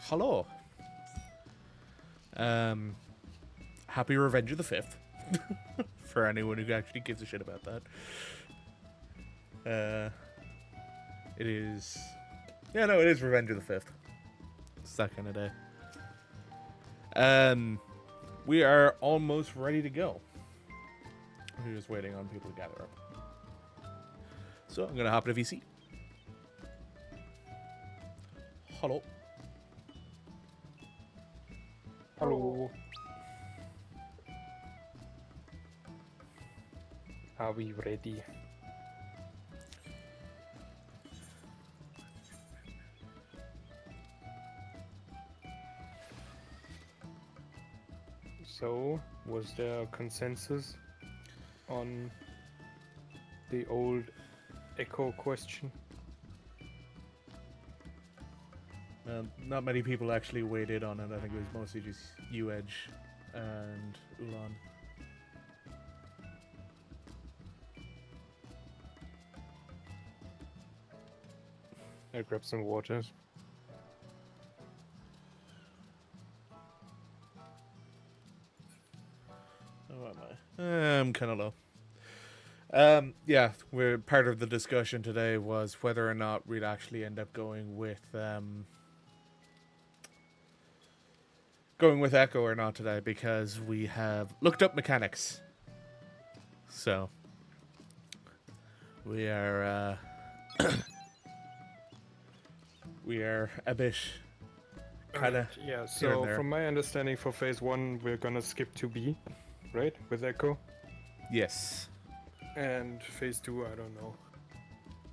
Hello. Happy Revenge of the 5th. For anyone who actually gives a shit about that. It is... Yeah, no, it is Revenge of the 5th. It's that kind of day. We are almost ready to go. We're just waiting on people to gather up. So, I'm going to hop into VC. Hello. Hello. Are we ready? So, was there a consensus on the old echo question? Not many people actually weighed in on it. I think it was mostly just you, Edge, and Ulan. I'll grab some water. Oh, am I? I'm kind of low. Yeah, we're part of the discussion today was whether or not we'd actually end up going with Echo or not today, because we have looked up mechanics. So we are we are a bit kind of yeah. So from my understanding, for phase 1, we're gonna skip to B, right, with Echo. Yes. And phase 2, I don't know.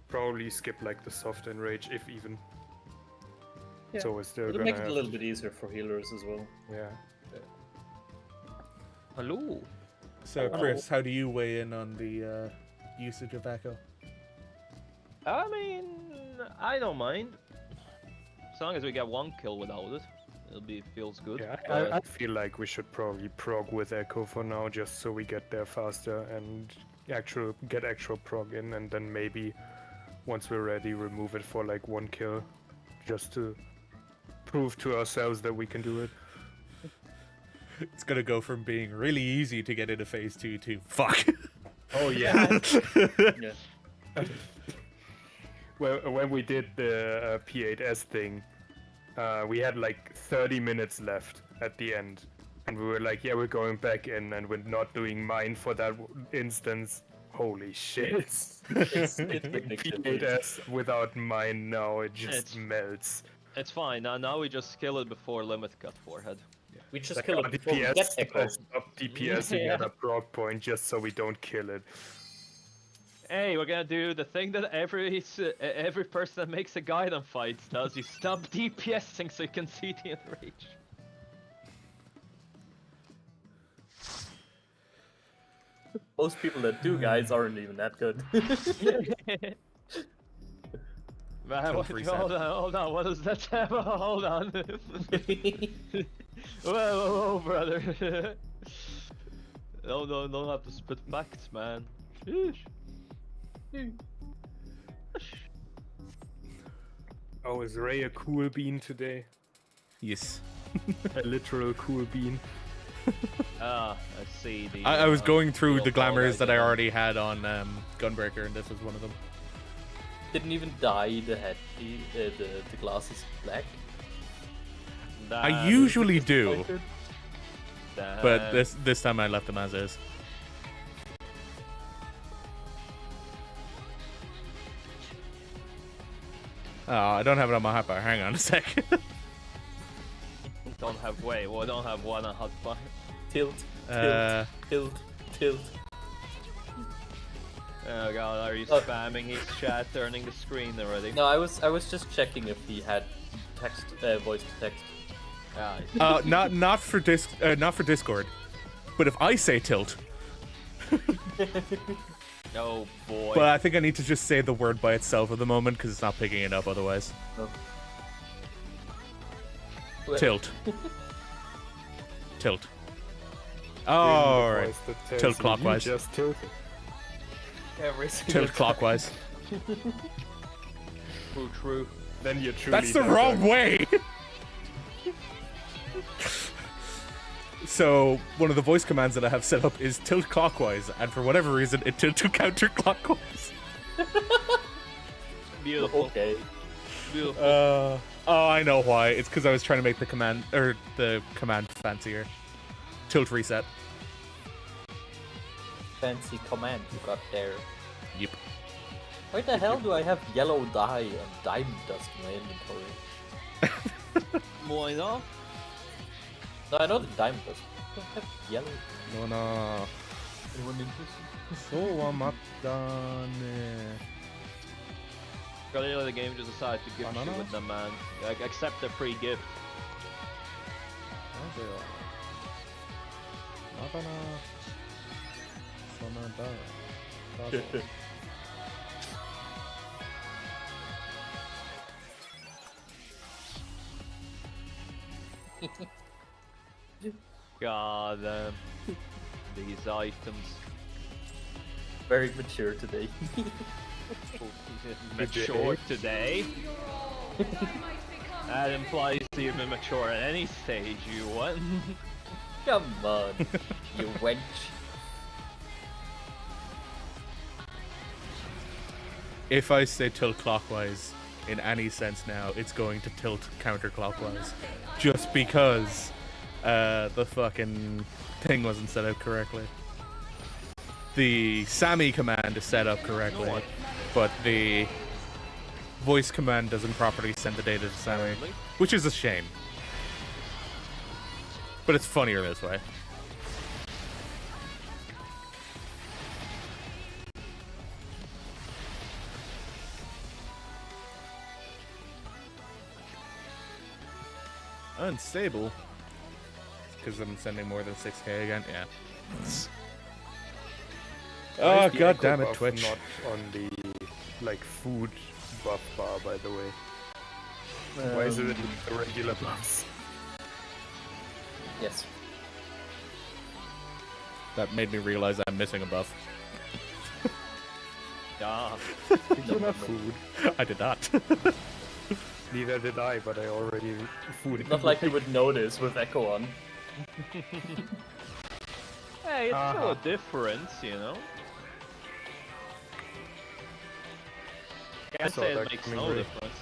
Probably skip like the soft and rage, if even. Yeah. So we're still It'll gonna make it a little bit easier for healers as well. Yeah. Hello. So Chris, how do you weigh in on the usage of Echo? I mean, I don't mind. As long as we get one kill without it, feels good. Yeah, but- I feel like we should probably prog with Echo for now, just so we get there faster and get actual prog in, and then maybe once we're ready, remove it for like one kill, just to prove to ourselves that we can do it. It's gonna go from being really easy to get into phase 2 to fuck. Oh yeah. Yeah. Well, when we did the P8S thing, we had like 30 minutes left at the end. And we were like, yeah, we're going back in and we're not doing mine for that instance. Holy shit. It's P8S without mine now, it just It's- melts. It's fine. Now we just kill it before limit cut forehead. We just Like kill our it before we get Echo. stop DPSing Yeah. at a prog point just so we don't kill it. Hey, we're gonna do the thing that every person that makes a Gaiden fight does. You stop DPSing so you can see the enrage. Most people that do guys aren't even that good. Man, Kill what, free hold on, what does that have? Hold on. whoa, brother. No, don't have to spit facts, man. Sheesh. Oh, is Ray a cool bean today? Yes. A literal cool bean. I see the. I was going through little the glamours ball that I idea. already had on Gunbreaker, and this was one of them. Didn't even dye the head, the glasses black. I usually do, Disappointed. but this time I left them as is. Oh, I don't have it on my hotbar. Hang on a sec. Don't have one on hotbar. Tilt, Uh, tilt, tilt. Oh god, are you Oh. spamming his chat, turning the screen already? No, I was just checking if he had text, voice to text. Ah, not for Discord, but if I say tilt, oh boy. but I think I need to just say the word by itself at the moment because it's not picking it up otherwise. No. Tilt. Tilt. Oh, Bring the alright. voice that tells Tilt you clockwise. you just tilted. Every single Tilt time. clockwise. True. Then you're truly That's the that wrong good. way! So one of the voice commands that I have set up is tilt clockwise, and for whatever reason, it tilts counterclockwise. Beautiful. Okay. Beautiful. Oh, I know why. It's because I was trying to make the command fancier. Tilt reset. Fancy command you got there. Yep. Why the hell do I have yellow dye and diamond dust in my inventory? Why not? No, I know the diamond dust. I don't have yellow. No. Anyone interested? So amatane. Earlier the game just decided to give Banana? you with them, man. Like, accept the free gift. God, these items. Very mature today. Mature today? That implies that you've been mature at any stage you want. Come on, you wench. If I say tilt clockwise in any sense now, it's going to tilt counterclockwise. Just because the fucking thing wasn't set up correctly. The Sammy command is set up correctly, but the voice command doesn't properly send the data to Sammy, which is a shame. But it's funnier this way. Unstable? Because I'm sending more than 6k again? Yeah. Why Oh, is the god echo damn it, buff Twitch. Not on the like food buff bar, by the way. Why is it in the regular buffs? Yes. That made me realize I'm missing a buff. Yeah. Did you not food? I did not. Neither did I, but I already food. Not like you would notice with Echo on. Hey, it's still a difference, you know? Can't saw say that it makes coming no really. difference.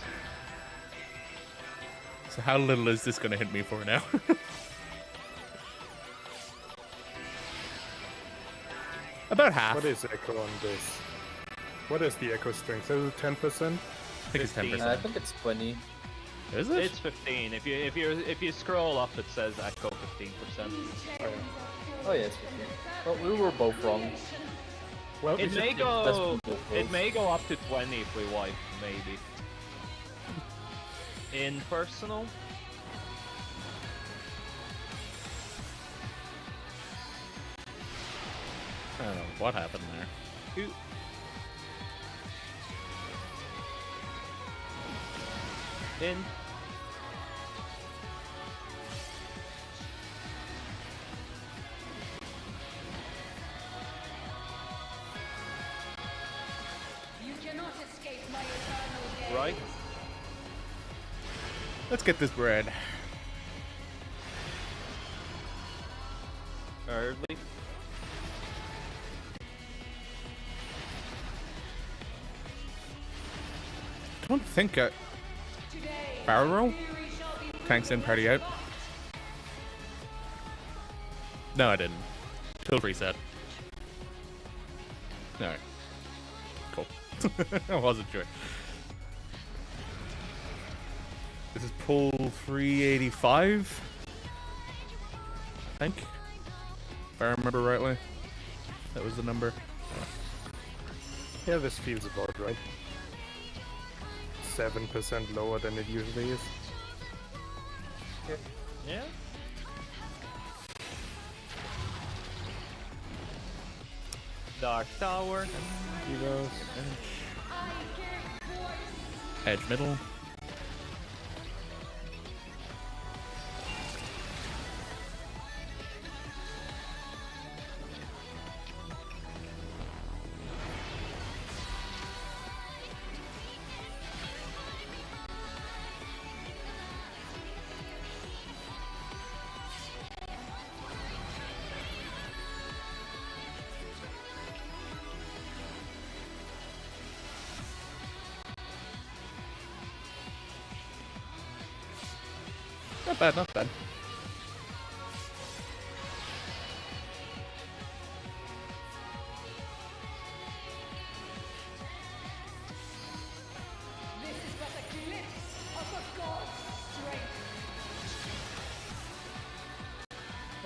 So how little is this gonna hit me for now? About half. What is echo on this? What is the echo strength? Is it 10%? I think it's 15. 10%. I think it's 20. Is it? It's 15. If you scroll up, it says echo 15%. Oh yeah, it's 15. Well, we were both wrong. Well, It may That's go. both It rows. may go up to 20 if we wipe, maybe. In personal. I don't know what happened there. Who- In. You cannot escape my eternal gaze. Right. Let's get this bread. Early. I don't think Today, barrel roll? fury shall be Tanks in, party out. No, I didn't. Tilt reset. No. Cool. I wasn't sure. This is pull 385. I think. If I remember rightly. That was the number. yeah, this feels about right. 7% lower than it usually is. Yeah. Dark Tower. Heroes. Edge middle. Not bad, not bad. This is but a glimpse of a god's strength.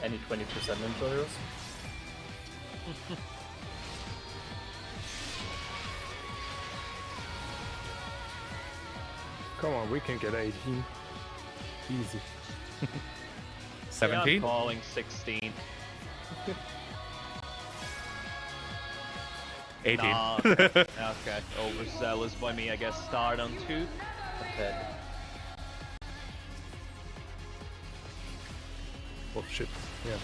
Any 20% enjoyers? Come on, we can get 18. Easy. Yeah, 17? I'm calling 16. 18. Nah, okay. Overzealous by me, I guess. Start on 2. Okay. Oh shit. Yeah,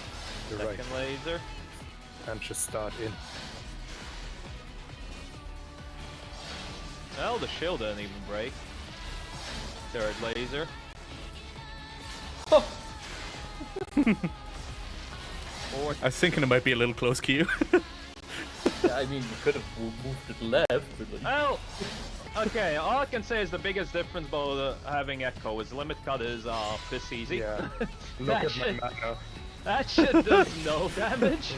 you're right. Second laser. And just start in. Well, the shield didn't even break. Third laser. Fourth. I was thinking it might be a little close to you. Yeah, I mean, you could have moved it left. But like, Well, okay, all I can say is the biggest difference about having Echo is limit cut is piss easy. Yeah. Look That at my shit- mana. That shit does no damage.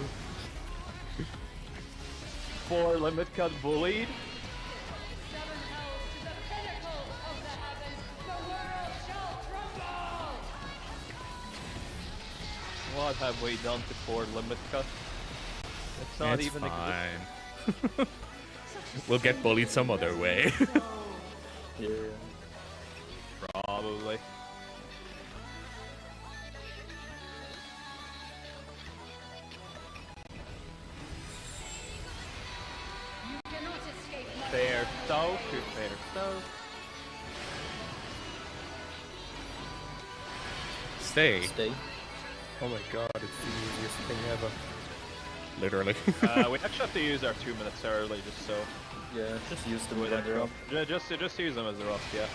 For limit cut bullied. Seven hells to the pinnacle of the heavens. The world shall crumble. What have we done to poor limit cut? It's not It's even fine. We'll get bullied some other way. yeah. Probably. You cannot escape my Fair so, to fair so. Stay, Stay. Oh my god, it's the easiest thing ever. literally. We actually have to use our 2 minutes early, just so. Yeah, just use them With when they're up. just use them as they're up, yeah.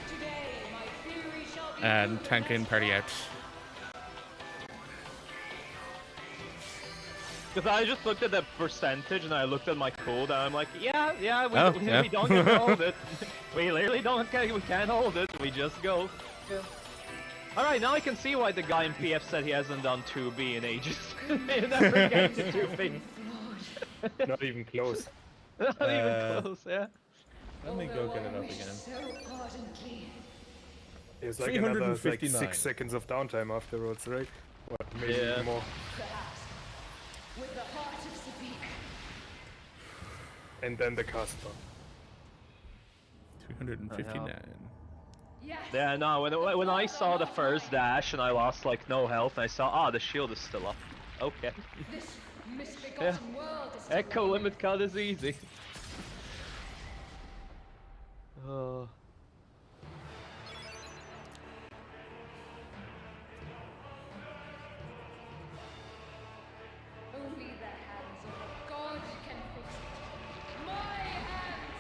today. My fury shall be And tank in, party out. Because I just looked at the percentage and I looked at my cooldown. I'm like, yeah, we Yeah. don't get to hold it. We literally we can't hold it. We just go. Yeah. All right, now I can see why the guy in PF said he hasn't done 2B in ages. He never gets to 2B. Not even close. Not even close, yeah. Let me go get it up again. so ardently. It's like another like 359. 6 seconds of downtime afterwards, right? What, maybe Yeah. even more. Perhaps with the heart of Sabik. And then the cast bar. 359. Yes. Yeah, no, when I saw the first dash and I lost like no health, I saw, the shield is still up. Okay. This misbegotten world is still Echo alive. limit cut is easy. Oh. Only the hands of a god can fix it. My hands!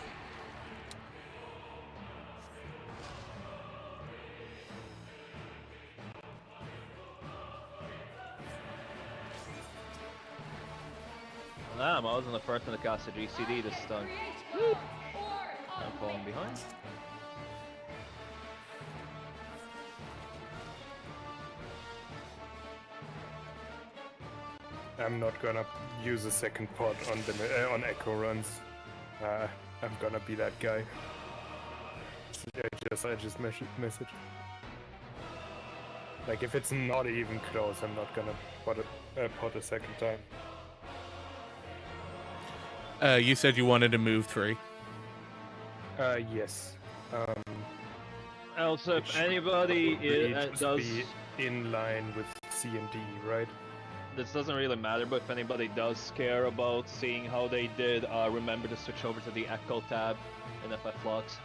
Damn, I wasn't the first one to cast a GCD this time. Create wealth or I'm falling behind. I'm not gonna use a second pod on the on echo runs. I'm gonna be that guy. I just message. Like if it's not even close, I'm not gonna pod a second time. You said you wanted to move 3. Yes. Also, It if should anybody probably just does, be in line with C and D, right? this doesn't really matter, but if anybody does care about seeing how they did, remember to switch over to the Echo tab in FF Logs.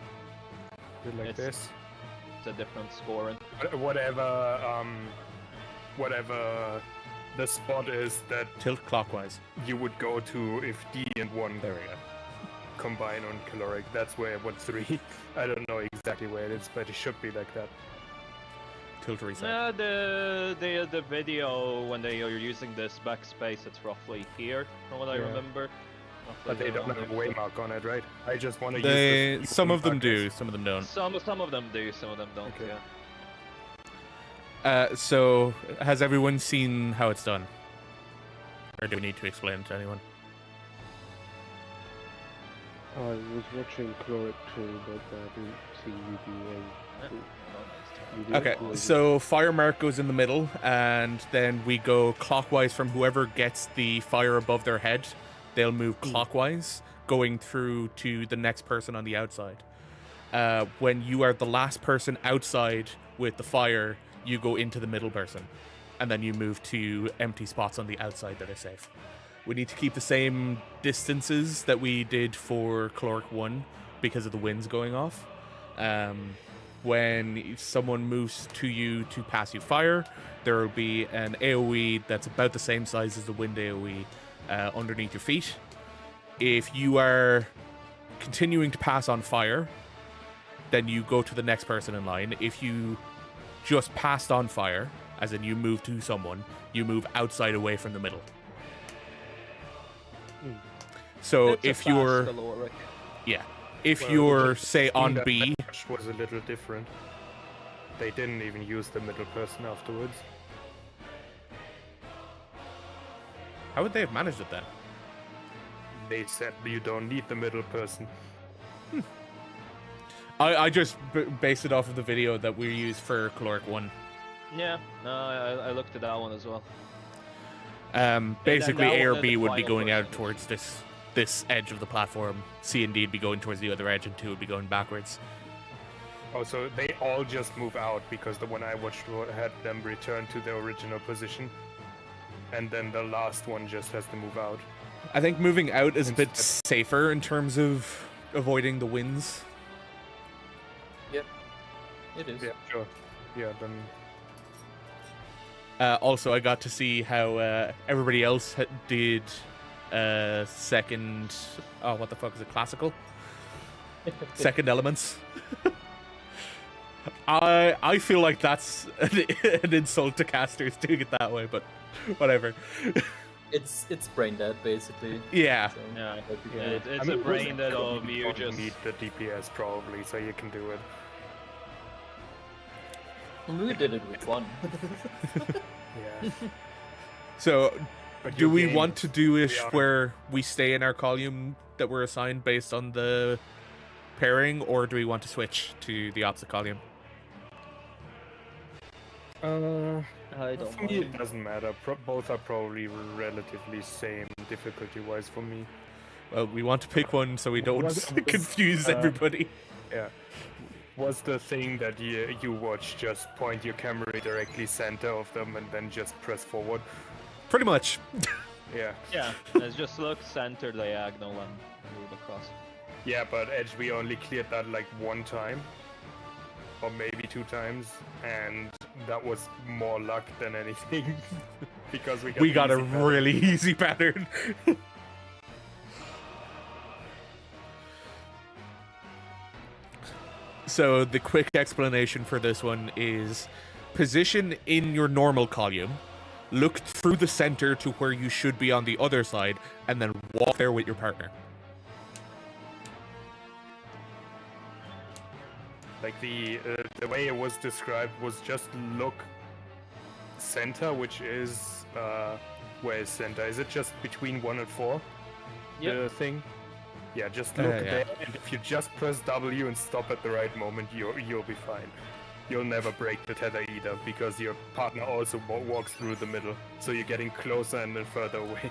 Do it like It's- this. It's a different scoring. Whatever the spot is that Tilt clockwise. you would go to if D and 1 There we go. combine on caloric. That's where what 3. I don't know exactly where it is, but it should be like that. Tilt reset. Yeah, the video when they are using this backspace, it's roughly here, from what I Yeah. remember. Roughly But they don't around have a there. waymark on it, right? I just want to They, use some of them markers. do, some of them don't. Some of them do, some of them don't. Okay. Yeah. So, has everyone seen how it's done? Or do we need to explain it to anyone? I was watching Chloric too, but I didn't see you do you do Okay, it, or is so fire mark goes in the middle, and then we go clockwise from whoever gets the fire above their head. They'll move clockwise, going through to the next person on the outside. When you are the last person outside with the fire, you go into the middle person, and then you move to empty spots on the outside that are safe. We need to keep the same distances that we did for Caloric 1 because of the winds going off. When someone moves to you to pass you fire, there will be an AoE that's about the same size as the wind AoE underneath your feet. If you are continuing to pass on fire, then you go to the next person in line. If you just passed on fire, as in you move to someone, you move outside away from the middle. So It's a if you're... fast caloric. Yeah. If Well, you're, the say, thing on that B... matched was a little different. They didn't even use the middle person afterwards. How would they have managed it then? They said you don't need the middle person. I just based it off of the video that we used for Caloric 1. Yeah, no, I looked at that one as well. Basically, that A or one is B the would be final going out person. towards this edge of the platform. C and D would be going towards the other edge, and 2 would be going backwards. Oh, so they all just move out because the one I watched had them return to their original position, and then the last one just has to move out. I think moving out is a bit Instead- safer in terms of avoiding the winds. Yep. It is. Yeah, sure. Yeah, then Also, I got to see how everybody else did second... Oh, what the fuck is it? Classical? Second elements. I feel like that's an insult to casters doing it that way, but whatever. It's brain dead basically. Yeah. So, Yeah, yeah. it's I a mean, brain that you of you don't just... need the DPS probably, so you can do it. We did it with one. Yeah. So, But do your we game- want to do ish Yeah. where we stay in our column that we're assigned based on the pairing, or do we want to switch to the opposite column? I don't For me, mind. it doesn't matter. Both are probably relatively same difficulty-wise for me. Well, we want to pick one so we don't Was- confuse uh, everybody. Yeah. Was the thing that you watch just point your camera directly center of them and then just press forward? Pretty much. Yeah. Yeah, let's just look center diagonal and move across. Yeah, but Edge, we only cleared that like one time. Or maybe 2 times. And that was more luck than anything. Because We got a easy pattern. really easy pattern. So the quick explanation for this one is position in your normal column, look through the center to where you should be on the other side, and then walk there with your partner. Like the way it was described was just look center, which is where is center? Is it just between 1 and 4? Yep. The thing. Yeah, just look yeah. there, and if you just press W and stop at the right moment, you'll be fine. You'll never break the tether either, because your partner also walks through the middle, so you're getting closer and then further away.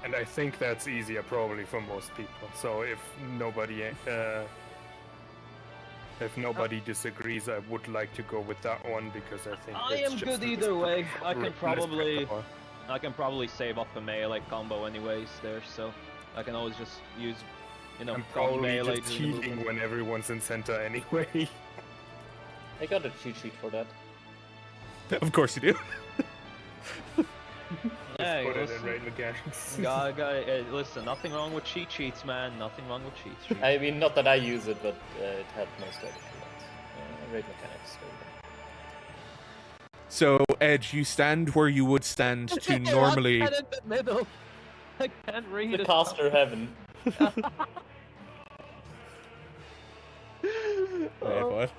And I think that's easier probably for most people. So if nobody disagrees, I would like to go with that one because I think I it's am just good either way. I can less probably power. save up a melee combo anyways there, so I can always just use, I'm one probably melee just during the cheating movement. when everyone's in center anyway. I got a cheat sheet for that. Of course you do. Hey, Put it in listen, raid mechanics. listen, nothing wrong with cheat sheets, man. Nothing wrong with cheat sheets. I mean, not that I use it, but it had most of it. Raid mechanics. So, Edge, you stand where you would stand to normally... I'm in the middle. I can't read The it. caster heaven. Wait, what?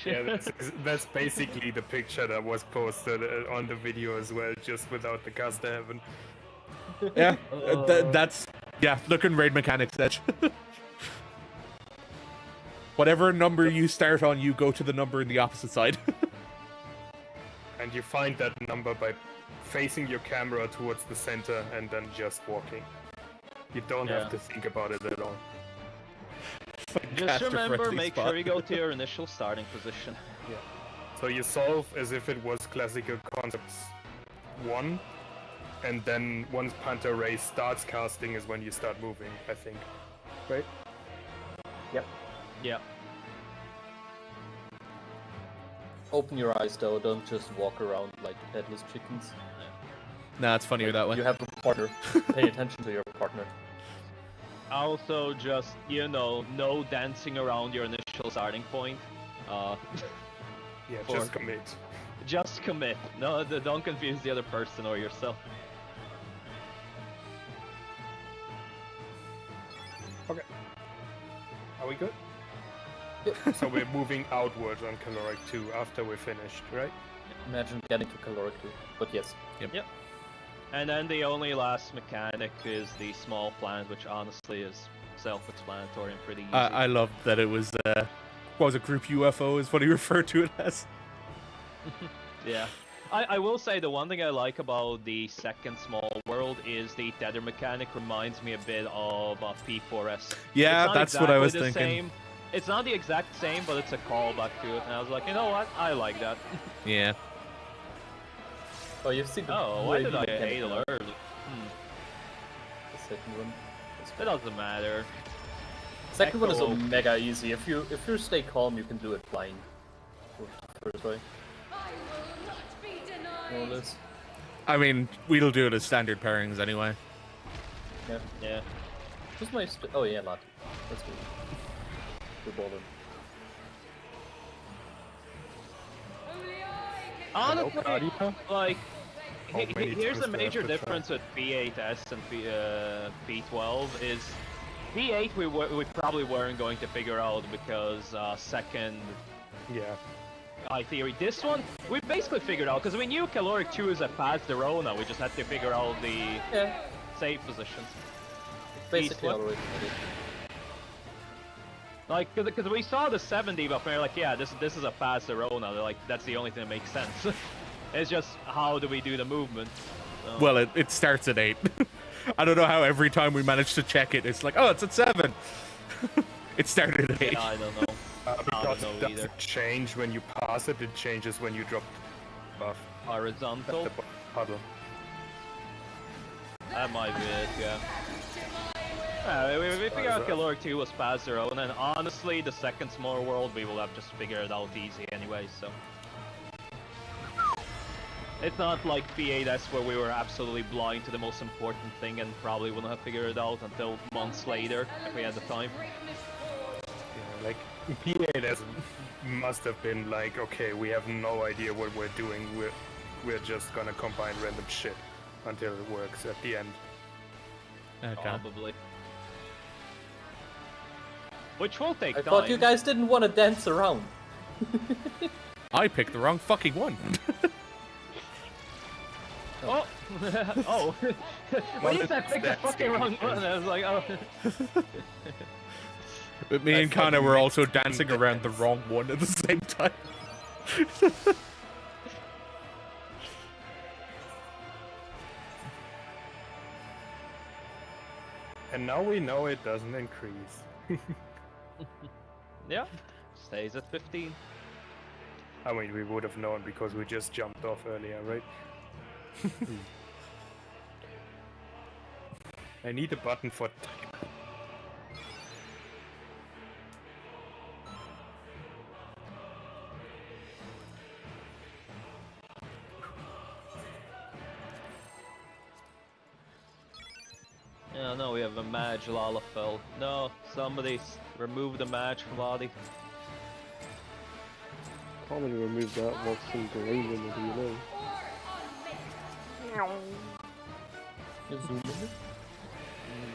Yeah, that's basically the picture that was posted on the video as well, just without the caster heaven. Yeah, that's looking raid mechanics edge. Whatever number you start on, you go to the number in the opposite side. And you find that number by facing your camera towards the center and then just walking. You don't have to think about it at all. Just remember, Caster-friendly make spot. sure you go to your initial starting position. Yeah. So you solve as if it was Classical Concepts 1, and then once Panther Ray starts casting is when you start moving, I think. Right? Yep. Yeah. Open your eyes though, don't just walk around like headless chickens. Nah, it's funnier that way. You have a partner. Pay attention to your partner. Also, just, you know, no dancing around your initial starting point. Yeah, just commit. Just commit. No, don't confuse the other person or yourself. Okay. Are we good? Yep. So we're moving outwards on Caloric 2 after we're finished, right? Imagine getting to caloric too. But yes. Yep. And then the only last mechanic is the small plant, which honestly is self-explanatory and pretty easy. I love that it was, what was it, group UFO is what he referred to it as. Yeah. I will say the one thing I like about the second small world is the tether mechanic reminds me a bit of P4S. Yeah, It's not that's what I was exactly the thinking. same. It's not the exact same, but it's a callback to it. And I was like, you know what? I like that. Yeah. Oh, you've seen the Oh, why did I mechanic hate now. alert? The second one. It doesn't matter. Second one is Echo. mega easy. If you stay calm, you can do it blind. First way. I will not be More or denied. less. I mean, we'll do it as standard pairings anyway. Yeah. Yeah. Who's my oh yeah, lad. That's good. Good baller. Only I can Honestly, Cardia? like, How many here's times the do I have major to try? difference with P8S and P12 is P8 we probably weren't going to figure out because second Yeah. high theory. This one we basically figured out because we knew Caloric 2 is a past the Rona. We just had to figure out the Yeah. safe positions. Basically one. already ready. Like, because we saw the 70 buff and we are like, yeah, this is a past the Rona. They're like, that's the only thing that makes sense. It's just how do we do the movement? So- Well, it starts at 8. I don't know how every time we manage to check it, it's like, oh, it's at 7. It started at 8. Yeah, I don't know. I Because don't it know either. doesn't change when you pass it, it changes when you drop the buff. Horizontal. The puddle. That might be it, yeah. We figured out Caloric 2 was past zero, and then honestly, the second small world, we will have just figured it out easy anyway, so. It's not like P8S where we were absolutely blind to the most important thing and probably wouldn't have figured it out until months later, if we had the time. Yeah, like P8S must have been like, okay, we have no idea what we're doing. We're just gonna combine random shit until it works at the end. Okay. Probably. Which will take I time. thought you guys didn't want to dance around. I picked the wrong fucking one. Oh! Oh! When you said pick the That's fucking wrong one, I was like, oh. But me and thought Connor you were meant also something dancing around the different. wrong one at the same time. And now we know it doesn't increase. Yeah, stays at 15. I mean, we would have known because we just jumped off earlier, right? I need a button for time. Yeah, no, we have a Mage Lalafell. No, somebody remove the Mage from Lottie. Commonly remove that what's in green in the DNA. or on me.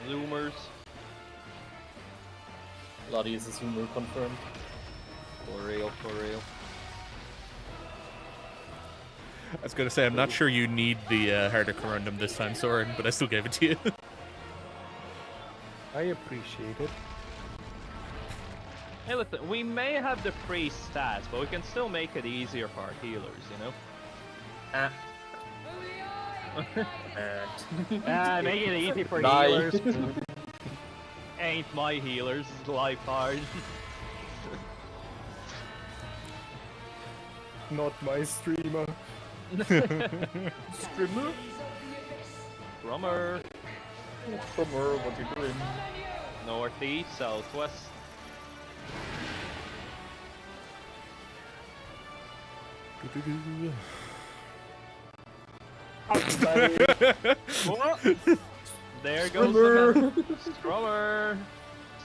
Zoomers. Lottie is a zoomer confirmed. For real, for real. I was gonna say, I'm not sure you need the harder corundum this time, Soren, but I still gave it to you. I appreciate it. Hey, listen, we may have the free stats, but we can still make it easier for our healers, you know? Ah. Make it easy for Die. healers. Ain't my healers, life hard. Not my streamer. Strimmer? Drummer. Strimmer, what you doing? Northeast, southwest. What? There goes the Strummer.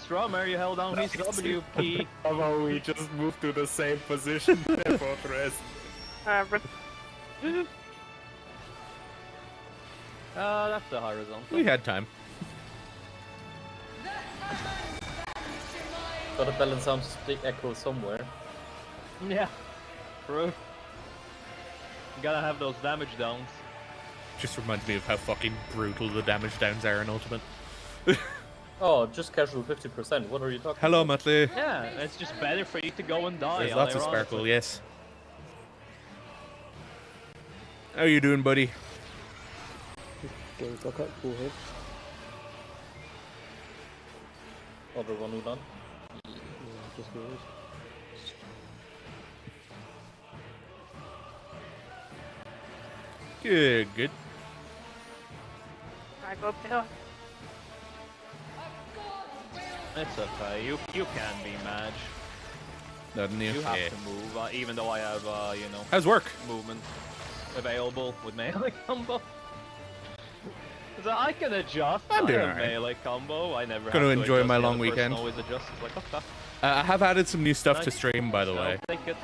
Strummer, you held down his W key. How about we just move to the same position there for the rest? That's the horizontal. We had time. Gotta balance out the echo somewhere. Yeah, true. You gotta have those damage downs. Just reminds me of how fucking brutal the damage downs are in Ultimate. Oh, just casual 50%. What are you talking Hello, about? Muttley. Yeah, it's just better for you to go and die. There's lots of ironically. sparkle, yes. How you doing, buddy? Getting back up full head. Other one who done? Yeah, just noticed. Good, good. I go up the hill. It's okay. You can be Madge. Nothing new. You have Yeah. to move, even though I have you know, How's work? movement available with melee combo. So I can adjust. I'm doing I have alright. melee combo. I never. Gonna have to enjoy adjust, my the long other person weekend. Always adjusts. It's like, okay. I have added some new stuff to Nice. stream, by the So, way. take it.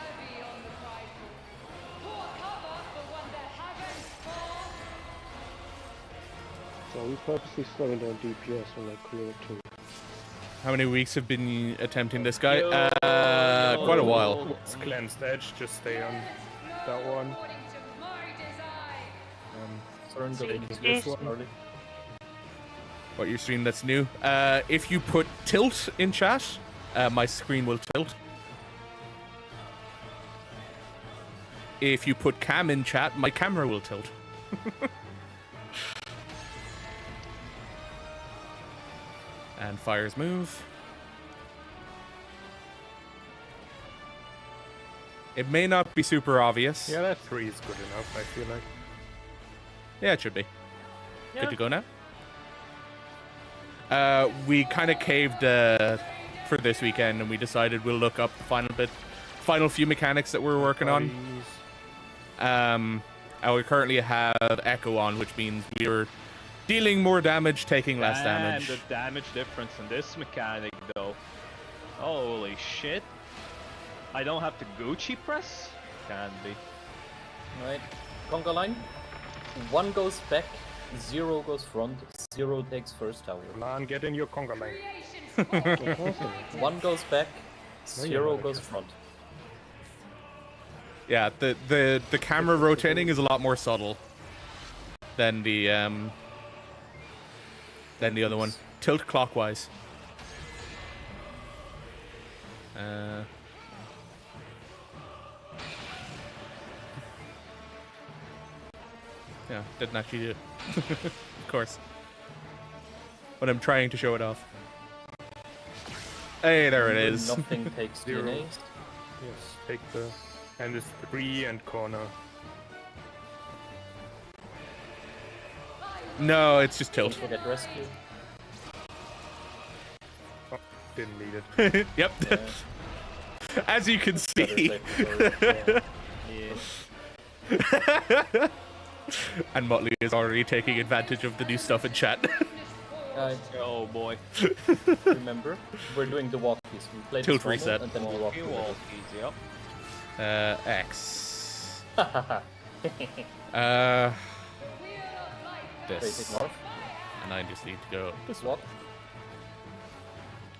So are we purposely slowing down DPS on like Create 2? How many weeks have been attempting this guy? Yo, Quite a while. It's cleansed edge, just stay on that one. Soren got into Yes. this one early. What, your stream that's new? If you put tilt in chat, my screen will tilt. If you put cam in chat, my camera will tilt. And fires move. It may not be super obvious. Yeah, that 3 is good enough, I feel like. Yeah, it should be. Yeah. Good to go now. We kind of caved for this weekend, and we decided we'll look up the final few mechanics that we're working on. And we currently have Echo on, which means we're dealing more damage, taking less damage. And the damage difference in this mechanic, though. Holy shit! I don't have to Gucci press. Can be. Right. Conga line. 1 goes back, 0 goes front, 0 takes first tower. Man, get in your conga line. 1 goes back, No, you're 0 not goes against front. Yeah, the camera rotating is a lot more subtle than the other one. Tilt clockwise. Yeah, didn't actually do it. Of course. But I'm trying to show it off. Hey, there it is. Nothing takes 0. DNA. Yes, take the... And it's 3 and corner. No, it's just Don't tilt. forget rescue. Oh, didn't need it. Yep. Yeah. As you can Better see. safe than sorry. Yeah. And Motley is already taking advantage of the new stuff in chat. Guys, Oh boy. remember, we're doing the walkies. We play Tilt this normal reset. and then we walk. You through it. walk easy up. X. Basic This. morph. And I just need to go this way. Walk.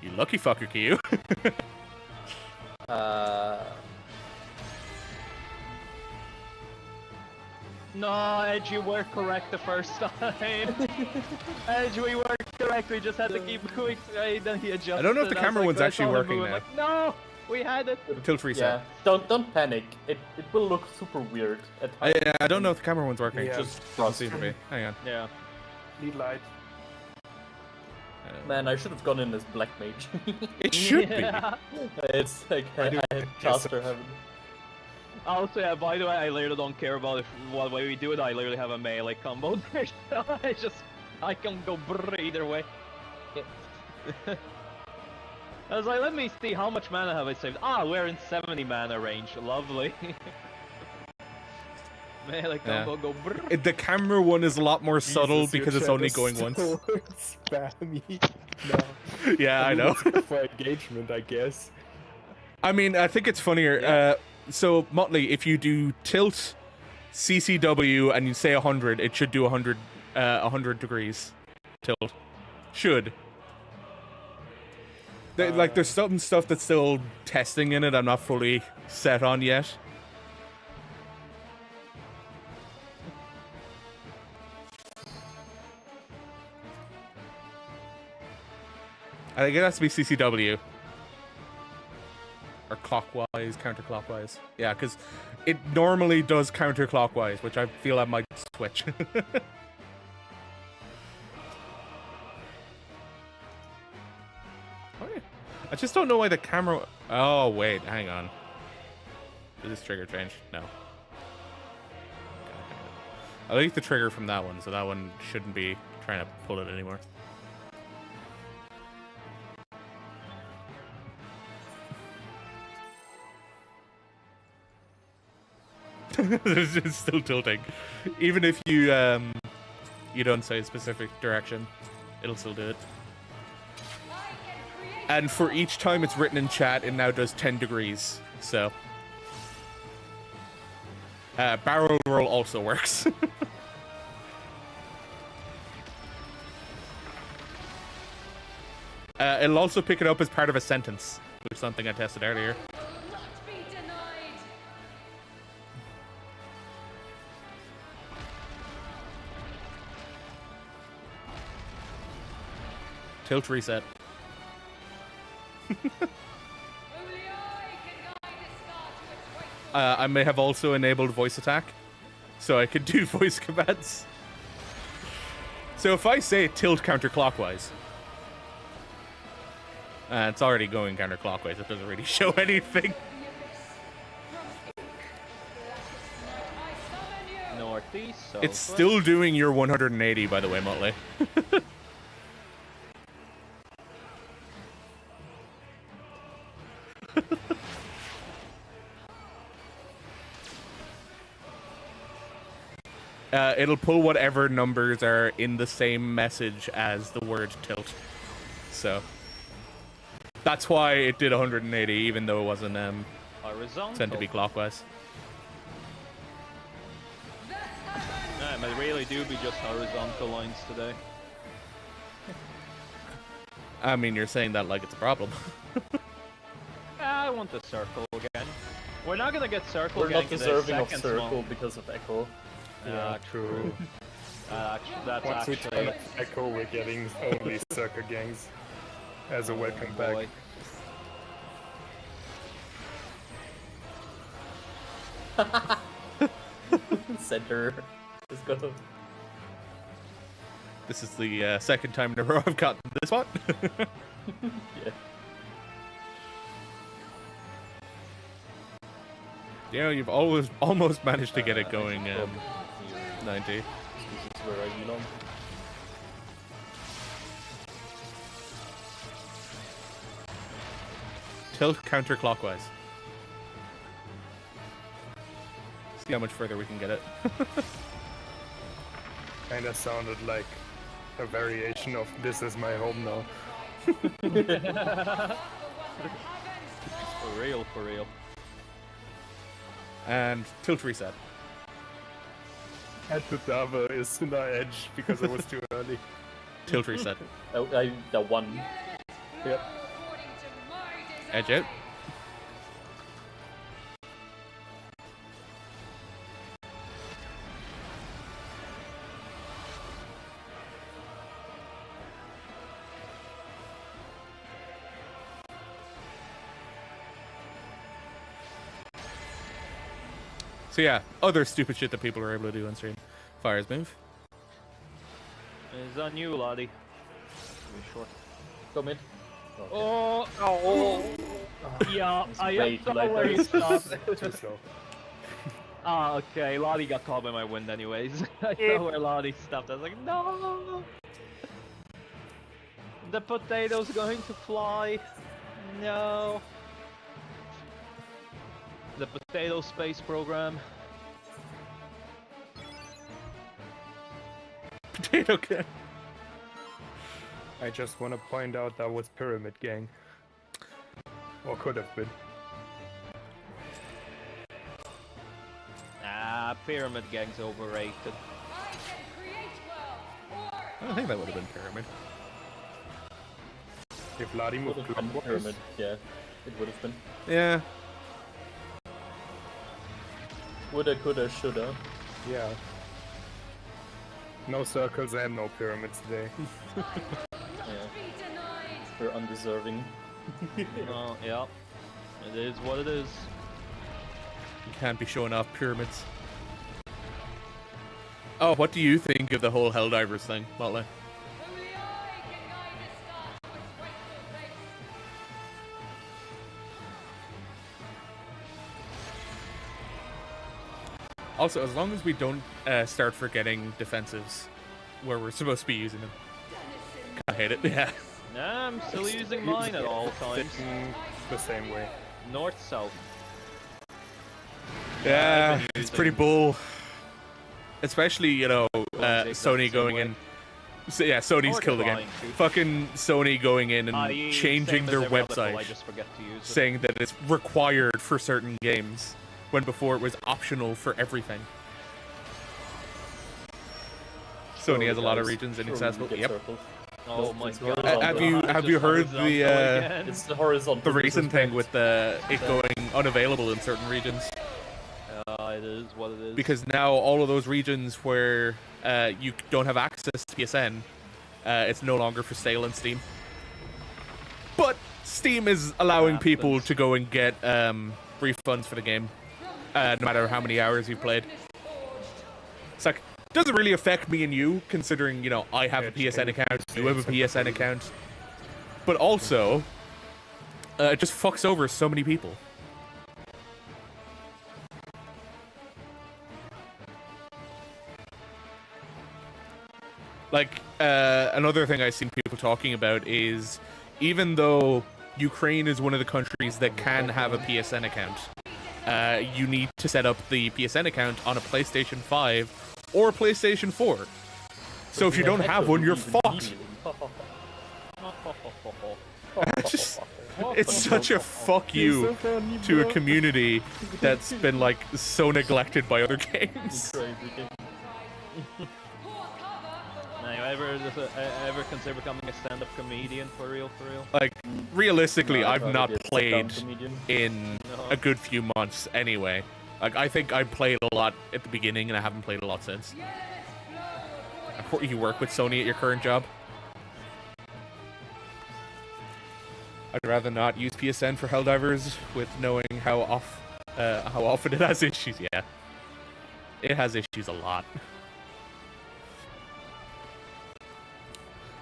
You lucky fucker, Kyu. No, Edge, you were correct the first time. Edge, we were correct. We just had to keep going straight. Then he adjusted. I don't know if the I was camera like, one's "I actually saw him working move." I'm now. like, no, we had it. Tilt reset. Yeah, don't panic. It will look super weird at times. I don't know if the camera one's working. Yeah. Just Let's trust see if me. it be. Hang on. Yeah. Need light. Man, I should have gone in as Black Mage. It should Yeah. It's like I had caster heaven. Also, yeah, by the way, I literally don't care about what way we do it. I literally have a melee combo there, so I can go brrr either way. I was like, let me see how much mana have I saved. Ah, we're in 70 mana range. Lovely. Melee combo go brrr. The camera one is a lot more subtle Jesus, your because it's chat only is going once. so spammy. No. Yeah, I mean, know. it's good for engagement, I guess. I mean, I think it's funnier. Yeah. So, Motley, if you do tilt CCW and you say 100, it should do 100 degrees tilt. Should. Like, there's some stuff that's still testing in it. I'm not fully set on yet. I think it has to be CCW. Or clockwise, counterclockwise. Yeah, because it normally does counterclockwise, which I feel I might switch. Oh, yeah. I just don't know why the camera... Oh, wait, hang on. Did this trigger change? No. Okay, hang on. I like the trigger from that one, so that one shouldn't be trying to pull it anymore. It's still tilting. Even if you you don't say a specific direction, it'll still do it. And for each time it's written in chat, it now does 10 degrees. So barrel roll also works. It'll also pick it up as part of a sentence, which is something I tested earlier. Will not be denied. Tilt reset. Only I can guide a star to its right. I may have also enabled voice attack, so I could do voice commands. So if I say tilt counterclockwise, it's already going counterclockwise. It doesn't really show anything. Northeast, so It's still doing your 180, by the way, Motley. It'll pull whatever numbers are in the same message as the word tilt. So that's why it did 180, even though it wasn't horizontal. sent to be clockwise. Yeah, but really do be just horizontal lines today. I mean, you're saying that like it's a problem. I want the circle again. We're not gonna get circle We're not again in the deserving of second circle small. because of Echo. Yeah, true. That's Once we actually. turn Echo, we're getting only circle gangs as a welcome boy. back. Center. Let's go. This is the second time in a row I've gotten this one. Yeah. You know, you've almost managed to get it going. 90. This is where I belong. Tilt counterclockwise. See how much further we can get it. Kinda sounded like a variation of "This is my home now." For real, for real. And tilt reset. Had to double is in the edge because it was too early. Tilt reset. The one. Yep. Edge out. So yeah, other stupid shit that people are able to do on stream. Fire's move. It's on you, laddie. Short. Go mid. Okay. Oh, yeah, It's I way am too late sorry. there. Stop. Too slow. Ah, okay, Lottie got caught by my wind anyways. I know where Lottie stopped. I was like, no! The potato's going to fly. No. The potato space program. Potato can. I just want to point out that was Pyramid Gang. Or could have been. Ah, Pyramid Gang's overrated. I can create worlds, or I don't think that would have been Pyramid. If Ladi moved Would have been clockwise, pyramid. Yeah, it would have been. Yeah. Woulda, coulda, shoulda. yeah. No circles and no pyramids today. Yeah, be denied. we're undeserving. Oh, yeah. It is what it is. You can't be showing off pyramids. Oh, what do you think of the whole Helldivers thing, Motley? Only I can guide the stars with rightful grace. Also, as long as we don't start forgetting defensives where we're supposed to be using them. I hate it, yeah. Nah, I'm still using mine at all times. The same way. North, south. Yeah, I've been it's using- pretty bull. Especially, you know, the exact Sony same going way. in. So, yeah, Sony's Or killed again. Divine, too. Fucking Sony going in and I changing same as their every other tool, I website, just forget to use it. saying that it's required for certain games, when before it was optional for everything. Sony has a lot of regions inaccessible. Yep. Oh my It's god. horizontal. Have you Just heard the horizontal again. It's the horizontal. the recent thing disrespect. with it going unavailable in certain regions? It is what it is. Because now all of those regions where you don't have access to PSN, it's no longer for sale on Steam. But Steam is allowing people Happens. to go and get refunds for the game, no matter how many hours you've played. It's like, doesn't really affect me and you, considering, you know, I have a PSN account, you have a PSN account. But also, it just fucks over so many people. Like, another thing I've seen people talking about is, even though Ukraine is one of the countries that can have a PSN account, you need to set up the PSN account on a PlayStation 5 or a PlayStation 4. So if you don't have one, you're fucked. It's such a fuck you to a community that's been, like, so neglected by other games. Crazy game. Now, you ever consider becoming a stand-up comedian for real, for real? Like, realistically, No, I've I'd not rather be a sit-down played comedian. in No. a good few months anyway. Like, I think I played a lot at the beginning and I haven't played a lot since. You work with Sony at your current job? I'd rather not use PSN for Helldivers with knowing how often it has issues. Yeah, it has issues a lot.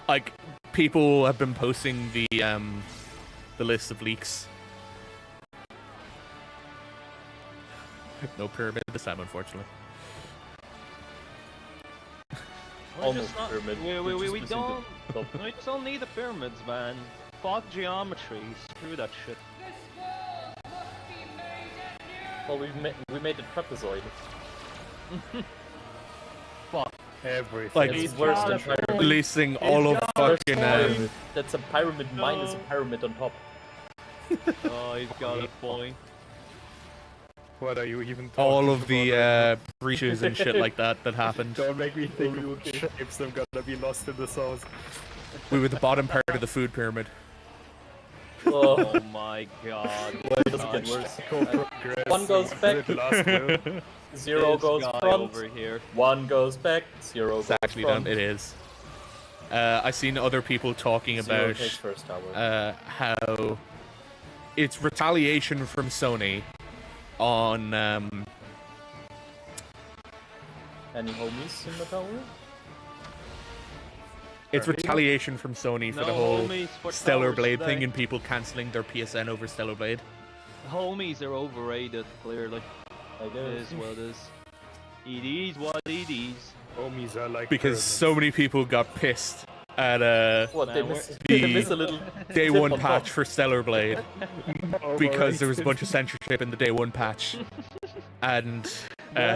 Like, people have been posting the list of leaks. No pyramid this time, unfortunately. Almost pyramid. We Just don't. missing the top. We just don't need the pyramids, man. Fuck geometry. Screw that shit. This world must be made anew. Well, we made the trapezoid. Fuck. Everything. Like, It's worse than pyramid. Releasing all of fucking Pyramid. That's a pyramid minus a pyramid on top. Oh, he's got a point. What are you even talking all of the about? breaches and shit like that happened. Don't make me think of shapes I'm gonna be lost in the sauce. We were the bottom part of the food pyramid. Oh, Oh my god. wait, it doesn't get worse. Progress One goes back. the last will. 0 This goes guy front. over here. 1 goes back. 0 It's goes actually front. done. It is. I've seen other people talking 0 about takes first tower. how it's retaliation from Sony on Any homies in the tower? it's retaliation from Sony for No the whole homies for Stellar towers Blade today. thing and people cancelling their PSN over Stellar Blade. Homies are overrated, clearly. I It guess. is what it is. It is what it is. Homies are like Because pyramids. so many people got pissed at What, they Nah, miss, the they miss a little day tip one on patch top. for Stellar Blade because there was a Overrated. bunch of censorship in the day one patch, and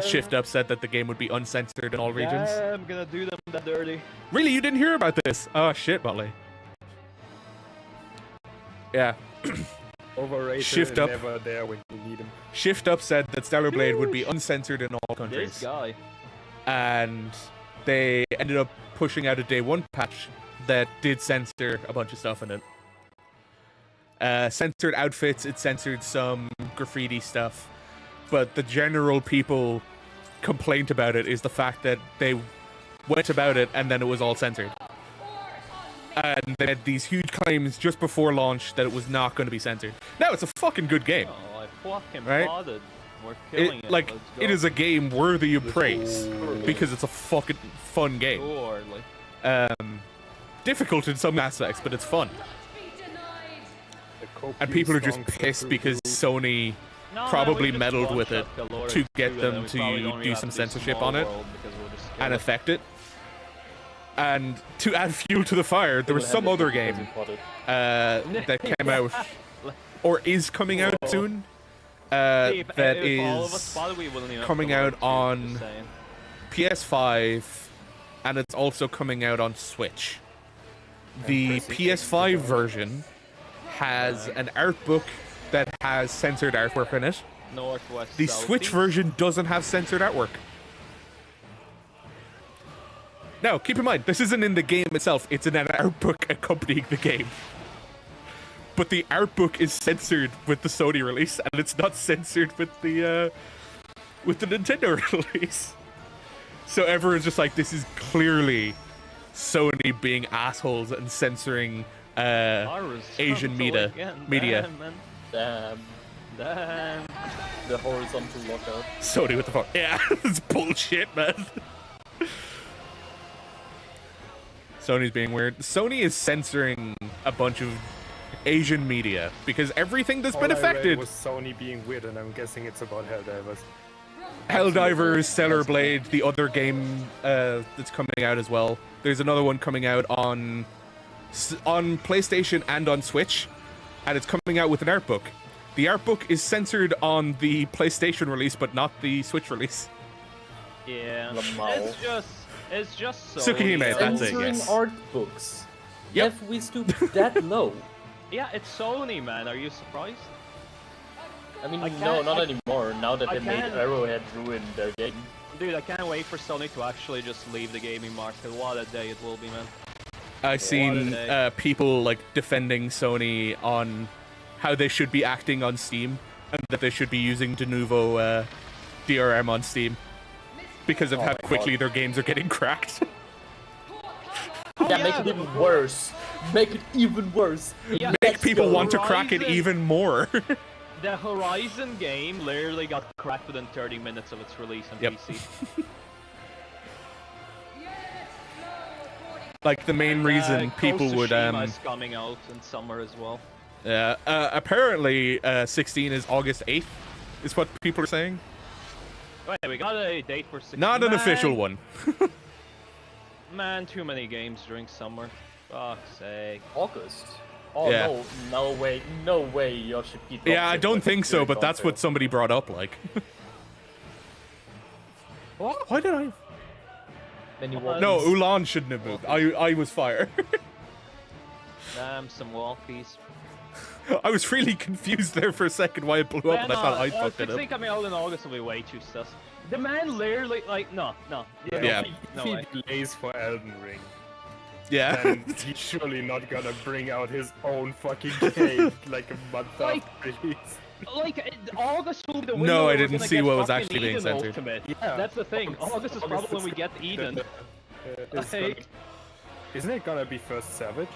Shift Up said that the game would be uncensored in all regions. Yeah, I'm gonna do them that dirty. Really, you didn't hear about this? Oh shit, Motley. Yeah, Overrated Shift and up. never there when you need them. Shift Up said that Stellar Blade would be uncensored in all This countries, guy. and they ended up pushing out a day one patch that did censor a bunch of stuff in it. Censored outfits, it censored some graffiti stuff, but the general people complaint about it is the fact that they went about it and then it was all censored. And they had these huge claims just before launch that it was not going to be censored. Now it's a fucking good game. Oh, I fucking Right? potted. We're killing it. Like, Let's go. it is a game worthy of praise because it's a fucking fun game. Sure, like, Difficult in some aspects, but it's fun. The Coke And people are just songs pissed are because cool. Sony no, probably we just meddled with it one-shot Galore to get 2, and them then we to probably don't do even some have to censorship Small on it World because we'll just kill and it. affect it. And to add fuel to the fire, there was some other game that came out or is coming out soon Hey, if that all of us is spotted, we wouldn't even have coming Galore out 2, on just saying. PS5 and it's also coming out on Switch. The PS5 version has an art book that has censored artwork in it. Northwest. The Southeast. Switch version doesn't have censored artwork. Now, keep in mind, this isn't in the game itself, it's in an art book accompanying the game. But the art book is censored with the Sony release, and it's not censored with the Nintendo release. So everyone's just like, this is clearly Sony being assholes and censoring Ours. Asian Again. media. Damn, man. Damn. Damn. The horizontal lockout. Sony, what the fuck? Yeah, it's bullshit, man. Sony's being weird. Sony is censoring a bunch of Asian media because everything that's been All I read affected, was Sony being weird, and I'm guessing it's about Helldivers. Helldivers, Stellar Blade, the other game that's coming out as well. There's another one coming out on PlayStation and on Switch, and it's coming out with an art book. The art book is censored on the PlayStation release, but not the Switch release. Yeah. Lamau. It's just so. Tsukihime, that's it, Censoring yes. art books. Yep. Have we stooped that low? Yeah, it's Sony, man. Are you surprised? I mean, I no, can't- not I- anymore. Now that I they made can't- Arrowhead ruin their game. Dude, I can't wait for Sony to actually just leave the gaming market. What a day it will be, man. I've seen day. people like defending Sony on how they should be acting on Steam and that they should be using de novo DRM on Steam because of Oh how my quickly God. their games are getting cracked. Yeah, make it even worse. Make it even worse. Yeah, Make Let's people go. want to crack it Horizon. even more. The Horizon game literally got cracked within 30 minutes of its release on Yep. PC. Like the main reason people would Is coming out in summer as well. apparently 16 is August 8th is what people are saying. Wait, we got a date for 16. Not an Man, official one. Man, too many games during summer. Fuck's sake. August. Oh Yeah. no, no way, Yoshi P. Yeah, I don't think so, but that's what somebody brought up like. What? Why did I? Then you What? No, Ulan shouldn't have moved. I was fire. Damn, some walkies. I was really confused there for a second why it blew up, and I thought I fucked it 16 up. coming out in August will be way too sus. The man literally, like, no. Yeah. No he way. delays for Elden Ring. Yeah. then he's surely not gonna bring out his own fucking game like a month Like- after release. Like, August will be the No, window I we're didn't gonna see get what was fucking actually being Eden censored. Ultimate. Yeah. That's the thing. August is probably when we get Eden. It's Like- gonna- isn't it gonna be first Savage?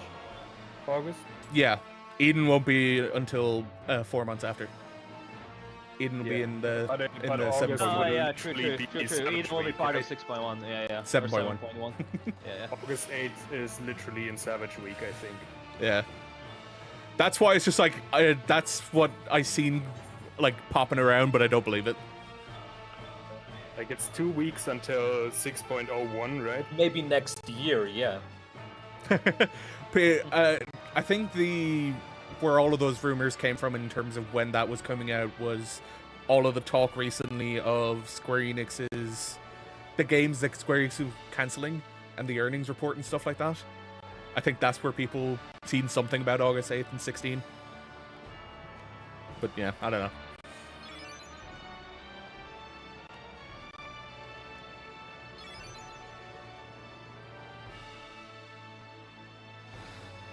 August? Yeah. Eden won't be until 4 months after. Eden will be Yeah. in the But in August the will 7.1. Oh be yeah, true. literally Eden will be Savage part of Week. 6.1. Yeah. Or 7.1. 7.1. Yeah. August 8th is literally in Savage Week, I think. Yeah. That's why it's just like that's what I seen like popping around, but I don't believe it. Like it's 2 weeks until 6.01, right? Maybe next year, yeah. I think where all of those rumors came from in terms of when that was coming out was all of the talk recently of Square Enix's the games that Square Enix was canceling and the earnings report and stuff like that. I think that's where people seen something about August 8th and 16. But yeah, I don't know.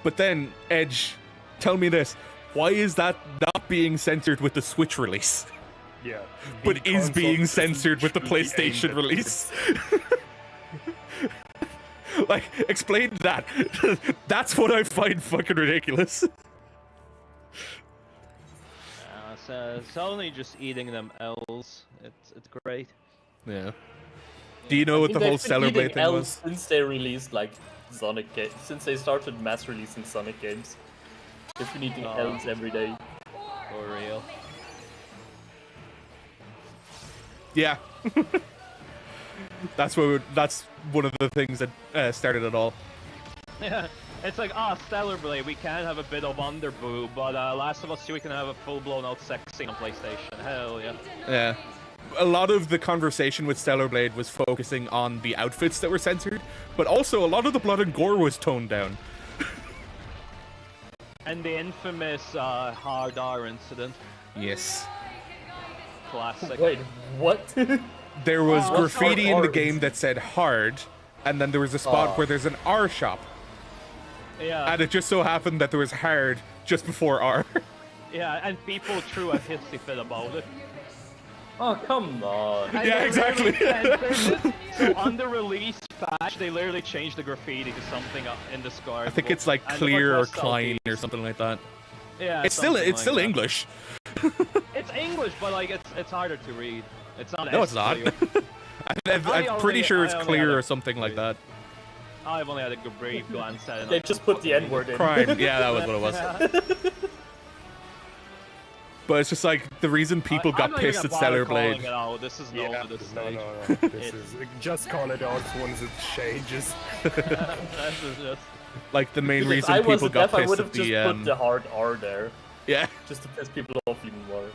But then, Edge, tell me this. Why is that not being censored with the Switch release? Yeah. But The is console being censored with the literally aimed PlayStation at release? Like, explain that. That's what I find fucking ridiculous. So Sony just eating them L's. It's great. Yeah. Do you know what the They've whole been Stellar eating Blade thing L's was? since they released like Sonic games. Since they started mass releasing Sonic games, they've been eating Oh. L's every day. For real. Yeah. That's one of the things that started it all. Yeah. It's like, Stellar Blade, we can have a bit of underboob, but Last of Us 2, we can have a full-blown out sex scene on PlayStation. Hell yeah. Yeah. A lot of the conversation with Stellar Blade was focusing on the outfits that were censored, but also a lot of the blood and gore was toned down. And the infamous hard R incident. Yes. Classic. Wait, what? There was What's graffiti in hard the R game that said hard, and then there was a spot where there's an R shop, Yeah. and it just so happened that there was hard just before R. Yeah, and people threw a hissy fit about it. Oh, come on. And Yeah, they exactly. literally censored it. So on the release patch, they literally changed the graffiti to something in the scar. I think it's like And clear or West Klein LP. or something like that. Yeah, It's still something like that. English. It's English, but like it's harder to read. It's not. No, it's not. SW. I'm pretty sure it's I only clear had or a- something like that. I've only had a good brief glance at it. They just put the N-word in. Crime. Yeah, that was what it was. But it's just like the reason people I'm got not even pissed gonna at bother Stellar calling Blade. it out. This is known Yeah, to this no, stage. no. This is just call it out once it changes. This is just. Like the main If reason I was people a got deaf, I pissed would at have just the put the hard R there, yeah. just to piss people off even more.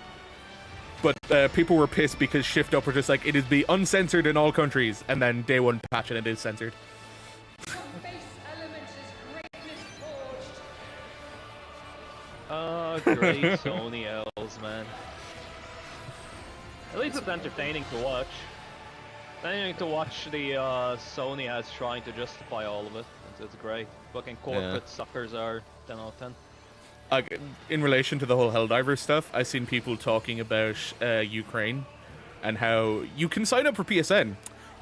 But people were pissed because Shift Up were just like, it is be uncensored in all countries, and then day one patch and it is censored. From base elements is greatness forged. Oh, great Sony L's, man. At least it's entertaining to watch. Entertaining to watch the Sony as trying to justify all of it. It's great. Fucking corporate suckers are 10 out of 10. Like, in relation to the whole Helldivers stuff, I've seen people talking about Ukraine and how you can sign up for PSN.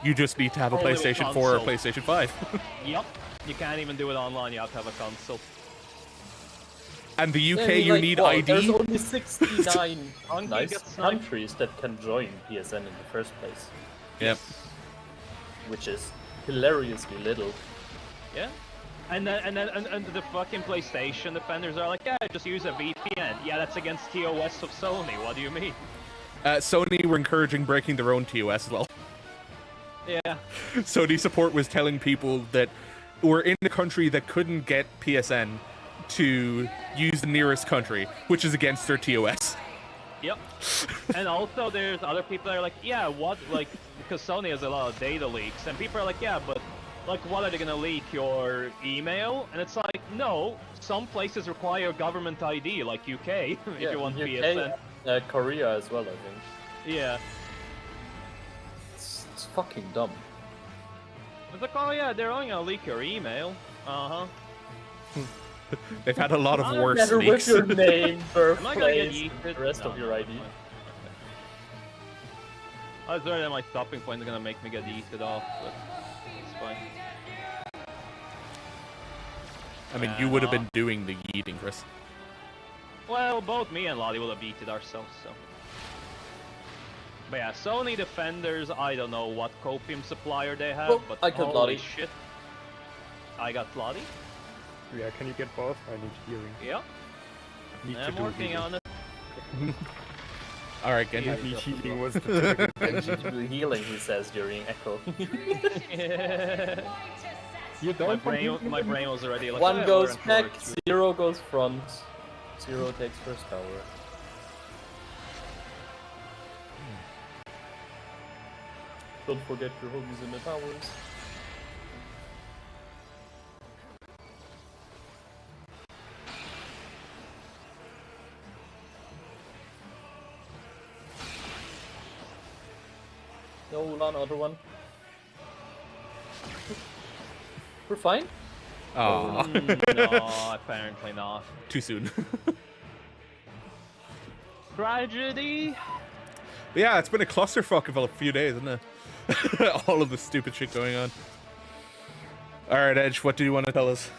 You just need to have a Only with PlayStation 4 or console. PlayStation 5. Yup. You can't even do it online, you have to have a console. And the Yeah, UK, I mean, you like, need what, ID. There's only 69 Hungary nice gets sniped. countries that can join PSN in the first place, Yep. which is hilariously little. Yeah. And the fucking PlayStation defenders are like, yeah, just use a VPN. Yeah, that's against TOS of Sony. What do you mean? Sony were encouraging breaking their own TOS as well. Yeah. Sony support was telling people that were in a country that couldn't get PSN to use the nearest country, which is against their TOS. Yep. And also there's other people that are like, yeah, what, like, because Sony has a lot of data leaks, and people are like, yeah, but, like, what are they gonna leak, your email? And it's like, no, some places require government ID, like UK, if you want PSN. Korea as well, I think. Yeah. It's fucking dumb. It's like, oh yeah, they're only gonna leak your email. Uh-huh. They've had a lot of No worse matter leaks. with your name, Am I gonna get birthplace, yeeted? the rest No, of your no, ID. no, no. I was worried that my stopping point is gonna make me get yeeted off, but it's fine. I mean, you would have been doing the yeeting, Chris. Well, both me and Lottie would have beaten ourselves, so. But yeah, Sony Defenders, I don't know what copium supplier they have, Oh, but I got holy Lottie. shit. I got Lottie? Yeah, can you get both? I need healing. Yeah, Need to I'm do working healing. on it. All right, Genji. Yeah. Need healing was the typical And you do healing, he says during Echo. You don't My brain was already like, One "Oh, goes we're in back, forward." 0 goes front. 0 takes first tower. Don't forget your homies in the towers. No, Ulan, other one. We're fine. Aw, No, apparently not. too soon. Tragedy? Yeah, it's been a clusterfuck of a few days, isn't it? All of the stupid shit going on. All right, Edge, what do you want to tell us?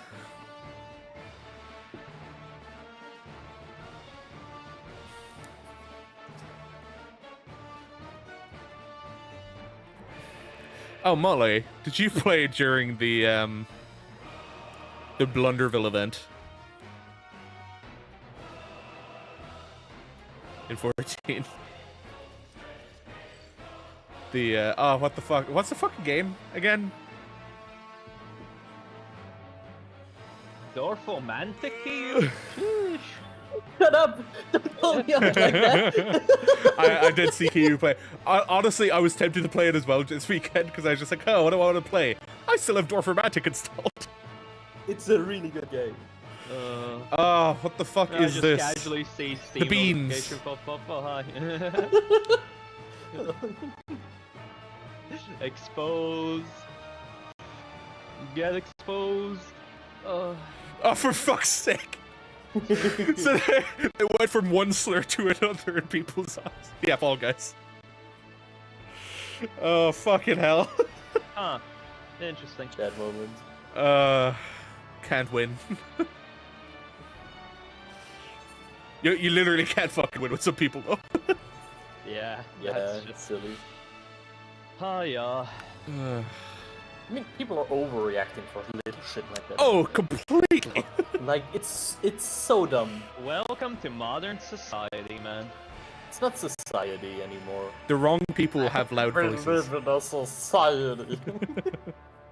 Oh, Molly, did you play during the Blunderville event in 14? The oh, what the fuck? What's the fucking game again? Dorfomantic here? Shut up! Don't call me out like that! I did see you play. Honestly, I was tempted to play it as well this weekend because I was just like, oh, what do I want to play? I still have Dorfomantic installed. It's a really good game. Oh, what the fuck I is just this? casually see Steam beans. notification pop up. Oh, hi. Expose. Get exposed. Oh, for fuck's sake! So they went from one slur to another in people's eyes. Yeah, Fall Guys. Oh, fucking hell. Huh. Interesting. That moment. Can't win. You literally can't fucking win with some people, though. Yeah. Yeah, That's it's just. silly. Oh, yeah. I mean, people are overreacting for little shit like that. Oh, completely. Like, it's so dumb. Welcome to modern society, man. It's not society anymore. The wrong people have loud We voices. live in a society.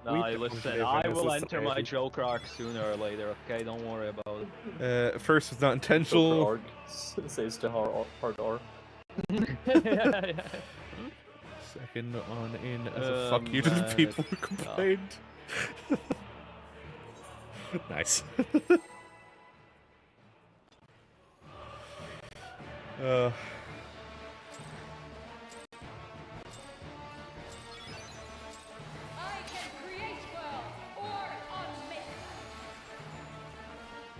No, don't listen, live I in a will enter my society. Joker arc sooner or later, okay? Don't worry about it. First, it's not intentional. Joker arc says the hard R. Yeah. Second on in as a Oh, fuck you to the man. people who complained. Nice. I can create worlds or omit.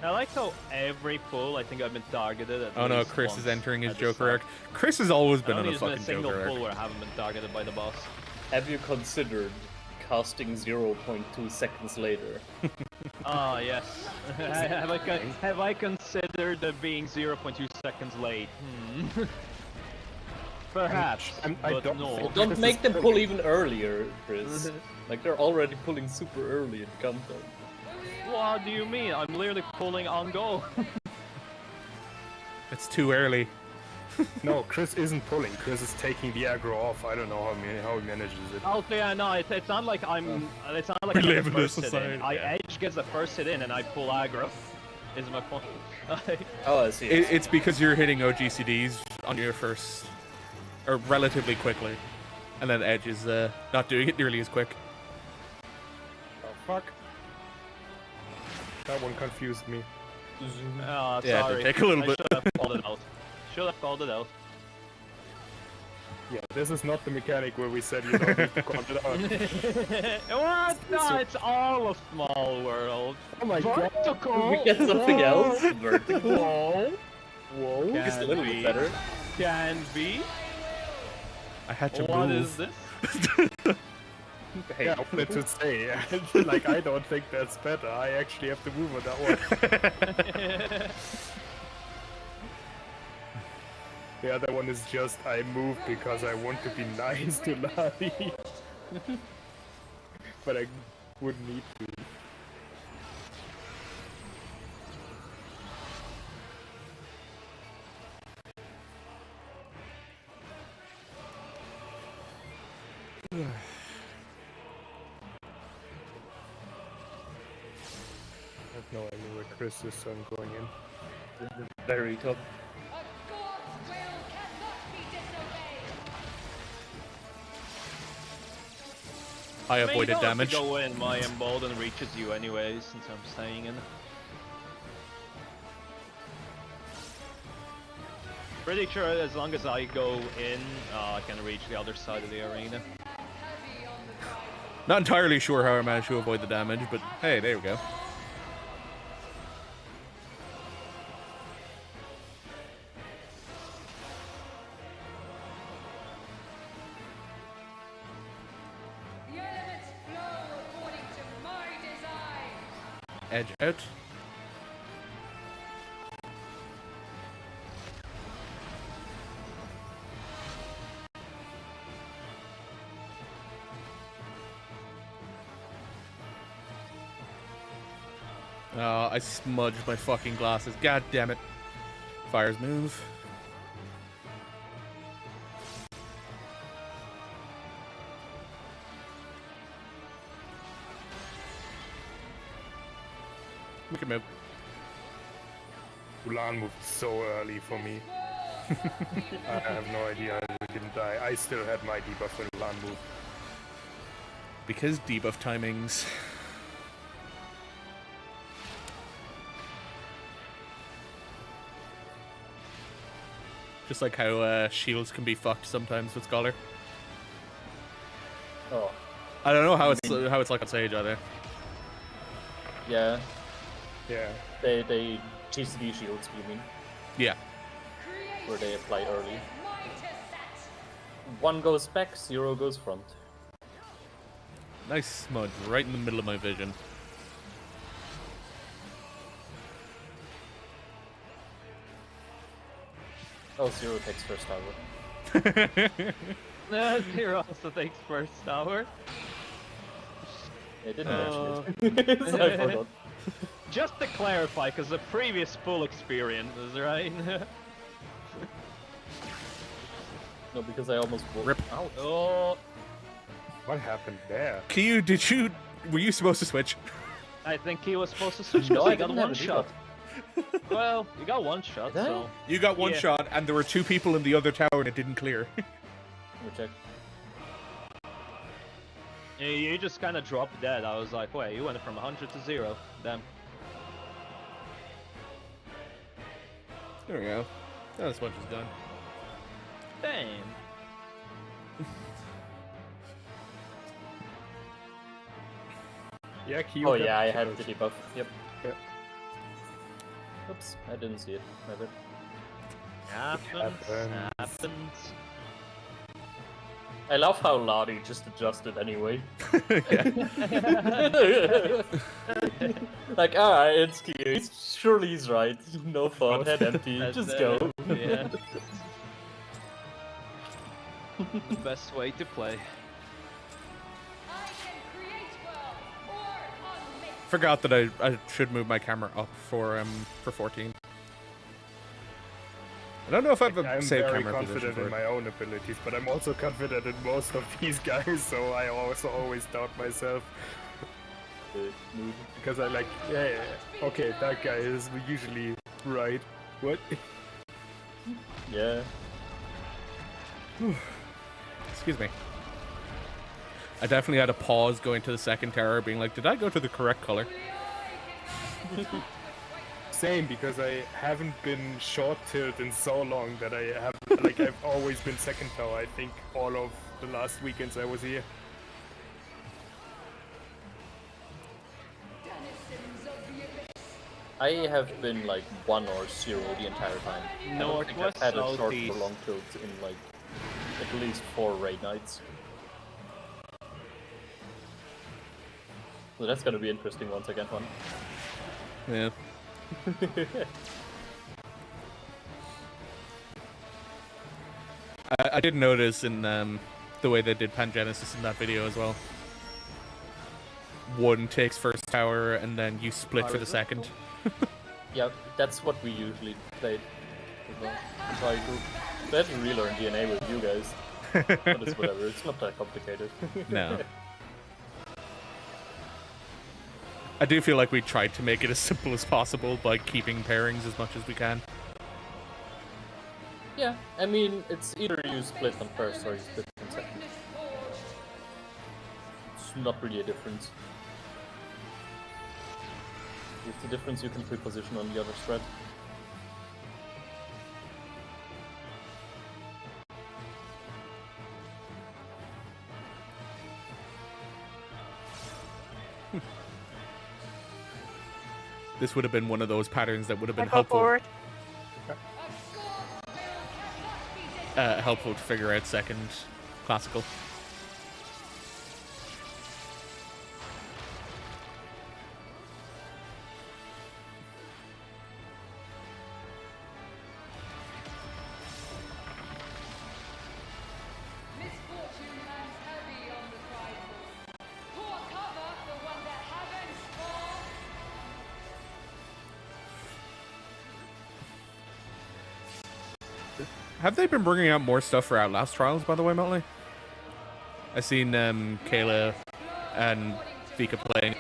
I like how every pull I think I've been targeted at Oh no, least Chris once is entering his at the Joker start. arc. Chris has always I been don't on a think there's been a fucking single Joker pull arc. where I haven't been targeted by the boss. Have you considered casting 0.2 seconds later? Ah, yes. have I considered being 0.2 seconds late? Hmm. Perhaps, I but don't no. think- Don't This make is them pull brilliant. even earlier, Chris. Like, they're already pulling super early in countdown. What do you mean? I'm literally pulling on go. It's too early. No, Chris isn't pulling. Chris is taking the aggro off. I don't know how he manages it. Also, yeah, no, it's not like I'm. It's not like We I'm live the in this first hit society, in. I yeah. Edge gets the first hit in, and I pull aggro. Is my point. Oh, I see. It's because you're hitting OGCDs on your first, or relatively quickly, and then Edge is not doing it nearly as quick. Oh, fuck. That one confused me. Oh, Yeah, sorry. take a little I bit. should have called it out. Should have called it out. Yeah, this is not the mechanic where we said you don't need to count it out. What? No, it's all a small world. Oh my god! Vertical. We get something else. Vertical. Whoa. Whoa! Just a little bit better. Can be. I had to What move. is this? Yeah, I wanted to say, like, I don't think that's better. I actually have to move on that one. The other one is just, I move because I want to be nice to Lari. But I wouldn't need to. I have no idea where Chris is, so I'm going in. Very tough. A God's will cannot be disobeyed. I I mean, you avoided don't have damage. to go in. My embolden reaches you anyways, since I'm staying in. Pretty sure as long as I go in, I can reach the other side of the arena. Heavy on the drive. Not entirely sure how I managed to avoid the damage, but hey, there we go. The elements flow according to my design. Edge out. I smudged my fucking glasses. God damn it. Fires move. We can move. Ulan moved so early for me. I have no idea how we didn't die. I still had my debuff when Ulan moved. Because debuff timings. Just like how shields can be fucked sometimes with Scholar. Oh, I don't know how it's like on Sage either. yeah. Yeah. They TCD shields, you mean? Yeah. Where they apply early. Mine to set. 1 goes back, 0 goes front. Nice smudge right in the middle of my vision. Oh, 0 takes first tower. Zero also takes first tower. They didn't mention it. So I forgot. Just to clarify, because the previous full experience is right. No, because I almost broke. Rip. Ouch. Oh, What happened there? Were you supposed to switch? I think he was supposed to switch No, because I he got didn't have one a shot. Well, you got one shot, Did I? so. You got one Yeah. shot, and there were 2 people in the other tower, and it didn't clear. Let me check. Yeah, you just kind of dropped dead. I was like, wait, you went from 100 to 0. Damn. There we go. Now the smudge is done. Damn. Yeah, Kyo Oh got yeah, I the had killers. the debuff. Yep. Yep. Oops, I didn't see it. My bad. Happens. happens. Happens. I love how Lottie just adjusted anyway. Like, alright, it's cute. Surely he's right. No fun, head empty. That's Just it. go. Yeah. The best way to play. I can create worlds or unmake. Forgot that I should move my camera up for 14. I don't know if I've a I'm save very camera position confident for in it. my own abilities, but I'm also confident in most of these guys, so I also always doubt myself. Because I like, yeah, okay, that guy is usually right. What? Yeah. Excuse me. I definitely had a pause going to the second tower, being like, did I go to the correct color? Same, because I haven't been short tilt in so long that I have, like, Like, I've always been second tower, I think, all of the last weekends I was here. Denizens of the abyss. I have been like 1 or 0 the entire time. I don't think Northwest, I've had a short southeast. or long tilt in like at least 4 raid nights. So that's gonna be interesting once I get one. Yeah. I did notice in the way they did Pangenesis in that video as well. One takes first tower and then you split for the second. Yeah, that's what we usually played as well. So I do. So I have to relearn DNA with you guys. But it's whatever, it's not that complicated. No. I do feel like we tried to make it as simple as possible by keeping pairings as much as we can. Yeah, I mean, it's either you split on first or you split on second. It's not really a difference. If the difference, you can pre-position on the other thread. This would have been one of those patterns that would have been I go helpful. forward. Helpful to figure out second classical. Misfortune hangs heavy on the prideful. Pour cover for one that haven't scored. Have they been bringing out more stuff for Outlast Trials, by the way, Meltley? I've seen Kayla and Vika playing.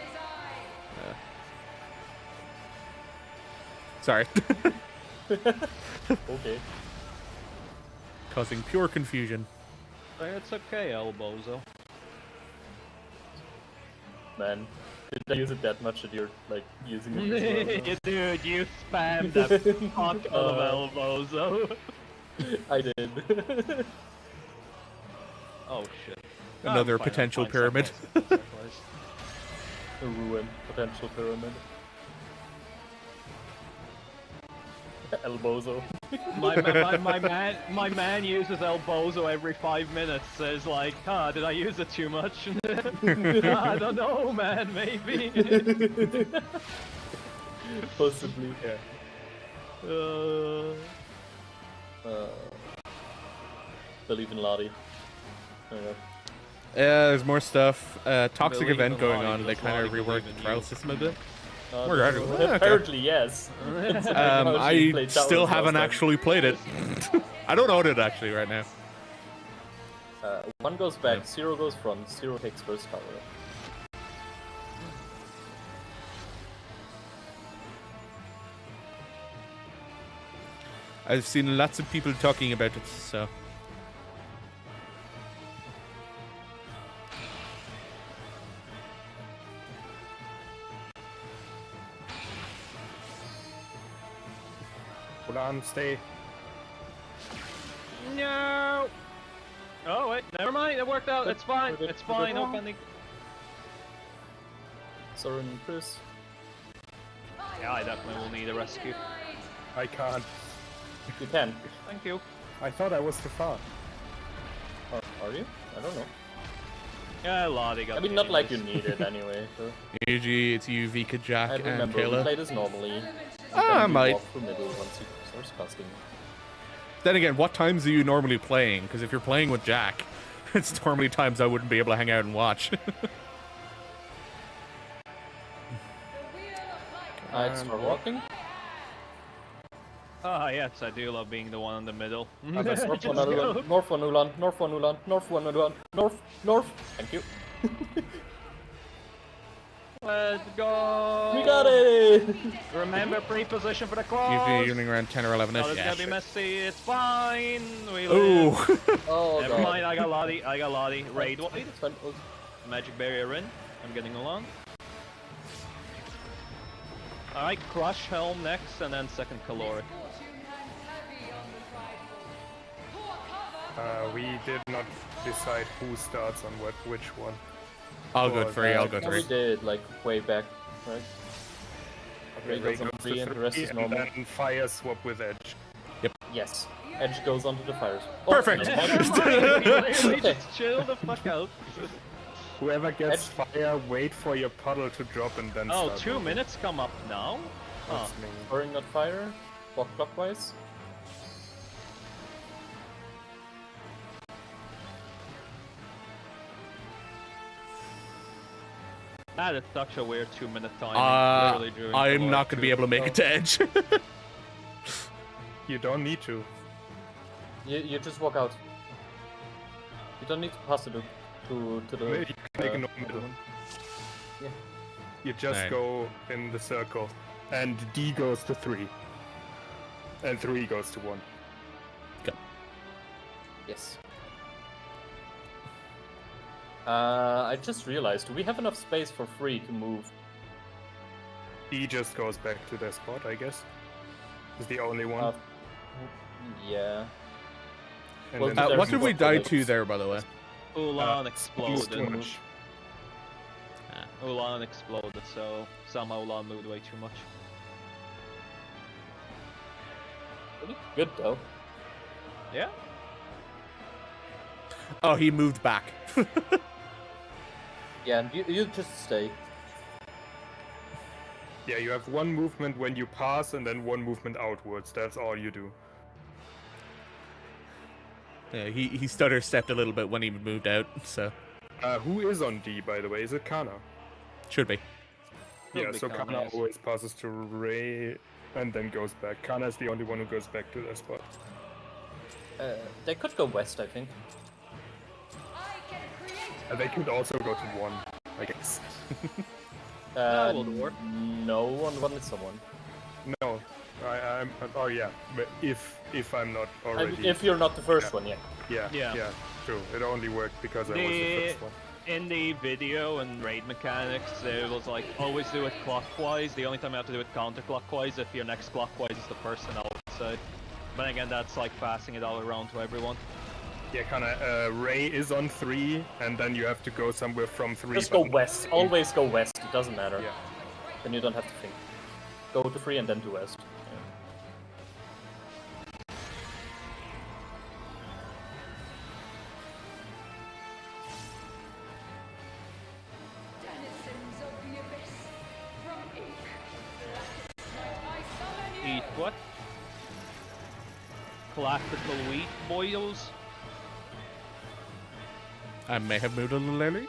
Sorry. Okay. Causing pure confusion. It's okay, Elbozo. Man, did I use it that much that you're like using it as Dude, you spammed that fuck of Elbozo. I did. Oh shit. Another I'm fine, potential I'm fine, pyramid. surprise. A ruin, potential pyramid. Elbozo. My man uses Elbozo every 5 minutes. Says like, did I use it too much? I don't know, man. Maybe. Possibly. Uh, Believe in Lottie. Yeah, there's more stuff. Toxic Believe event in going Lottie, on. They because kind of Lottie reworked believe the in trial you. system a bit. No, We're good. Okay. apparently, yes. I still haven't actually played it. I don't own it actually right now. 1 goes back, 0 goes front, 0 takes first tower. I've seen lots of people talking about it, so. Hold on, stay. no. Oh wait, never mind. It worked out. It's fine. We're good, It's we're good. fine. No panic. Soren and Chris. Yeah, I definitely will need a rescue. I can't. You can. Thank you. I thought I was too far. Are you? I don't know. Yeah, Lottie got I mean, me not like you anyways. need it anyway. So. Usually it's you, Vika, I Jack, and remember we Kayla. played as normally. I might. Walk through middle once he starts casting. Then again, what times are you normally playing? Because if you're playing with Jack, it's normally times I wouldn't be able to hang out and watch. I'd start walking. Ah, yes, I do love being the one in the middle. North Just one, go. Ulan, North one, Ulan, North one, Ulan, North one, Ulan, North. Thank you. Let's go. We got it! Remember pre-position for the Usually claws. evening around 10 or 11 Oh, ish. it's Yeah, gonna be sure. messy. It's fine. We live. Ooh. Oh, Never God. mind. I got Lottie. I got Lottie. Raid wide. It's fine. Oh, Magic barrier in. I'm getting along. Alright, Crush Helm next, and then second Caloric. Misfortune hangs heavy on the prideful. Pour We did not decide who starts on which one. I'll go three. I'll go No, we three. did, like, way back, right? Ray Ray goes on goes to 3 and the rest three, is and normal. then fire swap with Edge. Yes. Edge goes onto the fires. Perfect. Literally just chill the fuck out. Whoever gets fire, wait for your puddle to drop and then Oh, start 2 moving. minutes come up now? Huh. That's me. Pouring not fire. Walk clockwise. That is such a weird 2 minute time. Literally during I'm the not gonna be able to make it to Edge. You don't need to. You just walk out. You don't need to pass it to the. You can ignore middle. Yeah. You just Right. go in the circle, and D goes to 3, and 3 goes to 1. Yes. I just realized, do we have enough space for 3 to move? D just goes back to their spot, I guess. Is the only one. Uh, yeah. And well, then there's What did we one die for to those. there, by the way? Ulan Move exploded. too much. Ulan exploded, so somehow Ulan moved way too much. Pretty good though. Yeah? Oh, he moved back. Yeah, and you just stay. Yeah, you have one movement when you pass, and then one movement outwards. That's all you do. Yeah, he stutter stepped a little bit when he moved out, so Who is on D, by the way? Is it Kana? should be. Yeah, Probably so Kana, Kana yes. always passes to Ray and then goes back. Kana is the only one who goes back to their spot. They could go west, I think. I can create And they could also go to 1, I guess. That would work. No, on one is someone. No, I'm. Oh yeah, but if I'm not already. If you're not the first Yeah. one, yeah. Yeah, Yeah. true. It only worked because I was the first one. In the video and raid mechanics, it was like, always do it clockwise. The only time you have to do it counterclockwise if your next clockwise is the person outside. But again, that's like passing it all around to everyone. Yeah, Kana. Ray is on 3, and then you have to go somewhere from 3. Just go but not west. 3. Always go west. It doesn't matter. Yeah. Then you don't have to think. Go to 3 and then to west. Yeah. denizens of the abyss. From ink, blackest night, I summon you. Eat what? Classical wheat boils? I may have moved a little early.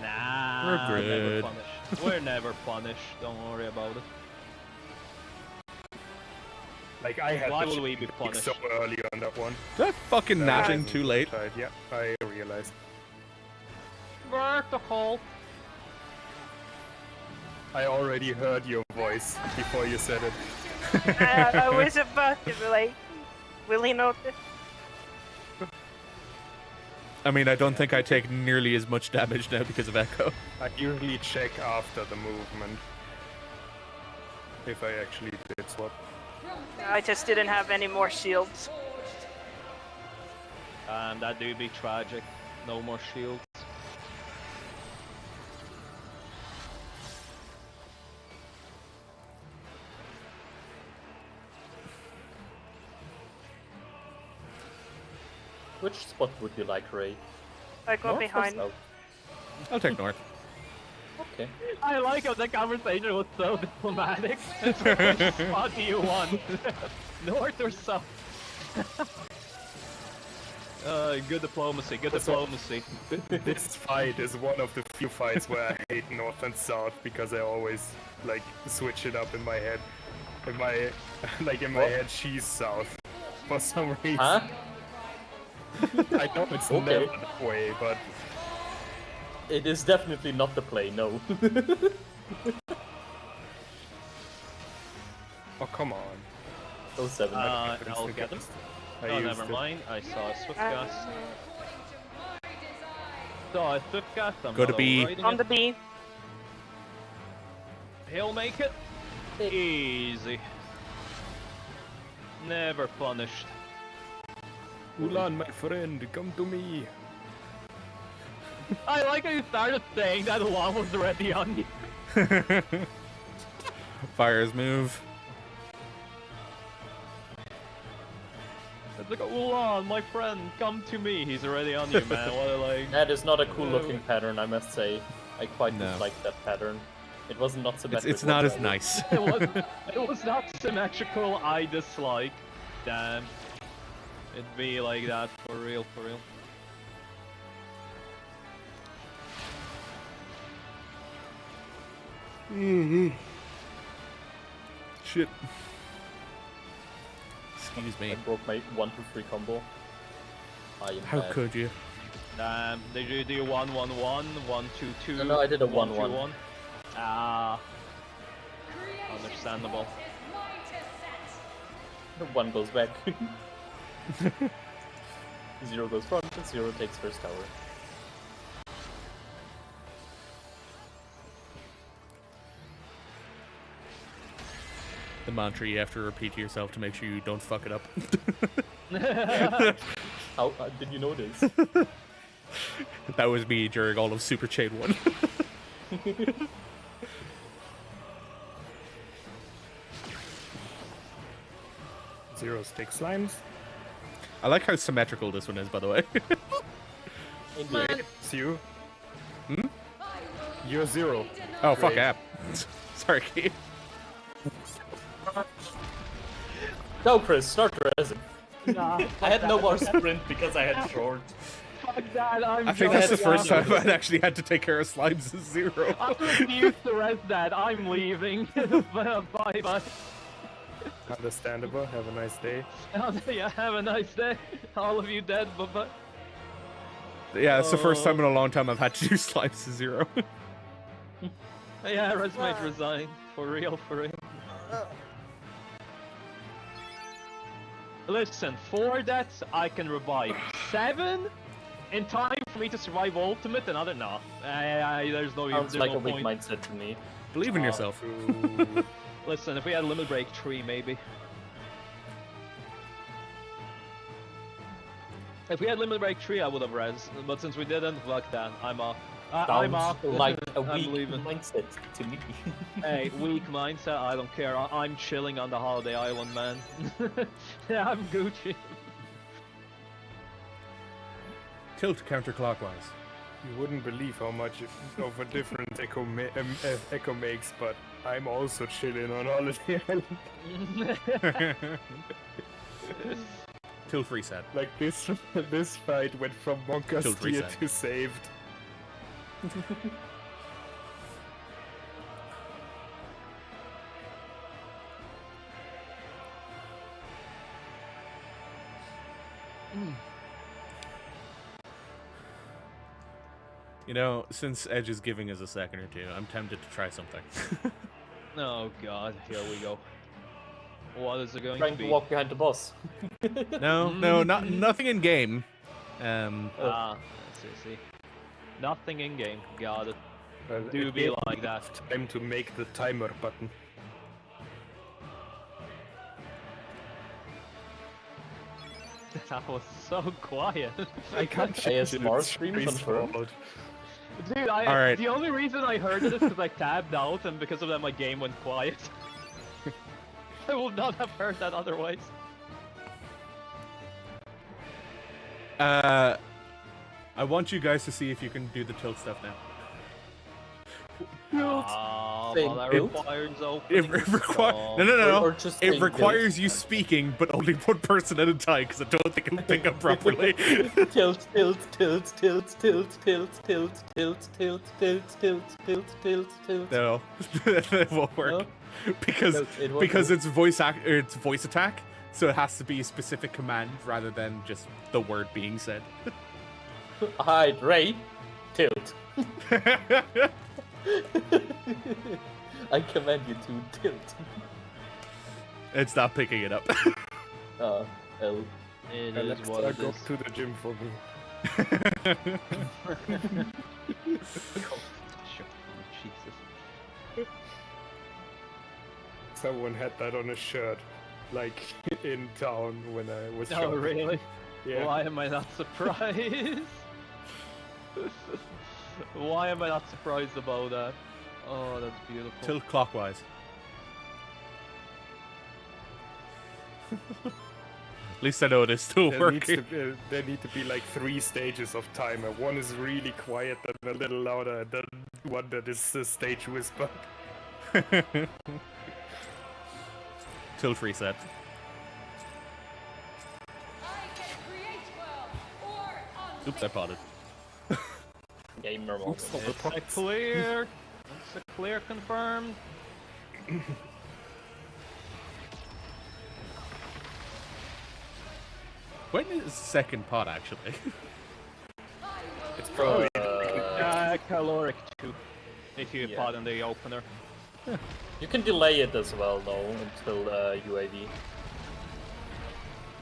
Nah, We're never good. punished. We're never punished. Don't worry about it. Like I had Why the will we be pick punished? so early on that one. Is that fucking That natching wasn't too late? tight. Yeah, I realized. Vertical. I already heard your voice before you said it. I was about to be like, will he notice? I mean, I don't think I take nearly as much damage now because of Echo. I usually check after the movement. If I actually did swap. I just didn't have any more shields. And that do be tragic. No more shields. Which spot would you like, Ray? I go North or behind. south? I'll take North. Okay. I like how the conversation was so diplomatic. Which spot do you want? North or south? Good diplomacy, good diplomacy. This fight is one of the few fights where I hate North and South because I always like switch it up in my head. In my What? head, she's South for some reason. Huh? I know it's Okay. never that way, but It is definitely not the play, no. oh come on. 07. I'll get them. I Oh, used never it. mind. I saw a swift Uh, cast. Saw a swift cast. I'm Go to not B. overriding On it. the B. He'll make it. Easy. Never punished. Ulan, my friend, come to me. I like how you started saying that Ulan was already on you. Fire's move. It's like, Ulan, my friend, come to me. He's already on you, man. What a like. That is not a cool looking pattern, I must say. I quite No. dislike that pattern. It was not symmetrical. It's not as whatsoever. nice. It was not symmetrical. I dislike. Damn. It'd be like that for real, for real. Shit. Excuse me. I broke my 1-2-3 combo. I am How bad. could you? Did you do 1-1-1, 1-2-2? No, I did a 1-1. 1-2-1? Ah, understandable. One goes back. 0 goes front, and 0 takes first tower. The mantra you have to repeat to yourself to make sure you don't fuck it up. How did you know this? That was me during all of Super Chain 1. Zero stick slimes. I like how symmetrical this one is, by the way. Indeed. It's you. Hmm? You're 0. Oh, fuck Great. app. Sorry, Keith. No, Chris, start resin. Nah, I had no more sprint because I had short. fuck that. I think that's the first Johnny. time I'd actually had to take care of slimes as 0. I refuse to rest that. I'm leaving. Bye bye. Understandable. Have a nice day. Yeah, have a nice day. All of you dead. Bye bye. Yeah, it's the first time in a long time I've had to do slimes to 0. Yeah, Resmate resigned. For real, for real. Listen, 4 deaths, I can revive. 7? In time for me to survive ultimate? Another? No. There's no, Sounds there's like no a weak point. mindset to me. Believe in yourself. Ooh. Listen, if we had Limit Break 3, maybe. If we had Limit Break 3, I would have res. But since we didn't, fuck that. I'm off. I'm off. Sounds like a I'm weak leaving. mindset to me. Hey, weak mindset, I don't care. I'm chilling on the holiday island, man. Yeah, I'm Gucci. Tilt counterclockwise. You wouldn't believe how much of a difference Echo makes, but I'm also chilling on holiday island. Tilt reset. Like this fight went from Monka's Tilt tier reset. to saved. You know, since Edge is giving us a second or two, I'm tempted to try something. Oh god, here we go. What is it going Trying to to be? walk behind the boss. No, nothing in game. Ah, see. Nothing in game. Got it. Well, Do it be gave like me that. Time to make the timer button. That was so quiet. I can't change it. ASMR It's stream Shari's confirmed. fault. Dude, Alright. the only reason I heard it is because I tabbed out, and because of that my game went quiet. I would not have heard that otherwise. I want you guys to see if you can do the tilt stuff now. Ah, Saying well, that tilt? requires It opening. requires so- no. Or just It saying requires tilt. you speaking, but only one person at a time, because I don't think it'll pick up properly. Tilt, tilt, tilt, tilt, tilt, tilt, tilt, tilt, tilt, tilt, tilt, tilt, tilt, tilt. No, it won't work No? because It won't because work. it's it's voice attack, so it has to be a specific command rather than just the word being said. Hide, Ray, tilt. I command you to tilt. It's not picking it up. L. It is Alexa, what it go is. to the gym for me. Sure. Jesus. Someone had that on a shirt, like in town when I was Oh, shopping. really? Yeah. Why am I not surprised? Why am I not surprised about that? Oh, that's beautiful. Tilt clockwise. At least I know it is still working. There need to be like 3 stages of timer. One is really quiet, then a little louder, and then one that is a stage whisper. Tilt reset. I can create well or unleash. Oops, I potted. Game normal. Oops, all the It's a pots. clear. It's a clear confirmed. When is second pot actually? It's probably Caloric 2. If you Yeah. pot in the opener. You can delay it as well, though, until UAV,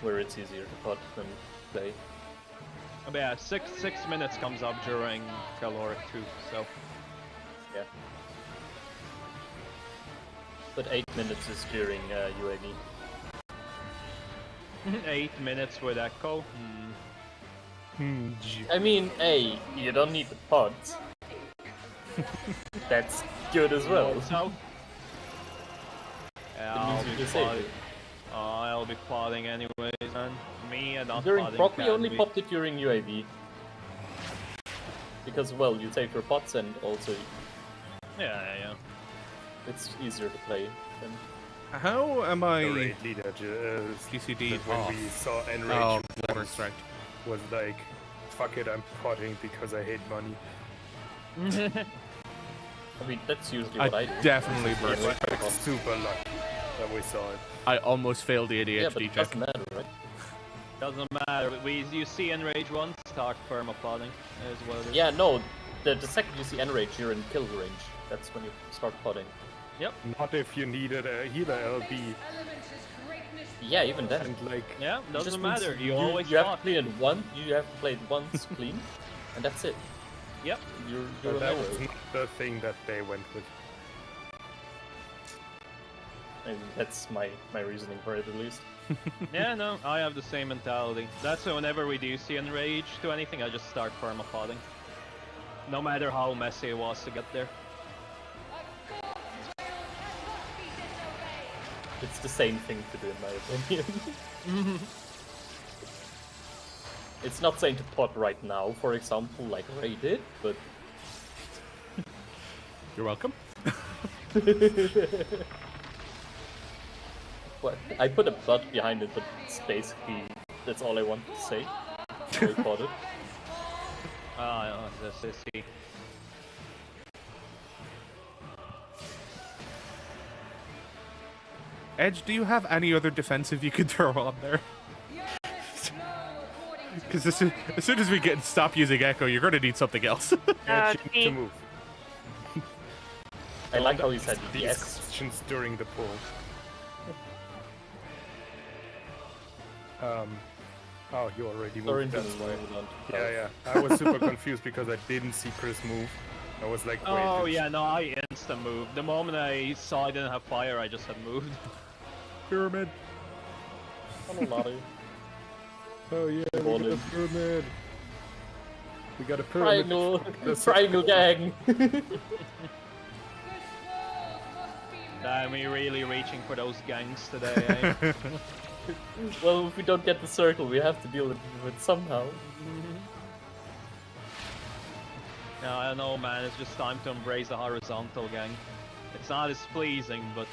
where it's easier to pot than play. But yeah, six minutes comes up during caloric 2, so Yeah. But 8 minutes is during UAV. 8 minutes with echo. I mean, hey, you don't need the pods. That's good as well. So yeah, It means you disable it. I'll be plotting anyways, man. Me and not During plotting proc, we can only be- popped it during UAV. Because, well, you take your pots and also Yeah. it's easier to play. Then. How am the I raid leader. GCD When off? we saw Enrage Oh, once Leopard Strike. was like, fuck it, I'm potting because I hate money. I mean, that's usually what I do. definitely Yeah, burst. like, Like, super lucky that we saw it. I almost failed the yeah, but ADHD it check. doesn't matter, right? Doesn't matter. You see enrage once, start perma plotting is what it is. Yeah, no, the second you see Enrage, you're in kill range. That's when you start potting. Not if you needed a healer LB. Element is greatness. Yeah, even then. And like, Yeah, It doesn't just means matter. You always you have plot. to clean it once. You have to play it once clean, and that's it. Yep. You're that an was arrow. not the thing that they went with. And that's my reasoning for it, at least. Yeah, no, I have the same mentality. That's why whenever we do see enrage to anything, I just start perma plotting. No matter how messy it was to get there. A golden trail cannot be disobeyed. It's the same thing to do, in my opinion. It's not saying to pot right now, for example, like Ray did, but You're welcome. what? I put a but behind it, but it's basically that's all I wanted to say. I potted. This is he. Edge, do you have any other defensive you could throw on there? Because as soon as we get stop using Echo, you're going to need something else. Yeah, you need to me. move. I like how he said These yes. questions during the poll. Oh, you already Sorry, moved. That's why. moving on. Yeah. I was super confused because I didn't see Chris move. I was like, wait. Oh it's- yeah, no, I instant moved. The moment I saw I didn't have fire, I just had moved. Pyramid. I'm a lottie. Oh yeah, we got a Golden. pyramid. We got a pyramid. Triangle, That's- triangle gang. Damn, we really reaching for those gangs today, eh? Well, if we don't get the circle, we have to deal with it somehow. No, I don't know, man. It's just time to embrace the horizontal gang. It's not as pleasing, but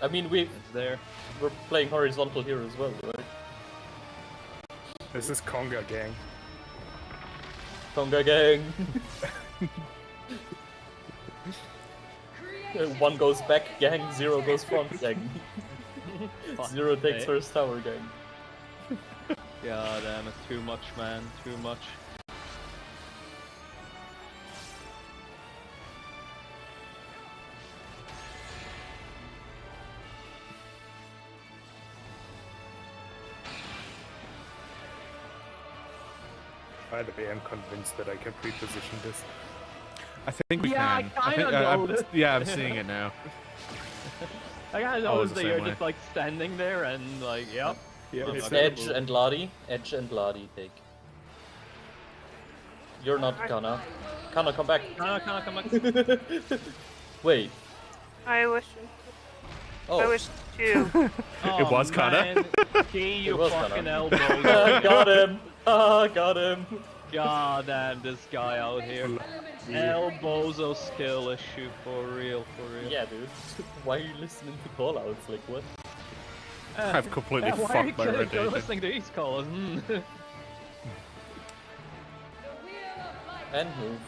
I mean, it's there. we're playing horizontal here as well, right? This is Conga gang. Tonga gang. One goes back gang, 0 goes front gang. 0 takes eh? first tower gang. God damn, it's too much, man. Too much. By the way, I'm convinced that I can pre-position this. I think we Yeah, can. I kinda I'm- know it. yeah, I'm seeing it now. I kinda I was knows the that same you're way. just like standing there and like, yep. Yeah, I'm it's not gonna Edge move. and Lottie. Edge and Lottie take. You're not gonna. Kana, come back. Can I come back? Wait. I wish. I Oh. wish too. Oh, It was Kana. man. Key, you was fucking Kana. elbows. Got him. Got him. God damn this guy out here. Elbozo skill issue for real, for real. Yeah, dude. Why are you listening to callouts? Like what? I've completely Why are you fucked my kidding? You're rotation. listening to these calls? And move.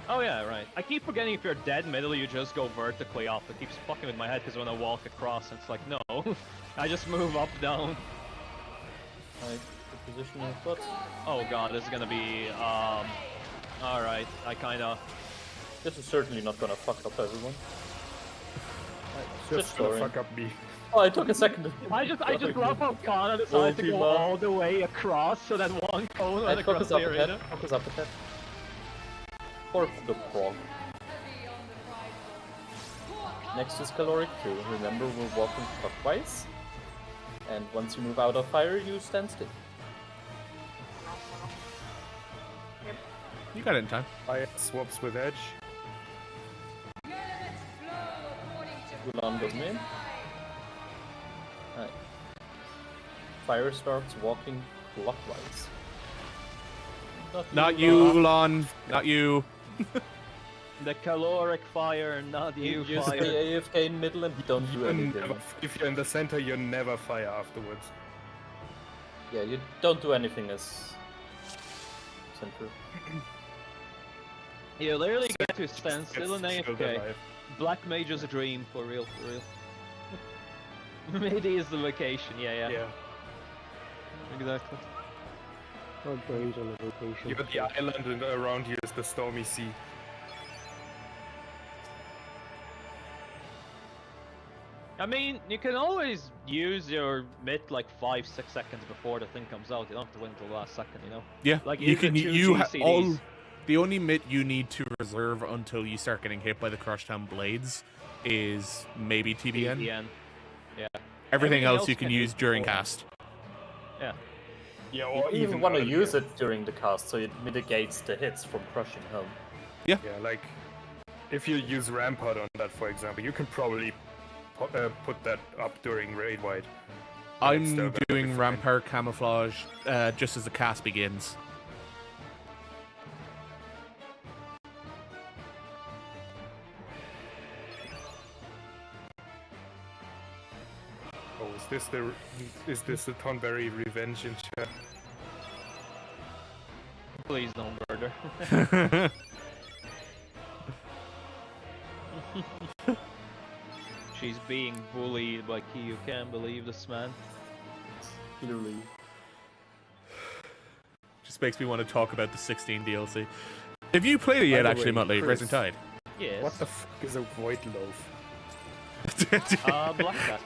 Oh yeah, right. I keep forgetting if you're dead middle, you just go vertically up. It keeps fucking with my head because when I walk across, it's like, no. I just move up, down. Alright, good position your foot. Oh god, this is gonna be, alright, I kinda... This is certainly not gonna fuck up everyone. just gonna fuck up me. Oh, it took a second. I just love how Kana decided to go Ultima. all the way across so that one cone went And across focus the up ahead. arena. Focus up ahead. Or the frog. Next is caloric 2. Remember, we're walking clockwise. And once you move out of fire, you stand still. You got it in time. I swaps with Edge. Gulan goes in. Alright. Fire starts walking clockwise. Not you, Ulan. Not you. The caloric fire, not you Just fire. stay AFK in middle and don't do anything. If you're in the center, you never fire afterwards. Yeah, you don't do anything as center. You literally get to stand still in It's still AFK. alive. Black Mage is a dream, for real, for real. Maybe is the vacation, yeah. Yeah. Exactly. My brain's on a vacation. You got the island and around you is the stormy sea. I mean, you can always use your mid like 5-6 seconds before the thing comes out. You don't have to wait until the last second, you know? Yeah, Like, you use the can. two You GCDs. all. The only mitt you need to reserve until you start getting hit by the Crushdown Blades is maybe TBN. TBN. Yeah. Everything else you can do use during before. cast. Yeah. Yeah, You or even want to earlier. use it during the cast so it mitigates the hits from crushing home. Yeah, like if you use Rampart on that, for example, you can probably put that up during raid wide. And it's still I'm gonna be doing fine. Rampart Camouflage just as the cast begins. Oh, is this the Tonberry revenge in chat? Please don't murder. She's being bullied by Key. You can't believe this, man. Clearly. Just makes me want to talk about the 16 DLC. Have you played it yet, the actually, way, Motley? Chris. Rising Tide? Yes. What the fuck is a white loaf? Black Cat.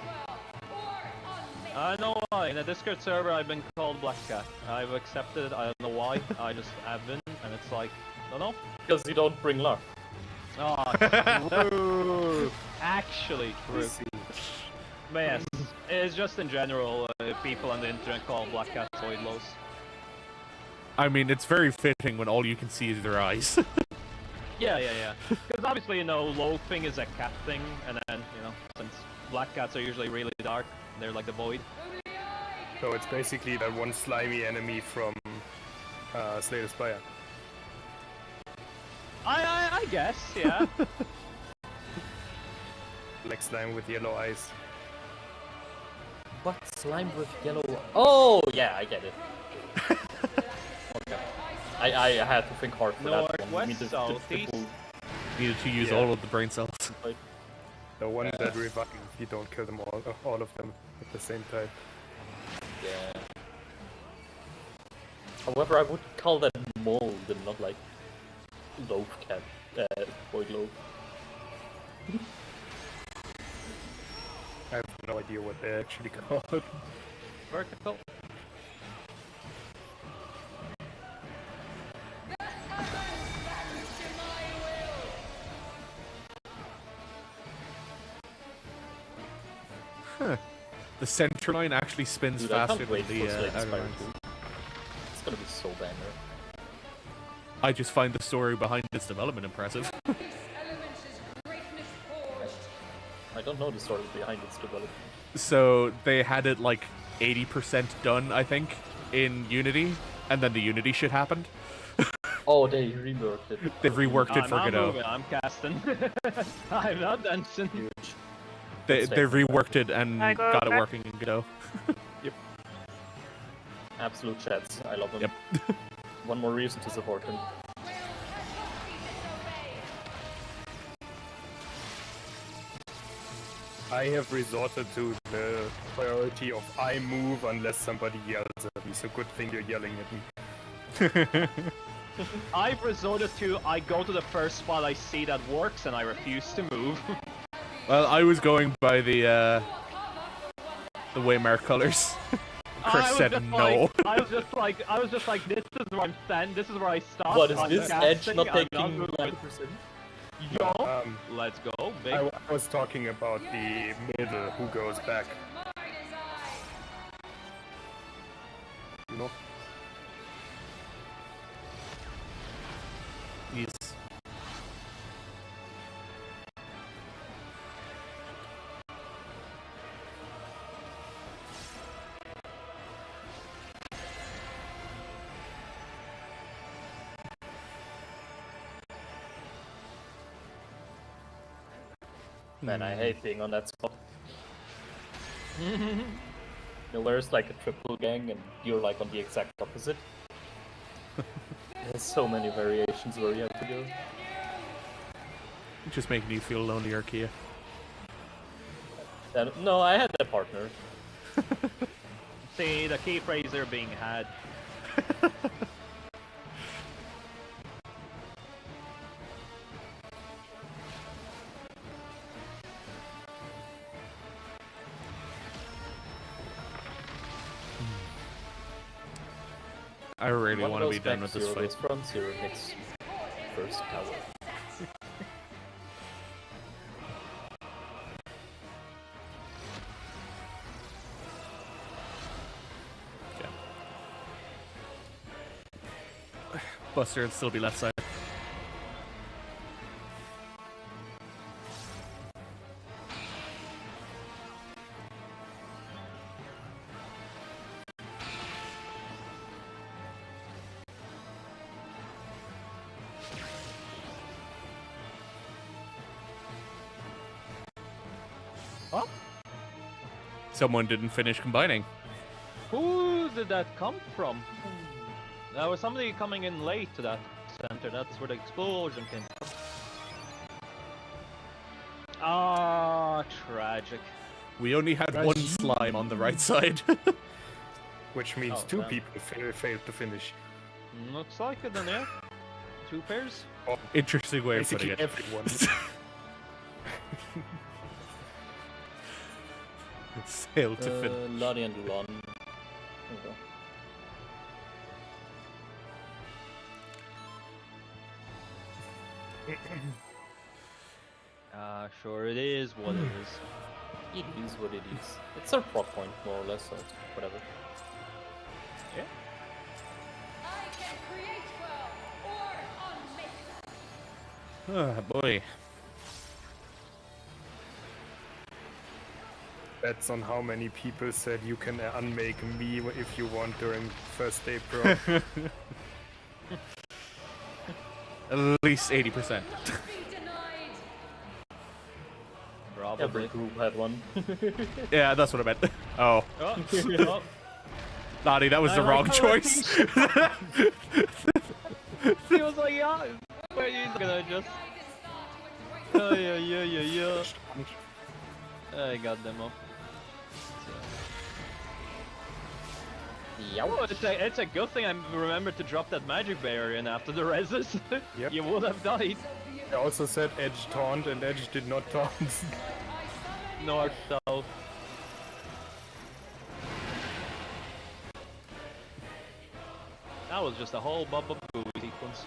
I know why. In a Discord server, I've been called Black Cat. I've accepted it. I don't know why. I just have been, and it's like, don't know. Because you don't bring luck. Oh, true. Actually, true. But yes, it's just in general, people on the internet call Black Cat void lows. I mean, it's very fitting when all you can see is their eyes. Yeah. Because obviously, you know, loafing is a cat thing, and then, you know, since black cats are usually really dark, they're like the void. So it's basically that one slimy enemy from Slay the Spire. I guess, yeah. Like slime with yellow eyes. What? Slime with yellow... Oh, yeah, I get it. Okay. I had to think hard for that one. I Northwest, mean, the southeast. triple- Needed to use Yeah. all of the brain cells. The one that revives if you don't kill them all of them at the same time. Yeah. However, I would call that mold and not like loaf cat, void loaf. I have no idea what they're actually called. Vertical. The center line actually spins Dude, I faster can't than wait the for Slay the outer Spire lines. 2. It's gonna be so banger. I just find the story behind its development impressive. I don't know the story behind its development. So they had it like 80% done, I think, in Unity, and then the Unity shit happened. Oh, they reworked it. They reworked it for I'm Godot. moving, I'm casting. I'm not dancing. Huge. They That's fair. reworked it and I go got it back? working in Godot. Absolute chats. I love them. Yep. One more reason to support them. I have resorted to the priority of I move unless somebody yells at me, so good thing you're yelling at me. I've resorted to I go to the first spot I see that works and I refuse to move. Well, I was going by the Waymark colors. Chris said no. I was just like, this is where I'm standing, this is where I stop. What is I'm this casting, edge not I'm taking moving. 90%? Yo, let's go, big. I was talking about the middle who goes back. You know? Yes. Man, I hate being on that spot. Where's like a triple gang and you're like on the exact opposite. There's so many variations where you have to go. Just making you feel lonelier, Kia. And, no, I had a partner. See, the key phrase are being had. I really One want to goes be done back, with this zero fight. goes front, zero hits first tower. Buster would still be left side. Huh? Someone didn't finish combining. Who did that come from? There was somebody coming in late to that center. That's where the explosion came from. Ah, tragic. We only had one slime on the right side. Which means Oh, two damn. people failed to finish. Looks like it then, yeah. 2 pairs? Interesting way of putting Basically it. everyone. Failed to finish. Lottie and Lon. Okay. Sure it is what it is. It is what it is. It's our prop point, more or less, so it's whatever. I can create well or unmake them. Oh boy. Bets on how many people said you can unmake me if you want during first day pro. At least 80%. Be denied. Every Probably. group had one. Yeah, that's what I meant. Oh. Oh, oh. Lottie, that was I the like wrong how choice. He was like, yeah, but he's gonna just. Oh, yeah. I got them up. Oh, it's a good thing I remembered to drop that magic barrier in after the reses. Yep. You would have died. I also said Edge taunt and Edge did not taunt. North, south. That was just a whole Bubba Boo sequence.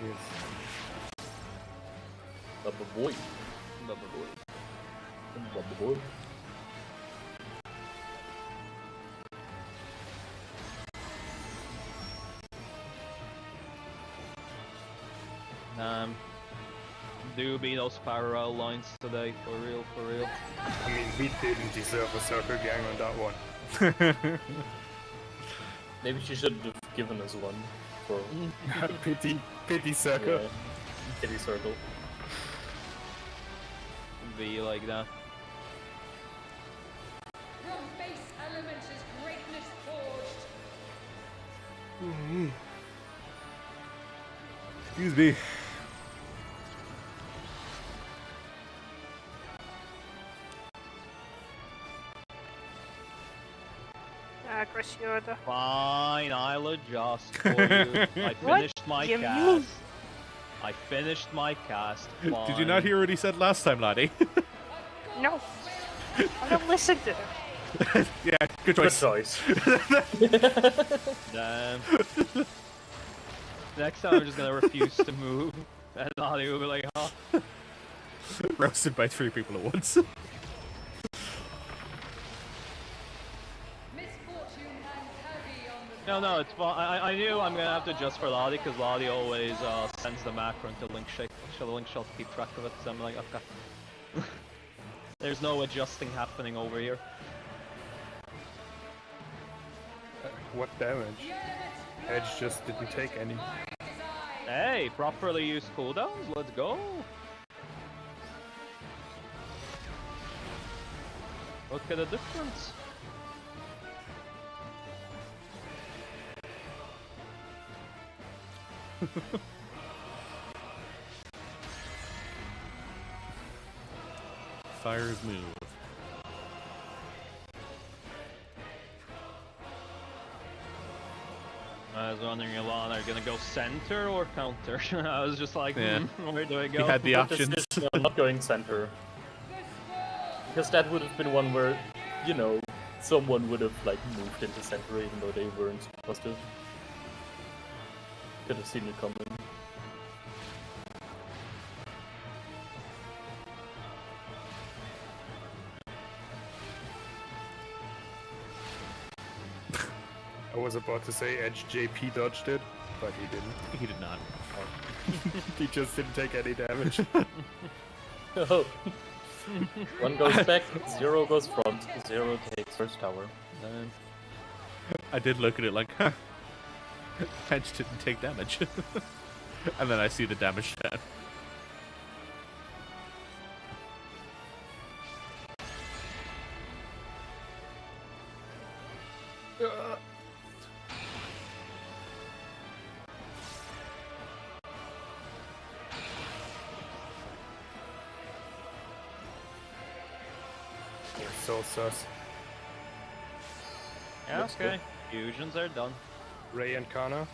Yes. Bubba boy. Bubba Boo. Bubba boy. Do be those parallel lines today, for real, for real. I mean, we didn't deserve a circle gang on that one. Maybe she should have given us one for Pity circle. yeah, pity circle. Be like that. From base elements is greatness forged. Excuse me. Chris Yoda. Fine, I'll adjust for you. I What finished my do you cast. mean? I finished my cast. Did you not hear what he said last time, laddie? No. I don't listen to him. Yeah, good Good choice. choice. Damn. Next time I'm just gonna refuse to move. And Lottie will be like, oh. Roasted by 3 people at once. Misfortune hangs heavy on the No, it's fine. I knew I'm gonna have to adjust for Lottie because Lottie always sends the macro into Link shall keep track of it. So I'm like, okay. There's no adjusting happening over here. What damage? Edge just didn't take any. Hey, properly used cooldowns. Let's go. Look at the difference. Fire's move. I was wondering, Alana, are you gonna go center or counter? I was just like, Yeah. where do I He go? had the Good options. decision on not going center. Because that would have been one where, you know, someone would have like moved into center even though they weren't supposed to. Could have seen it coming. I was about to say Edge JP dodged it, but he didn't. He did not. He just didn't take any damage. Oh. One goes back, 0 goes front, 0 takes first tower. Damn. I did look at it like, huh. Edge didn't take damage. And then I see the damage down. You're so sus. Yeah, Looks okay. Fusions are done. Ray and Kana.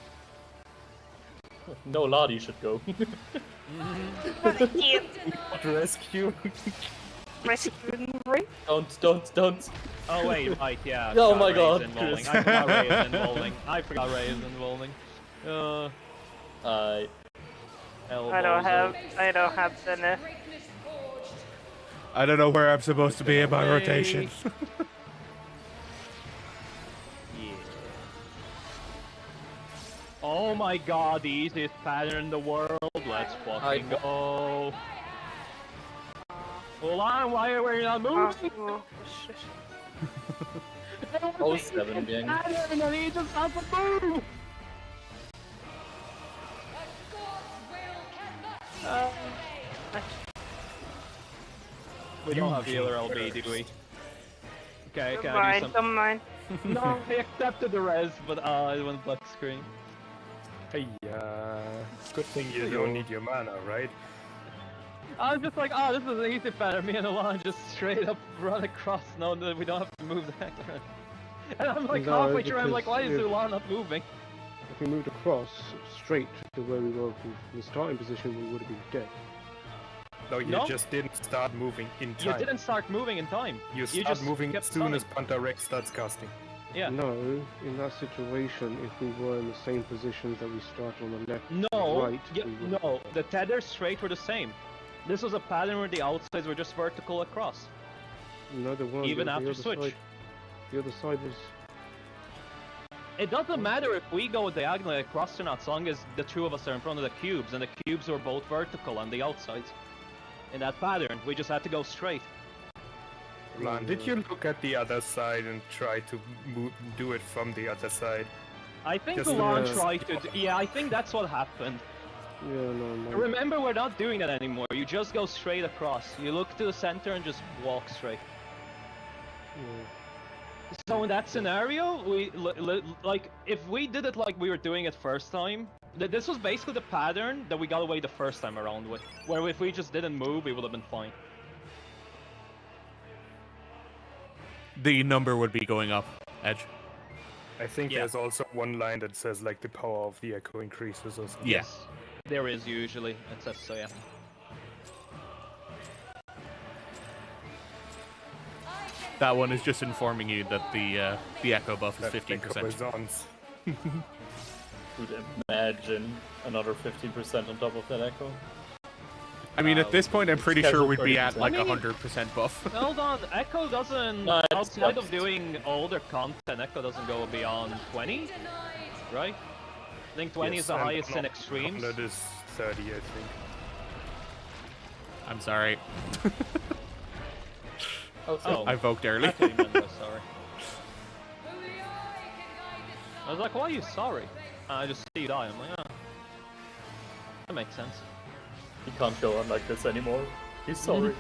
No, Lottie should go. Yeah, Rescue. rescuing Ray. Don't. Oh wait, right, yeah. I Oh forgot my Ray is God, in bowling. Chris. I forgot Ray is in bowling. I forgot Ray is in bowling. I don't have the net. greatness forged. I don't know where I'm supposed to be in my rotation. Yeah. Oh my god, the easiest pattern in the world. Let's fucking go. Hold on, why are we not moving? Oh, shit. Oh, 7 gang. Pattern and he just has to move. A god's will cannot be We don't have healer LB, do we? Okay, Don't can I do mind, don't mind. some? No, I accepted the res, but it went black screen. Hey, good thing you don't need your mana, right? I was just like, oh, this is an easy pattern. Me and Alana just straight up run across. No, we don't have to move that. And I'm like No, halfway through, I'm like, why is because Alana not moving? If we moved across straight to where we were from the starting position, we would have been dead. No, you No? just didn't start moving in time. You didn't start moving in time. You start just moving kept as soon as stunning. Panta Rex starts casting. Yeah. No, in that situation, if we were in the same positions that we started on the left, No, right, yeah, we would- no, the tethers straight were the same. This was a pattern where the outsides were just vertical across. no, there weren't. Even the after other switch. Side, the other side was. It doesn't matter if we go diagonally across or not, as long as the two of us are in front of the cubes, and the cubes are both vertical on the outside. In that pattern, we just had to go straight. Lan, did you look at the other side and try to do it from the other side? I think Just Ulan the- tried to. Yeah, I think that's what happened. Yeah, no, no. Remember, we're not doing that anymore. You just go straight across. You look to the center and just walk straight. Yeah. So in that scenario, like if we did it like we were doing it first time, this was basically the pattern that we got away the first time around with. Where if we just didn't move, we would have been fine. The number would be going up, Edge. I think Yeah. there's also one line that says like the power of the echo increases or something. Yeah. Yes, there is usually. It says so, yeah. That one is just informing you that the echo buff is That 15%. echo is on. Would imagine another 15% on top of that echo. I mean, at this point, I'm pretty sure we'd be at 30%. like I mean- 100% buff. Hold on, Echo doesn't. No, it's outside not. of doing older content, Echo doesn't go beyond 20, right? I think 20 is the Yes, and highest in Conrad- extremes. Conrad is 30, I think. I'm sorry. Oh, so I voked early. I thought you meant I was sorry. I was like, why are you sorry? I just see you die. I'm like, oh. That makes sense. he can't go on like this anymore. He's sorry.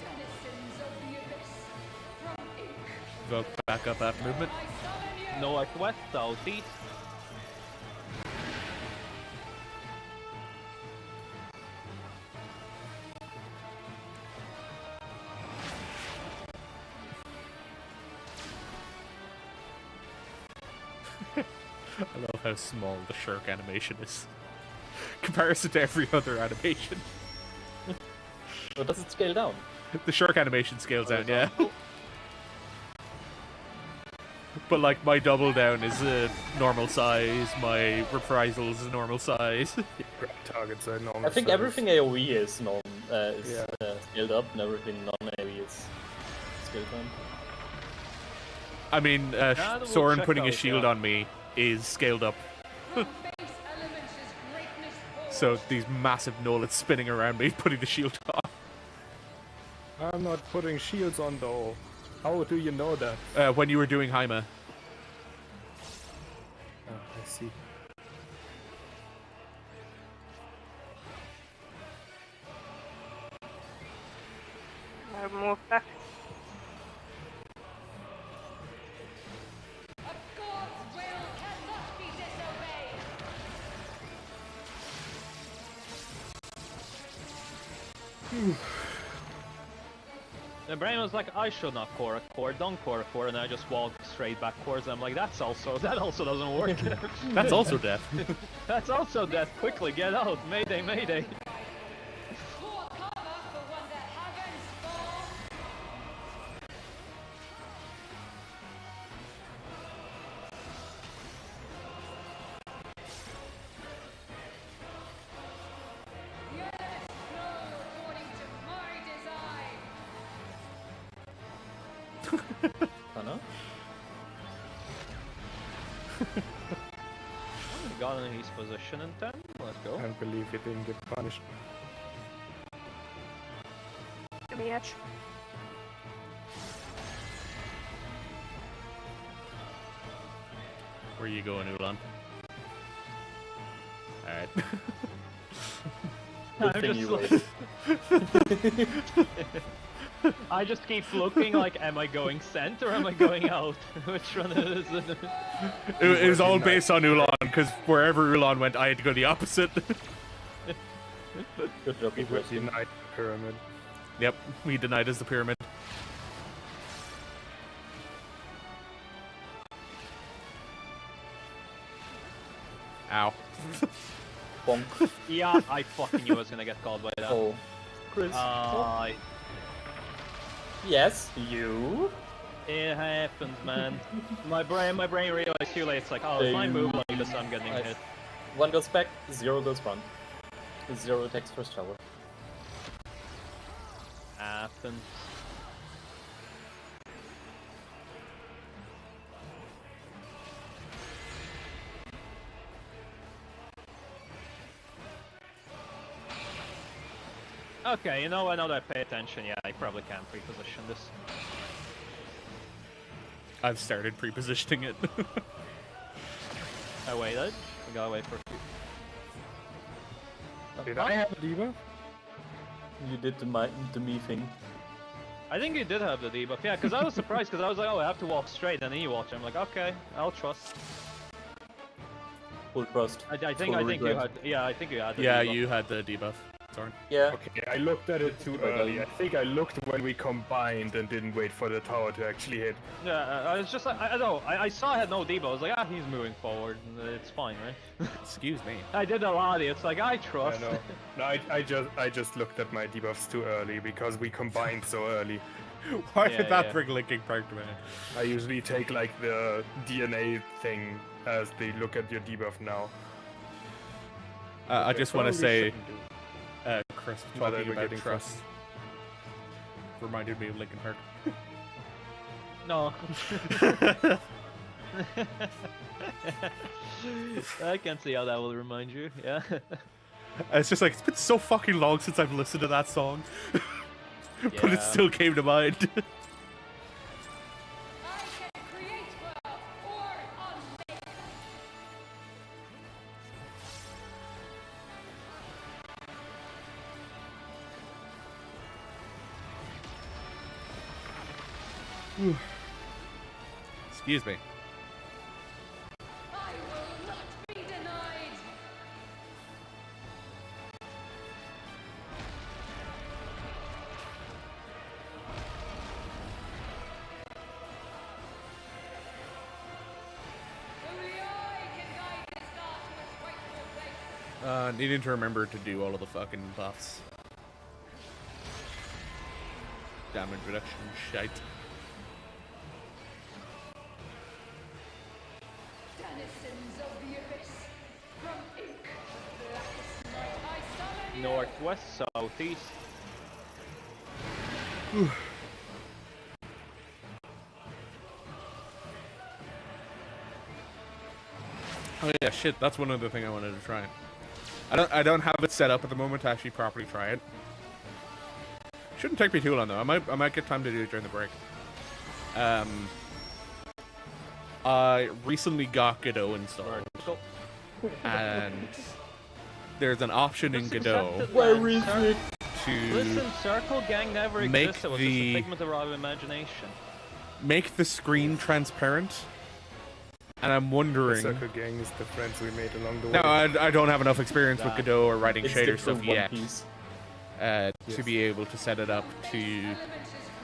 Denizens of the abyss. From ink. Vote back up after movement. Northwest, southeast. I love how small the shirk animation is. Comparison to every other animation. But does it scale down? The shark animation scales down, yeah. But like my double down is a normal size, my reprisals is a normal size. Grab targets are normal I think size. everything AoE is Yeah. scaled up, and everything non-AoE is scaled down. I mean, Yeah, we'll Soren check putting a out, shield yeah. on me is scaled up. From base elements is greatness born. So these massive knolls spinning around me, putting the shield on. I'm not putting shields on though. How do you know that? When you were doing Jaime. Oh, I see. Move back. A god's will cannot be disobeyed. The brain was like, I should not core a core, don't core a core, and I just walked straight backwards. I'm like, that also doesn't work. That's also death. That's also death. Quickly, get out! Mayday, mayday! For cover for when the heavens fall. Yes, flow according to my design. Anna? We got in his position in 10. Let's go. I can't believe he didn't get punished. Give me edge. Where you going, Ulan? Alright. Good I'm thing just you like- waited. I just keep looking like, am I going center or am I going out? Which one is it? It was all based on Ulan, because wherever Ulan went, I had to go the opposite. Good job, He you was denied the pyramid. Yep, we denied us the pyramid. Ow. Bonk. Yeah, I fucking knew I was gonna get called by that. Oh. Chris. Yes, you. It happens, man. my brain realized too late. It's like, oh, if I move like this, I'm getting Nice. hit. 1 goes back, 0 goes front. 0 attacks first tower. Happens. Okay, you know, now that I pay attention, yeah, I probably can pre-position this. I've started pre-positioning it. I waited. We gotta wait for a few. Did I have a debuff? You did the me thing. I think you did have the debuff, yeah, because I was surprised, because I was like, oh, I have to walk straight, and then you walked. I'm like, okay, I'll trust. Full trust. I think Full you regret. had, yeah, I think you had the Yeah, debuff. you had the debuff. Sorry. Yeah. Okay, I looked at it too early. I think I looked when we combined and didn't wait for the tower to actually hit. Yeah, I was just like, I don't know, I saw I had no debuff, I was like, ah, he's moving forward, and it's fine, right? Excuse me. I did a lot, it's like, I trust. I know. No, I just looked at my debuffs too early because we combined so early. Why Yeah, did that yeah. bring Linking Park to mind? I usually take like the DNA thing as they look at your debuff now. I They just want to probably say, shouldn't do. Chris Now that talking we're about getting trust reminded me of Linkin Park. No. I can see how that will remind you, yeah. It's just like, it's been so fucking long since I've listened to that song. But it Yeah. still came to mind. I can create worlds or unmake them. Excuse me. I will not be denied. Only I can guide this star to its rightful place. Needing to remember to do all of the fucking buffs. Damage reduction shite. Denizens of the abyss, from ink to blackest night, I summon you. Northwest, southeast. Oh yeah, shit. That's one other thing I wanted to try. I don't have it set up at the moment to actually properly try it. Shouldn't take me too long though. I might get time to do it during the break. I recently got Godot installed, and there's an option in Godot Where is it? to Listen, Circle Gang never Make existed. It was the- just a figment of our imagination. make the screen transparent. And I'm wondering. Circle Gang is the friends we made along the way. No, I don't have enough experience with Godot or writing It's shader the stuff true One yet Piece. to be able to set it up to Element's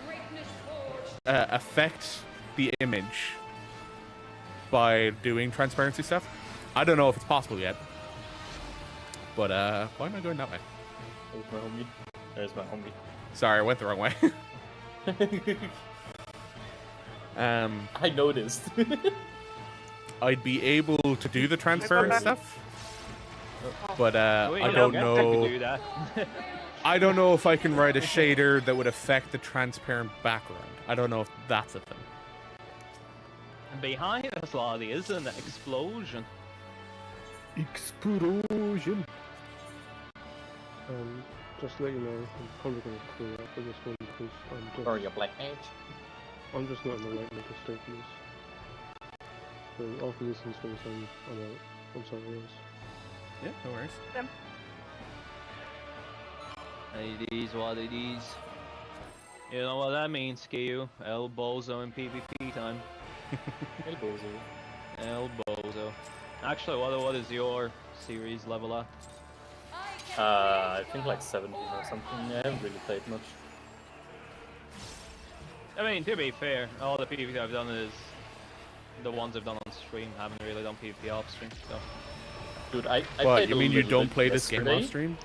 greatness forged. affect the image by doing transparency stuff. I don't know if it's possible yet, but why am I going that way? There's my homie. There's my homie. Sorry, I went the wrong way. I noticed. I'd be able to do the transparent stuff, but Wait, I you don't get to know. do that. I don't know if I can write a shader that would affect the transparent background. I don't know if that's a thing. Behind us, Lottie, is an explosion. Explosion. Just to let you know, I'm probably going to clear up for this one because Or your black mage. I'm just not in the right mental state for this. So after this instance, I'm out. I'm sorry, else. Yeah, no worries. It is what it is. You know what that means, Skiu? El Bozo in PvP time. Hey, Bozo. El Bozo. Actually, what is your series level at? I think like 17 or something. I haven't really played much. I mean, to be fair, all the PvP I've done is the ones I've done on stream. Haven't really done PvP off stream, so. Dude, I What, played you a mean you little don't bit play this game on yesterday. stream?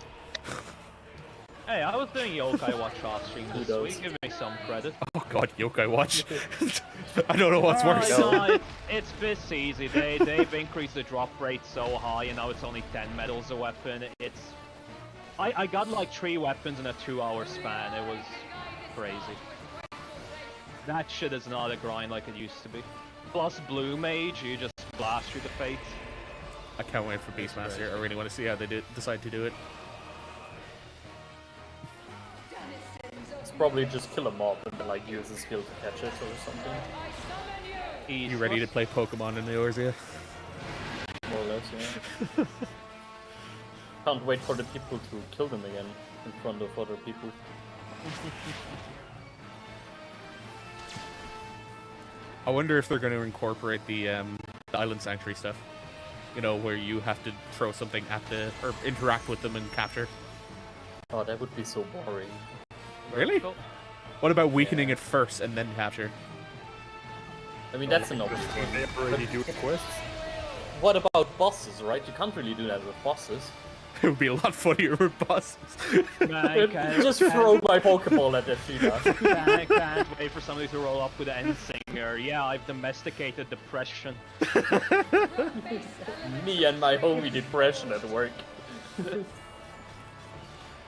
Hey, I was doing Yokai Watch off stream Who this does? week. Give me some credit. Oh god, Yokai Watch. I don't know what's worse. It's this easy. They've increased the drop rate so high, and now it's only 10 medals a weapon. It's I got like 3 weapons in a 2-hour span. It was crazy. That shit is not a grind like it used to be. Plus Blue Mage, you just blast through the fates. I can't wait for Beastmaster. I really want to see how they decide to do it. probably just kill a mob and then like use a skill to catch it or something. You ready to play Pokemon in yours, yeah? More or less, yeah. Can't wait for the people to kill them again in front of other people. I wonder if they're going to incorporate the Island Sanctuary stuff. You know, where you have to throw something at the... or interact with them and capture. Oh, that would be so boring. Really? What about weakening it first and then capture? I mean, that's an option. They already do quests. What about bosses, right? You can't really do that with bosses. It would be a lot funnier with bosses. Man, Just throw my Pokeball at their feet. I can't wait for somebody to roll up with an Singer. Yeah, I've domesticated depression. Me and my homie Depression at work.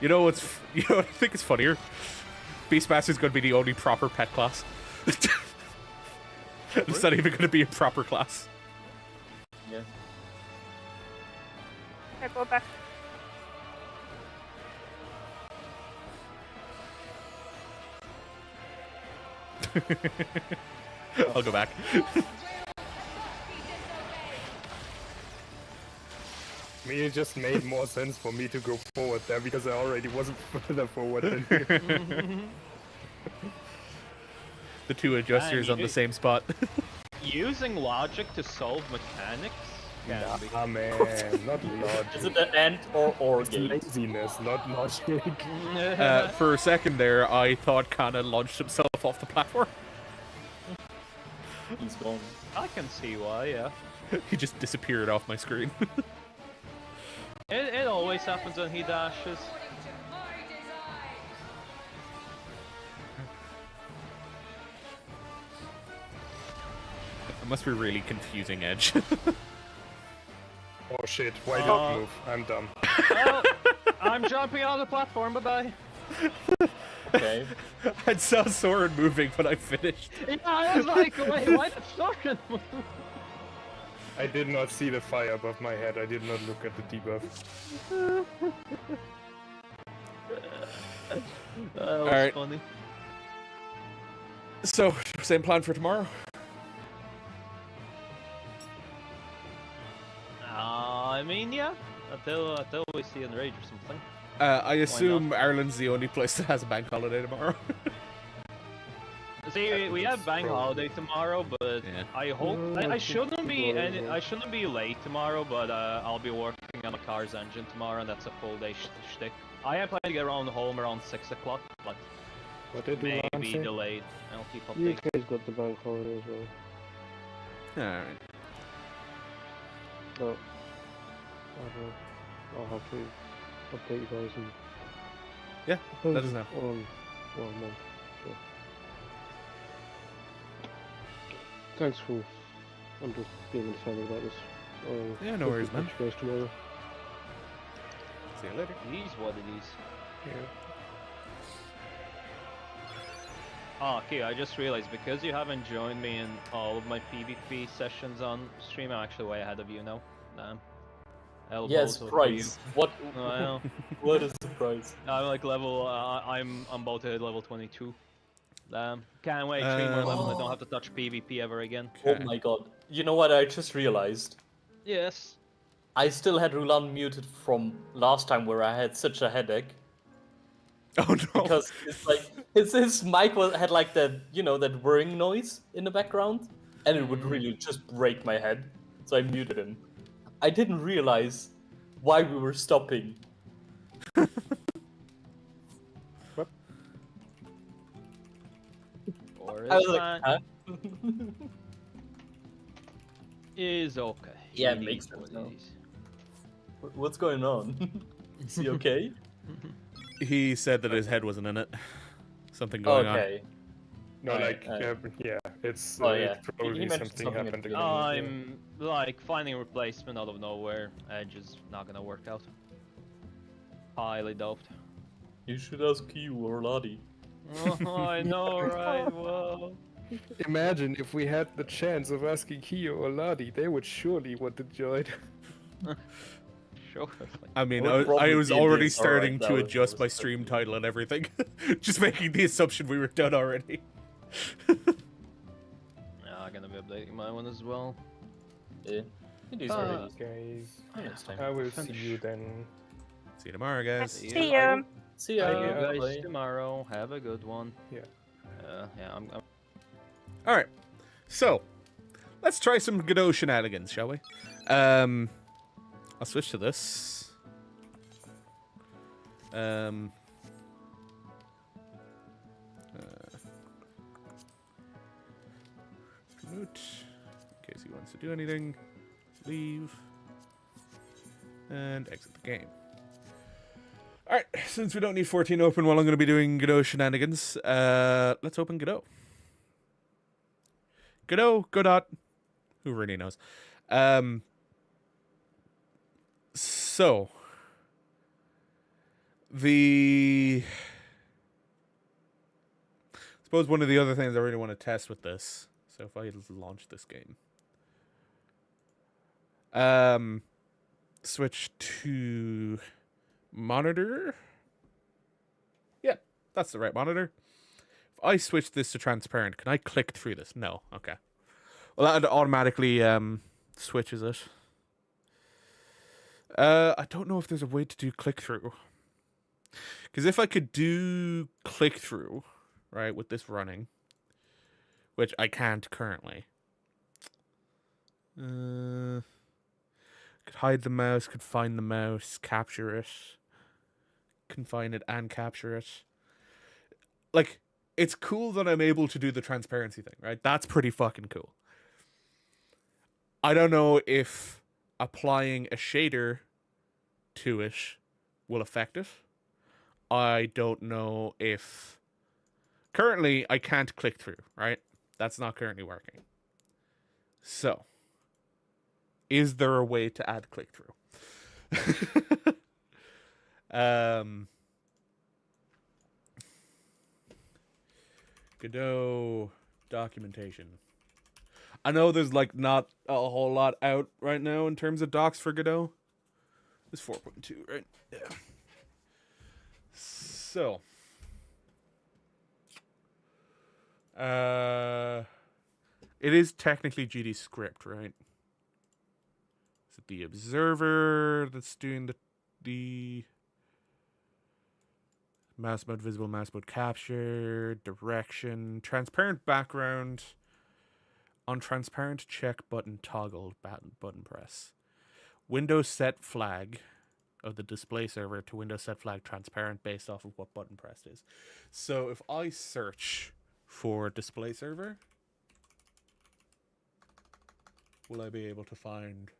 You know what I think is funnier? Beastmaster's going to be the only proper pet class. It's not even going to be a proper class. Yeah. I go back. I'll go back. I mean, it just made more sense for me to go forward there because I already wasn't further forward than you. The two adjusters on the same spot. Using logic to solve mechanics can be. Ah man, not logic. Is it an AND or It's gate? laziness, not logic. For a second there, I thought Kana launched himself off the platform. He's gone. I can see why, yeah. He just disappeared off my screen. It always happens when he dashes. It must be really confusing, Edge. Oh shit, why don't move? I'm dumb. Oh, I'm jumping on the platform, bye-bye. Okay. I saw Soren moving, but I finished. Yeah, I was like, wait, why did Soren move? I did not see the fire above my head. I did not look at the debuff. That was Alright. funny. So, same plan for tomorrow? I mean, yeah. Until we see an rage or something. I assume Ireland's the only place that has a bank holiday tomorrow. See, we have bank holiday tomorrow, but Yeah. I hope I shouldn't be I shouldn't be late tomorrow. But I'll be working on the car's engine tomorrow, and that's a full day shtick. I am planning to get around home around 6 o'clock, but What did you want to maybe say? delayed. I'll keep updating. UK's got the bank holiday as well. Alright. But I don't know. I'll have to update you guys and Yeah, let us know. on one month. So. Thanks for just being excited about this. Yeah, no worries, man. Touch base tomorrow. See you later. It is what it is. Yeah. Oh, okay, I just realized because you haven't joined me in all of my PvP sessions on stream, I'm actually way ahead of you now. Damn. Yes, Elbows surprise. What? Well, What a surprise. I'm like level. I'm about to hit level 22. Damn. Can't wait. 3 more levels. I don't have to touch PvP ever again. Oh my god. You know what I just realized? Yes. I still had Rulan muted from last time where I had such a headache. Oh no. Because it's like his mic had like that, you know, that whirring noise in the background, and it would really just break my head. So I muted him. I didn't realize why we were stopping. What? Or I was is like, huh? is okay. Yeah, it It makes is sense what now. it is. What's going on? Is he okay? He said that his head wasn't in it. Something going on. Okay. No, Alright, like, yeah, it's Oh, yeah. probably He mentioned something something happened at again. the I'm like finding a replacement out of nowhere. Edge is not gonna work out. Highly doped. You should ask you or Lottie. Oh, I know, right? Well. Imagine if we had the chance of asking Kyo or Ladi, they would surely want to join. Sure. I mean, would I probably was be in already DSR right starting now to if I adjust was my a stream kid. title and everything. Just making the assumption we were done already. Yeah, I'm gonna be updating my one as well. Yeah. It is Uh, pretty Guys, next time. I will see Finish. you then. See you tomorrow, guys. See ya. See See ya. you guys Bye. tomorrow. Have a good one. Yeah. Yeah, I'm All right, so let's try some Godot shenanigans, shall we? I'll switch to this. Promote, in case he wants to do anything. Leave. And exit the game. Alright, since we don't need 14 open while I'm going to be doing Godot shenanigans, let's open Godot. Godot. Who really knows? So, I suppose one of the other things I really want to test with this, so if I launch this game, switch to monitor. Yeah, that's the right monitor. If I switch this to transparent, can I click through this? No. Okay. Well, that automatically switches it. I don't know if there's a way to do click through. Because if I could do click through, right, with this running, which I can't currently. Could hide the mouse, could find the mouse, capture it. Confine it and capture it. Like, it's cool that I'm able to do the transparency thing, right? That's pretty fucking cool. I don't know if applying a shader to it will affect it. I don't know if... Currently, I can't click through, right? That's not currently working. So, is there a way to add click through? Godot documentation. I know there's like not a whole lot out right now in terms of docs for Godot. It's 4.2, right? Yeah. So, it is technically GD script, right? Is it the observer that's doing the mouse mode, visible mouse mode capture, direction, transparent background, on transparent check button toggle button press. Windows set flag of the display server to Windows set flag transparent based off of what button pressed is. So if I search for display server, will I be able to find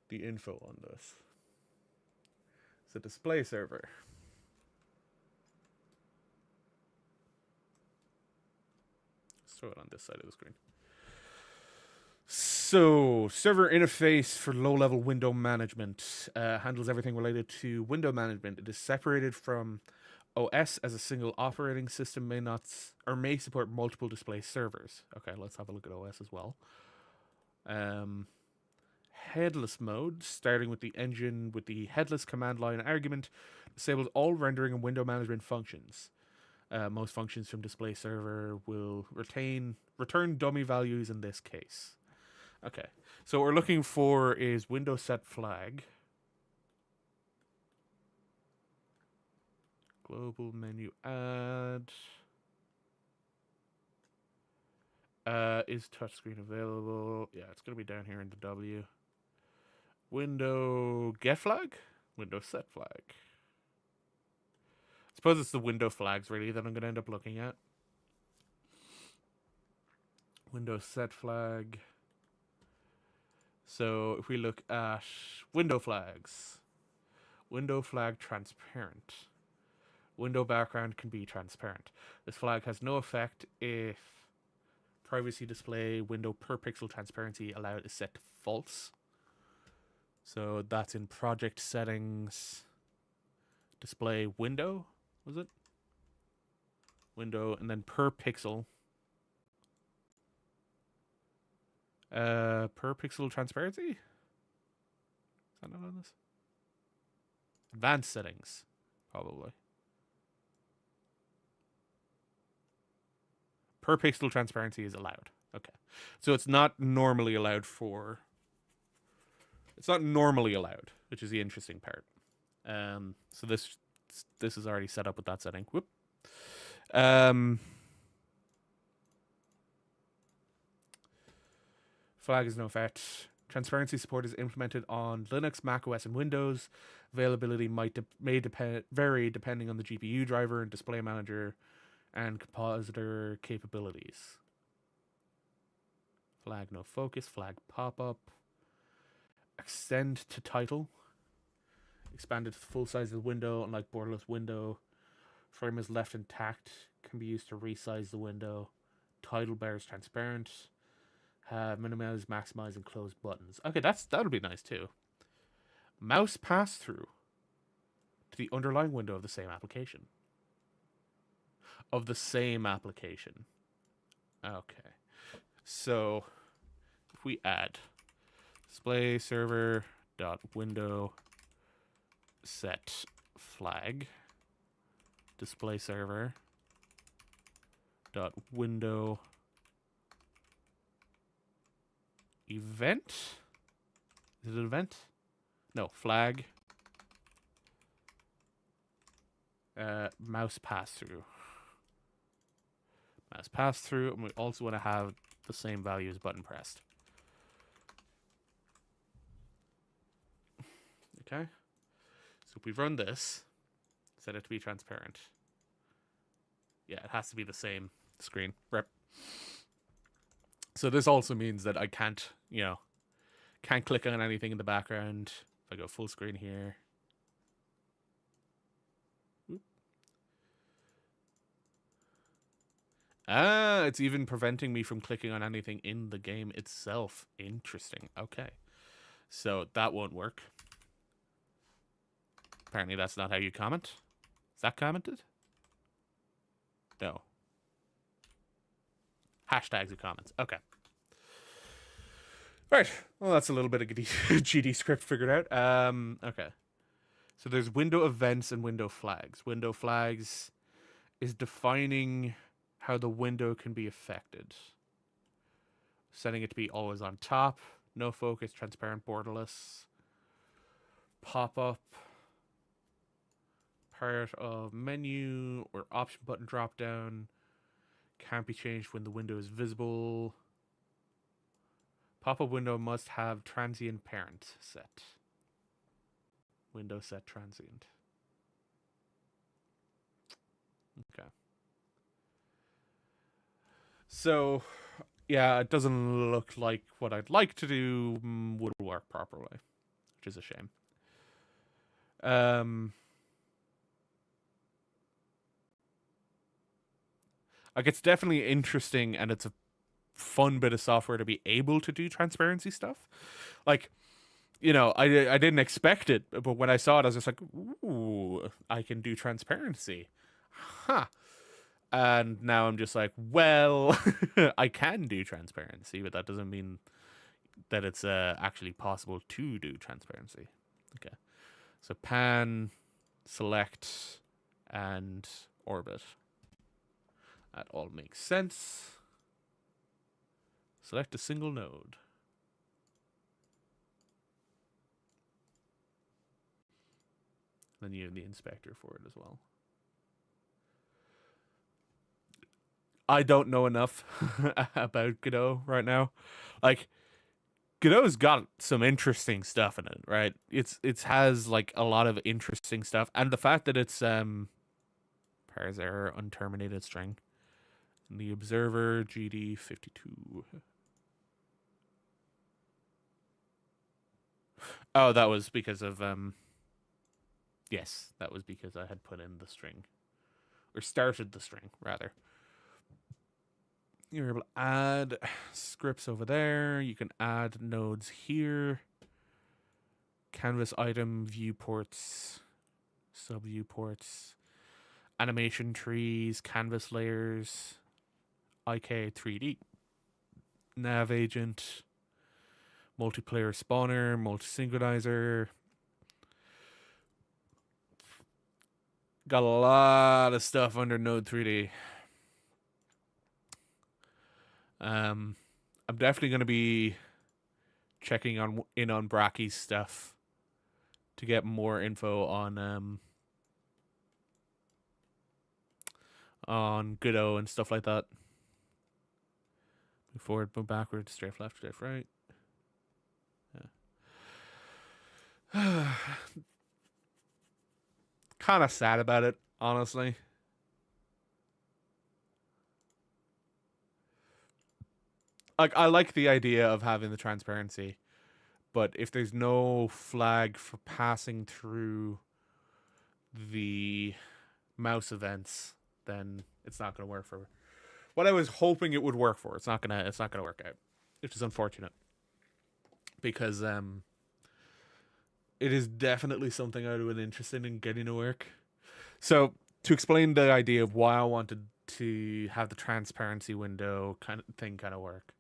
the info on this? It's a display server. Let's throw it on this side of the screen. So, server interface for low-level window management handles everything related to window management. It is separated from OS as a single operating system, may support multiple display servers. Okay, let's have a look at OS as well. Headless mode, starting with the engine with the headless command line argument, disables all rendering and window management functions. Most functions from display server will return dummy values in this case. Okay, so what we're looking for is Windows set flag. Global menu add. Is touchscreen available? Yeah, it's going to be down here in the W. Window get flag? Window set flag. I suppose it's the window flags, really, that I'm going to end up looking at. Windows set flag. So if we look at window flags, window flag transparent. Window background can be transparent. This flag has no effect if privacy display window per pixel transparency allowed is set to false. So that's in project settings. Display window, was it? Window and then per pixel. Per pixel transparency? that not on this? Advanced settings, probably. Per pixel transparency is allowed. Okay. So it's not normally allowed for... It's not normally allowed, which is the interesting part. So this is already set up with that setting. Whoop. Flag is no effect. Transparency support is implemented on Linux, Mac OS, and Windows. Availability may vary depending on the GPU driver and display manager and compositor capabilities. Flag no focus. Flag pop-up. Extend to title. Expanded to the full size of the window, unlike borderless window. Frame is left intact. Can be used to resize the window. Title bar is transparent. Minimize, maximize, and close buttons. Okay, that'll be nice too. Mouse pass through to the underlying window of the same application. Okay. So if we add display server dot window set flag display server dot window event. Is it an event? No, flag. Mouse pass through. Mouse pass through, and we also want to have the same value as button pressed. Okay. So if we run this, set it to be transparent. Yeah, it has to be the same screen. Rep. So this also means that I can't click on anything in the background. If I go full screen here. Whoop. It's even preventing me from clicking on anything in the game itself. Interesting. Okay. So that won't work. Apparently that's not how you comment. Is that commented? No. Hashtags are comments. Okay. Right. Well, that's a little bit of GD script figured out. Okay. So there's window events and window flags. Window flags is defining how the window can be affected. Setting it to be always on top. No focus, transparent, borderless. Pop-up. Part of menu or option button drop down. Can't be changed when the window is visible. Pop-up window must have transient parent set. Window set transient. Okay. So, yeah, it doesn't look like what I'd like to do would work properly, which is a shame. Like, it's definitely interesting, and it's a fun bit of software to be able to do transparency stuff. Like, I didn't expect it, but when I saw it, I was just like, ooh, I can do transparency. Huh. And now I'm just like, well, I can do transparency, but that doesn't mean that it's actually possible to do transparency. Okay. So pan, select, and orbit. That all makes sense. Select a single node. Then you have the inspector for it as well. I don't know enough about Godot right now. Like, Godot's got some interesting stuff in it, right? It has like a lot of interesting stuff, and the fact that it's parse error unterminated string. The observer GD52. Oh, that was because of yes, that was because I had put in the string, or started the string rather. You're able to add scripts over there. You can add nodes here. Canvas item viewports, sub viewports, animation trees, canvas layers, IK 3D, nav agent, multiplayer spawner, multi-synchronizer. Got a lot of stuff under Node 3D. I'm definitely going to be checking in on Bracky's stuff to get more info on Godot and stuff like that. Move forward, move backwards, straight left, straight right. Yeah. Kind of sad about it, honestly. Like, I like the idea of having the transparency, but if there's no flag for passing through the mouse events, then it's not going to work for what I was hoping it would work for. It's not gonna work out, which is unfortunate, because it is definitely something I would be interested in getting to work. So to explain the idea of why I wanted to have the transparency window kind of work,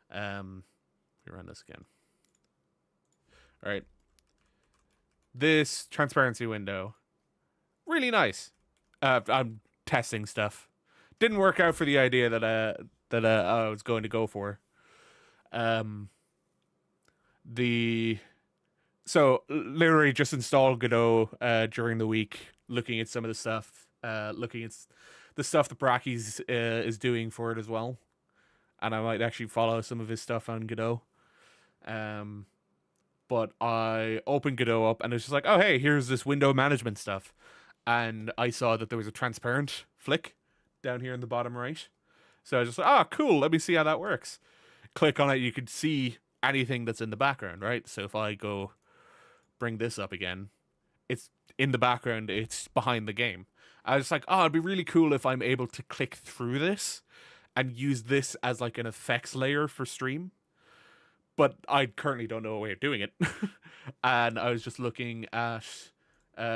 we run this again. All right, this transparency window, really nice. I'm testing stuff. Didn't work out for the idea that I was going to go for. So literally just installed Godot during the week, looking at some of the stuff, looking at the stuff that Bracky's is doing for it as well, and I might actually follow some of his stuff on Godot. But I opened Godot up and it's just like, oh hey, here's this window management stuff, and I saw that there was a transparent flick down here in the bottom right. So I was just like, oh cool, let me see how that works. Click on it, you can see anything that's in the background, right? So if I go bring this up again, it's in the background, it's behind the game. I was like, oh, it'd be really cool if I'm able to click through this and use this as like an effects layer for stream. But I currently don't know a way of doing it. And I was just looking at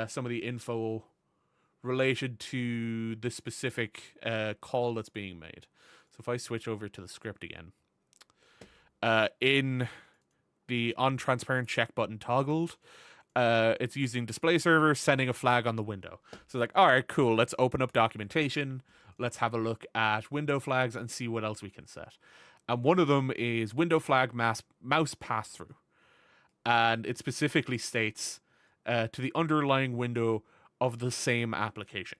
some of the info related to the specific call that's being made. So if I switch over to the script again, in the on transparent check button toggled, it's using display server sending a flag on the window. So like, all right, cool, let's open up documentation, let's have a look at window flags and see what else we can set. And one of them is window flag mouse pass through, and it specifically states to the underlying window of the same application,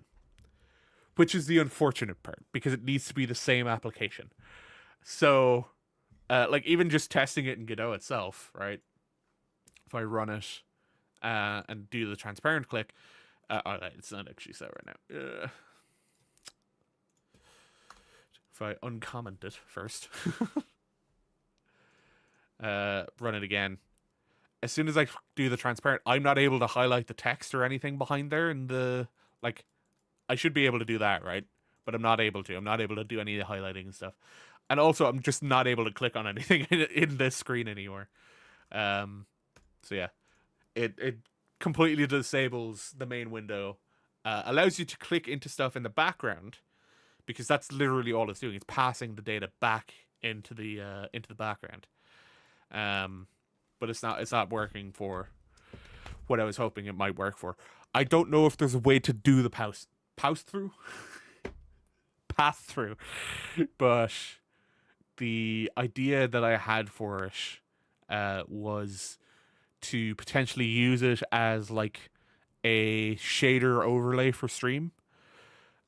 which is the unfortunate part because it needs to be the same application. So like even just testing it in Godot itself, right? If I run it and do the transparent click, it's not actually set right now. If I uncomment it first, run it again. As soon as I do the transparent, I'm not able to highlight the text or anything behind there in the, like, I should be able to do that, right? But I'm not able to. I'm not able to do any of the highlighting and stuff. And also, I'm just not able to click on anything in this screen anymore. So yeah, it completely disables the main window. Allows you to click into stuff in the background, because that's literally all it's doing. It's passing the data back into the background. But it's not working for what I was hoping it might work for. I don't know if there's a way to do the pass through, but the idea that I had for it was to potentially use it as like a shader overlay for stream.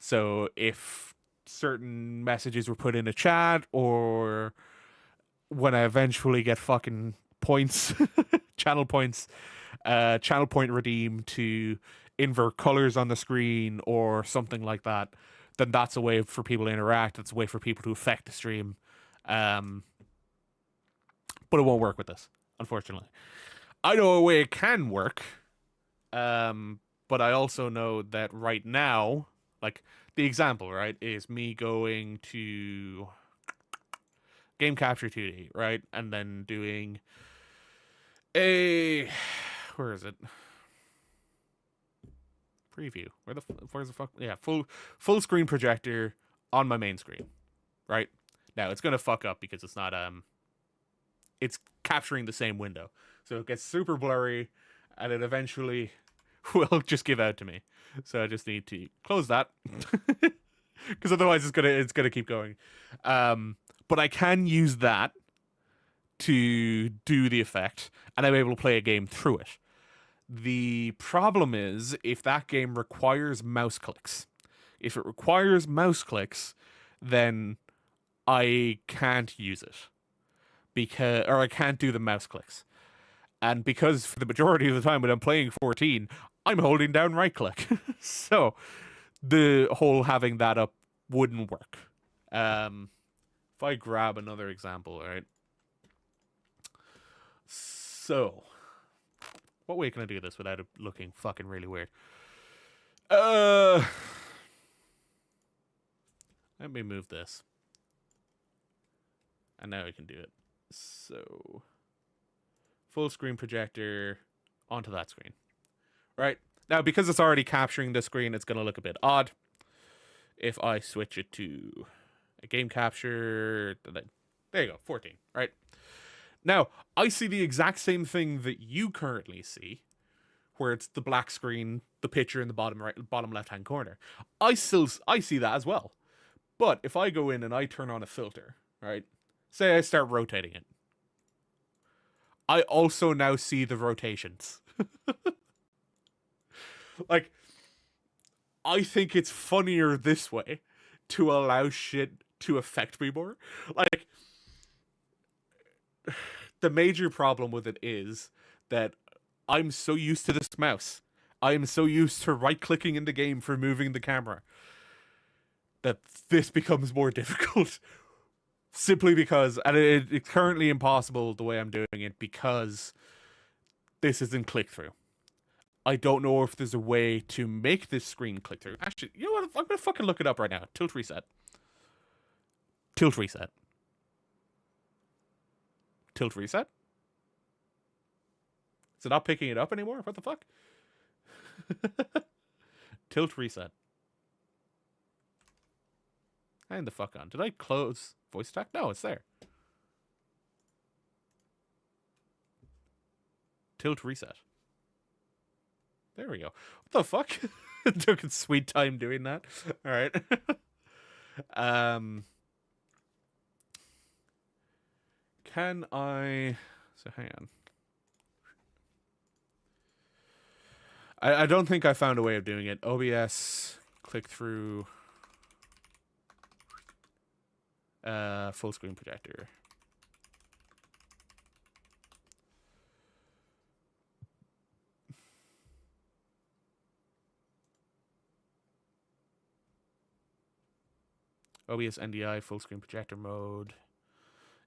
So if certain messages were put in a chat, or when I eventually get fucking points, channel points, channel point redeem to invert colors on the screen or something like that, then that's a way for people to interact. That's a way for people to affect the stream. But it won't work with this, unfortunately. I know a way it can work, but I also know that right now, like the example, right, is me going to Game Capture 2D, right, and then doing where is it? Preview. Where's the fuck? Yeah, full screen projector on my main screen, right? Now it's gonna fuck up because it's not it's capturing the same window. So it gets super blurry, and it eventually will just give out to me. So I just need to close that, because otherwise it's gonna keep going. But I can use that to do the effect, and I'm able to play a game through it. The problem is if that game requires mouse clicks. If it requires mouse clicks, then I can't use it, or I can't do the mouse clicks. And because for the majority of the time when I'm playing 14, I'm holding down right click. So the whole having that up wouldn't work. If I grab another example, right? So, what way can I do this without it looking fucking really weird? Let me move this. And now I can do it. So, full screen projector onto that screen. Right? Now, because it's already capturing the screen, it's going to look a bit odd. If I switch it to a game capture, there you go, 14, right? Now, I see the exact same thing that you currently see, where it's the black screen, the picture in the bottom left-hand corner. I see that as well. But if I go in and I turn on a filter, right? Say I start rotating it. I also now see the rotations. Like, I think it's funnier this way to allow shit to affect me more. Like, the major problem with it is that I'm so used to this mouse. I am so used to right-clicking in the game for moving the camera that this becomes more difficult. Simply because, and it's currently impossible the way I'm doing it because this isn't click-through. I don't know if there's a way to make this screen click-through. Actually, you know what? I'm going to fucking look it up right now. Tilt reset. Tilt reset. Tilt reset? Is it not picking it up anymore? What the fuck? Tilt reset. Hang the fuck on. Did I close voice stack? No, it's there. Tilt reset. There we go. What the fuck? It took a sweet time doing that. Alright. Can I... So hang on. I don't think I found a way of doing it. OBS, click through, full screen projector. OBS NDI, full screen projector mode.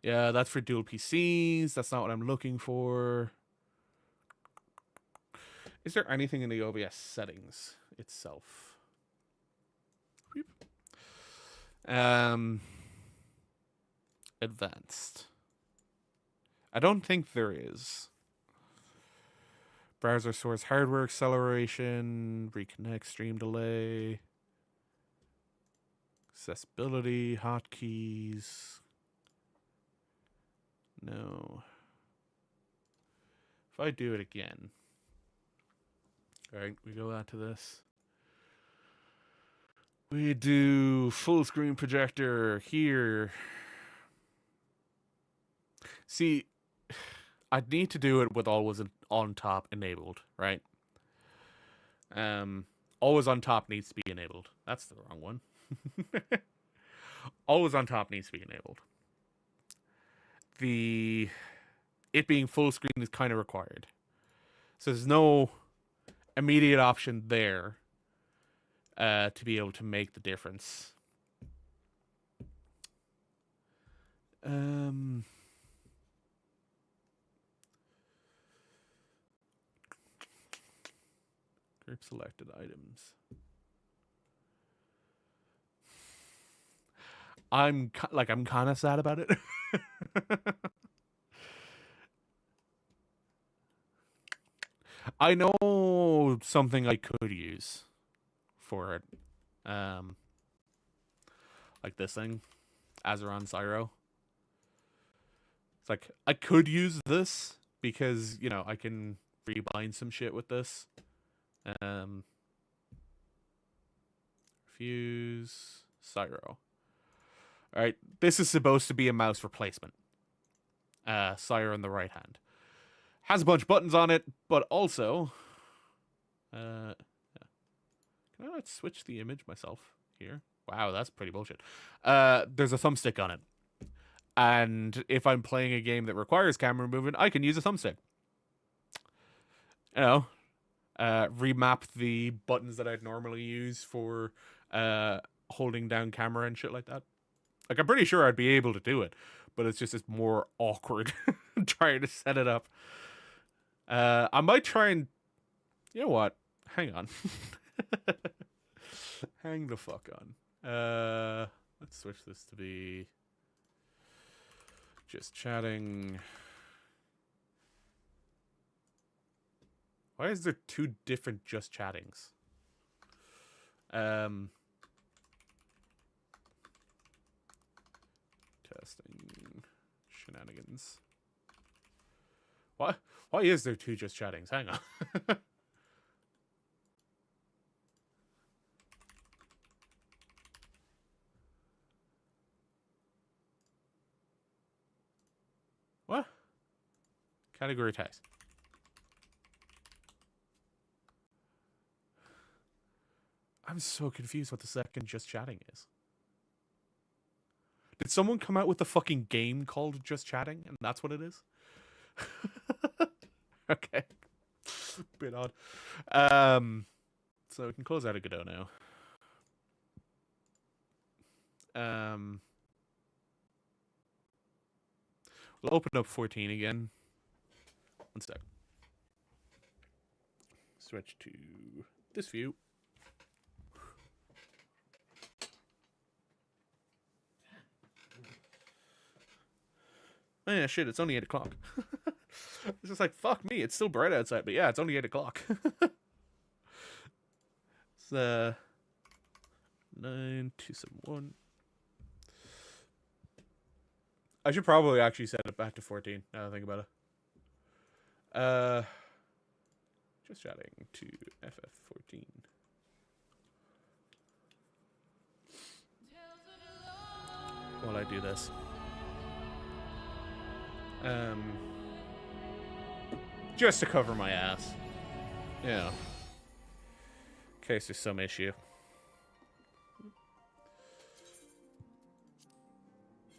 Yeah, that's for dual PCs. That's not what I'm looking for. Is there anything in the OBS settings itself? Advanced. I don't think there is. Browser source hardware acceleration, reconnect stream delay, accessibility, hotkeys. No. If I do it again. Alright, we go out to this. We do full screen projector here. See, I'd need to do it with always on top enabled, right? Always on top needs to be enabled. That's the wrong one. Always on top needs to be enabled. It being full screen is kind of required. So there's no immediate option there to be able to make the difference. Group selected items. I'm kind of sad about it. I know something I could use for it. Like this thing. Azeron Syro. It's like, I could use this because, you know, I can rebind some shit with this. Fuse, Cyro. Alright, this is supposed to be a mouse replacement. Cyro in the right hand. Has a bunch of buttons on it, but also... yeah. Can I not switch the image myself here? Wow, that's pretty bullshit. There's a thumbstick on it. And if I'm playing a game that requires camera movement, I can use a thumbstick. You know, remap the buttons that I'd normally use for holding down camera and shit like that. Like, I'm pretty sure I'd be able to do it, but it's more awkward trying to set it up. I might try and... You know what? Hang on. Hang the fuck on. Let's switch this to be... Just chatting. Why is there two different just chattings? Testing shenanigans. What? Why is there two just chattings? Hang on. What? Category text. I'm so confused what the second just chatting is. Did someone come out with a fucking game called Just Chatting and that's what it is? Okay. Bit odd. So we can close out of Godot now. We'll open up 14 again. One sec. Switch to this view. Oh yeah, shit, it's only 8 o'clock. It's just like, fuck me, it's still bright outside, but yeah, it's only 8 o'clock. It's 9271. I should probably actually set it back to 14, now that I think about it. Just chatting to FF14. While I do this. Just to cover my ass. Yeah. In case there's some issue.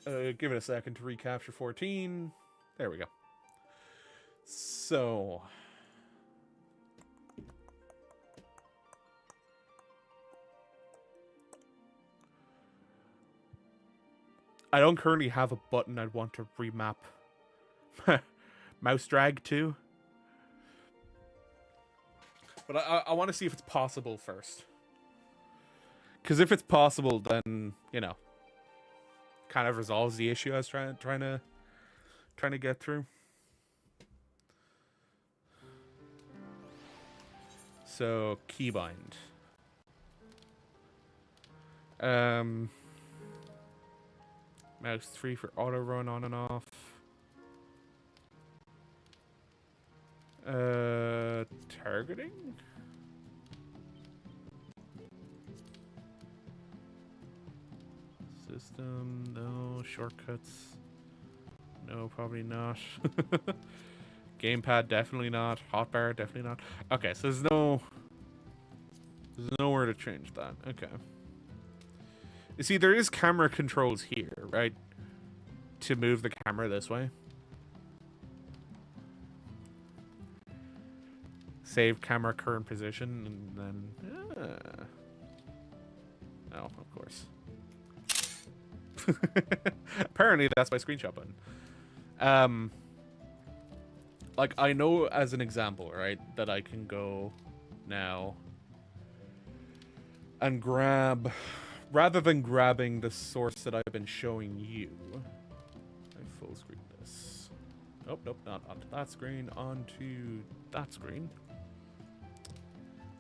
Give it a second to recapture 14. There we go. So... I don't currently have a button I'd want to remap mouse drag to. But I want to see if it's possible first. Because if it's possible, then, you know, kind of resolves the issue I was trying to get through. So, keybind. Mouse 3 for auto run on and off. Targeting? System, no. Shortcuts, no, probably not. Gamepad, definitely not. Hotbar, definitely not. Okay, so there's nowhere to change that. Okay. You see, there is camera controls here, right? To move the camera this way. Save camera current position, and then... Oh, of course. Apparently, that's my screenshot button. Like, I know as an example, right, that I can go now and grab... Rather than grabbing the source that I've been showing you, I full screen this. Oh, nope, not onto that screen, onto that screen.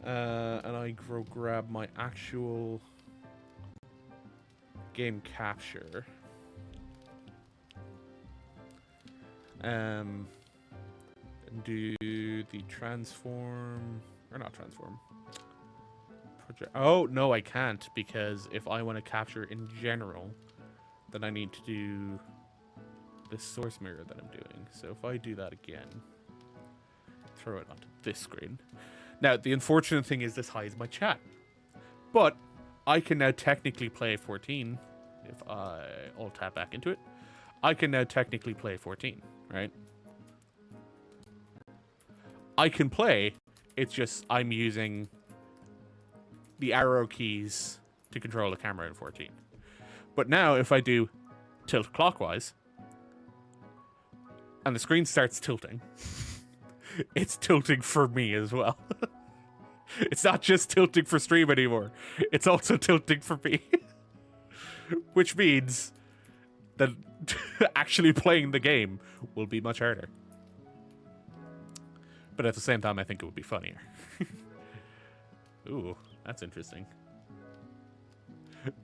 And I go grab my actual game capture. Do the transform or not transform project. Oh no, I can't, because if I want to capture in general, then I need to do this source mirror that I'm doing. So if I do that again, throw it onto this screen. Now the unfortunate thing is this hides my chat, but I can now technically play 14 if I alt tab back into it. I can now technically play 14, right? I can play, it's just I'm using the arrow keys to control the camera in 14. But now if I do tilt clockwise and the screen starts tilting, it's tilting for me as well. It's not just tilting for stream anymore, it's also tilting for me. Which means that actually playing the game will be much harder. But at the same time, I think it would be funnier. Ooh, that's interesting.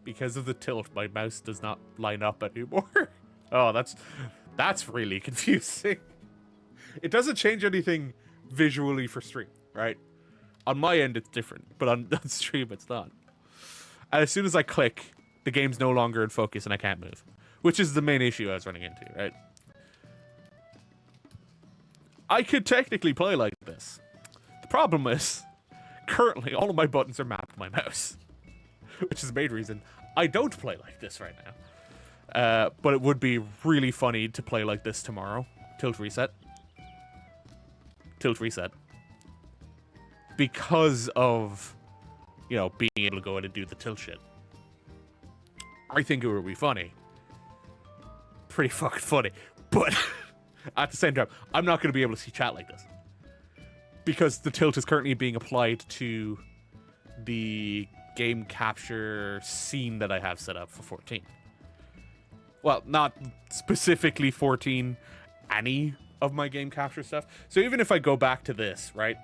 Because of the tilt, my mouse does not line up anymore. Oh, that's really confusing. It doesn't change anything visually for stream, right? On my end, it's different, but on stream, it's not. And as soon as I click, the game's no longer in focus and I can't move. Which is the main issue I was running into, right? I could technically play like this. The problem is, currently all of my buttons are mapped to my mouse. Which is the main reason I don't play like this right now. But it would be really funny to play like this tomorrow. Tilt reset. Tilt reset. Because of, you know, being able to go in and do the tilt shit. I think it would be funny. Pretty fucking funny. But at the same time, I'm not going to be able to see chat like this. Because the tilt is currently being applied to the game capture scene that I have set up for 14. Well, not specifically 14, any of my game capture stuff. So even if I go back to this, right?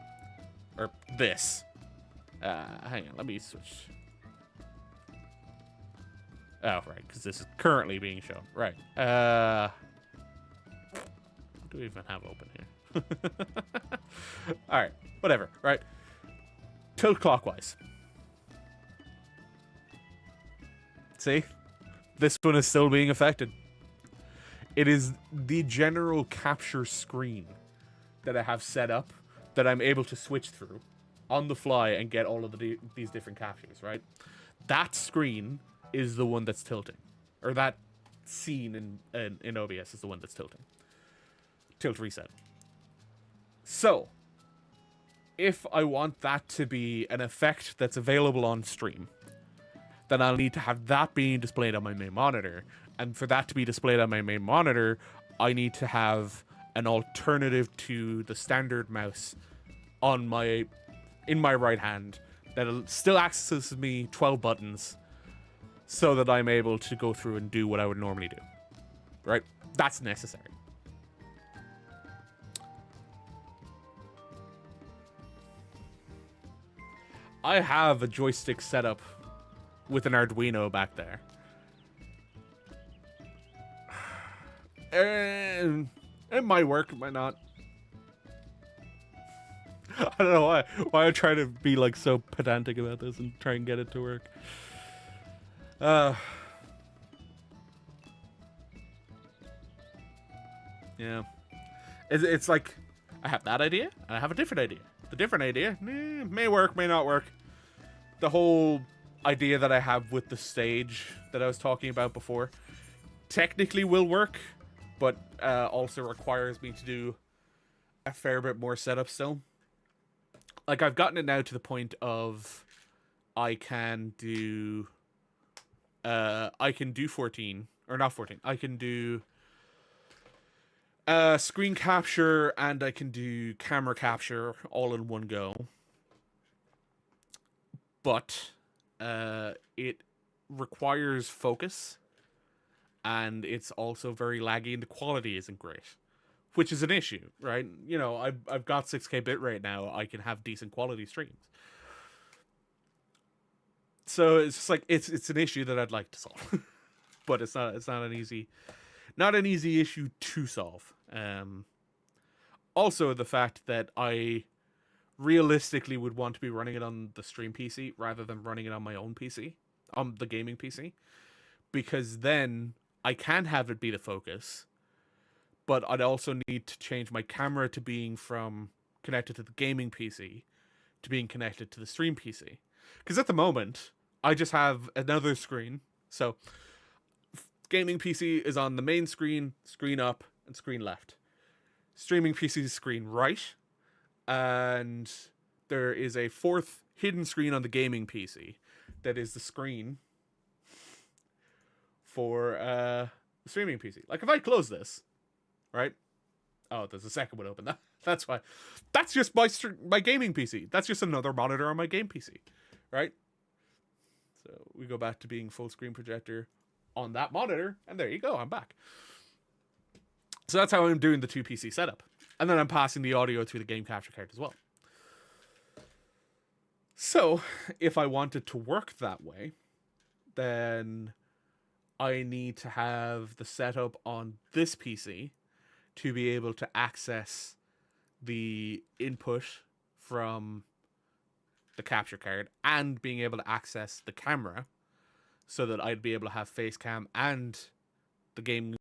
Or this. Hang on, let me switch. Oh, right, because this is currently being shown. Right. What do we even have open here? Alright, whatever, right? Tilt clockwise. See? This one is still being affected. It is the general capture screen that I have set up that I'm able to switch through on the fly and get all of these different captures, right? That screen is the one that's tilting. Or that scene in OBS is the one that's tilting. Tilt reset. So, if I want that to be an effect that's available on stream, then I'll need to have that being displayed on my main monitor. And for that to be displayed on my main monitor, I need to have an alternative to the standard mouse in my right hand that still accesses me 12 buttons so that I'm able to go through and do what I would normally do. Right? That's necessary. I have a joystick setup with an Arduino back there. And it might work, it might not. I don't know why I try to be like so pedantic about this and try and get it to work. Yeah. It's like I have that idea and I have a different idea. The different idea may work, may not work. The whole idea that I have with the stage that I was talking about before technically will work, but also requires me to do a fair bit more setup still. Like, I've gotten it now to the point of I can do 14, or not 14, I can do screen capture and I can do camera capture all in one go. But it requires focus, and it's also very laggy, and the quality isn't great, which is an issue, right? You know, I've got 6K bitrate now. I can have decent quality streams. So it's just like it's an issue that I'd like to solve, but it's not an easy issue to solve. Also, the fact that I realistically would want to be running it on the stream PC rather than running it on my own PC, on the gaming PC, because then I can have it be the focus, but I'd also need to change my camera to being from connected to the gaming PC to being connected to the stream PC. Because at the moment, I just have another screen. So, gaming PC is on the main screen, screen up, and screen left. Streaming PC is screen right. And there is a fourth hidden screen on the gaming PC that is the screen for the streaming PC. Like, if I close this, right? Oh, there's a second one open. That's why. That's just my gaming PC. That's just another monitor on my game PC, right? So we go back to being full screen projector on that monitor, and there you go. I'm back. So that's how I'm doing the 2 PC setup. And then I'm passing the audio through the game capture card as well. So, if I want it to work that way, then I need to have the setup on this PC to be able to access the input from the capture card and being able to access the camera so that I'd be able to have face cam and the game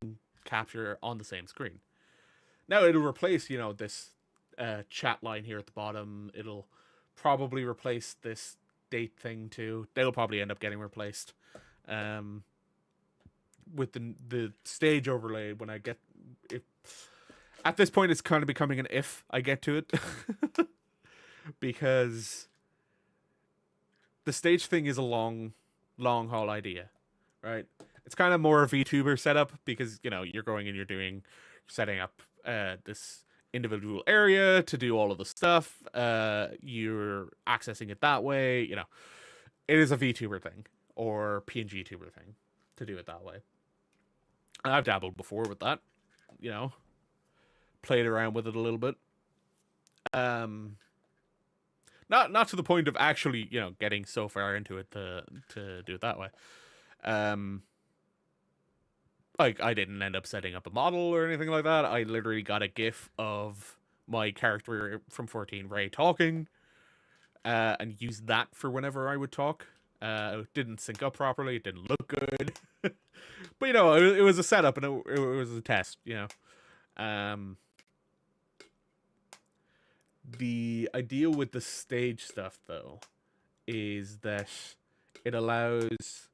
capture on the same screen. Now it'll replace, this chat line here at the bottom. It'll probably replace this date thing too. They'll probably end up getting replaced. With the stage overlay, when I get it, at this point it's kind of becoming an if I get to it. Because the stage thing is a long haul idea, right? It's kind of more a VTuber setup because, you're going and you're setting up this individual area to do all of the stuff. You're accessing it that way, It is a VTuber thing or PNG tuber thing to do it that way. I've dabbled before with that, played around with it a little bit. Not to the point of actually, getting so far into it to do it that way. Like, I didn't end up setting up a model or anything like that. I literally got a GIF of my character from 14, Ray, talking, and used that for whenever I would talk. It didn't sync up properly. It didn't look good. But, it was a setup and it was a test, The idea with the stage stuff, though, is that it allows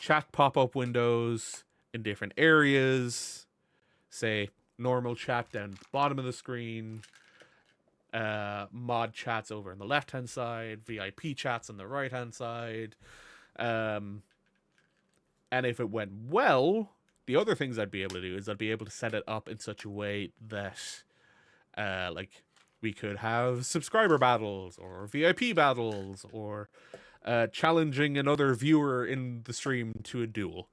chat pop-up windows in different areas. Say, normal chat down at the bottom of the screen, mod chats over on the left-hand side, VIP chats on the right-hand side. And if it went well, the other things I'd be able to do is I'd be able to set it up in such a way that, we could have subscriber battles or VIP battles or challenging another viewer in the stream to a duel,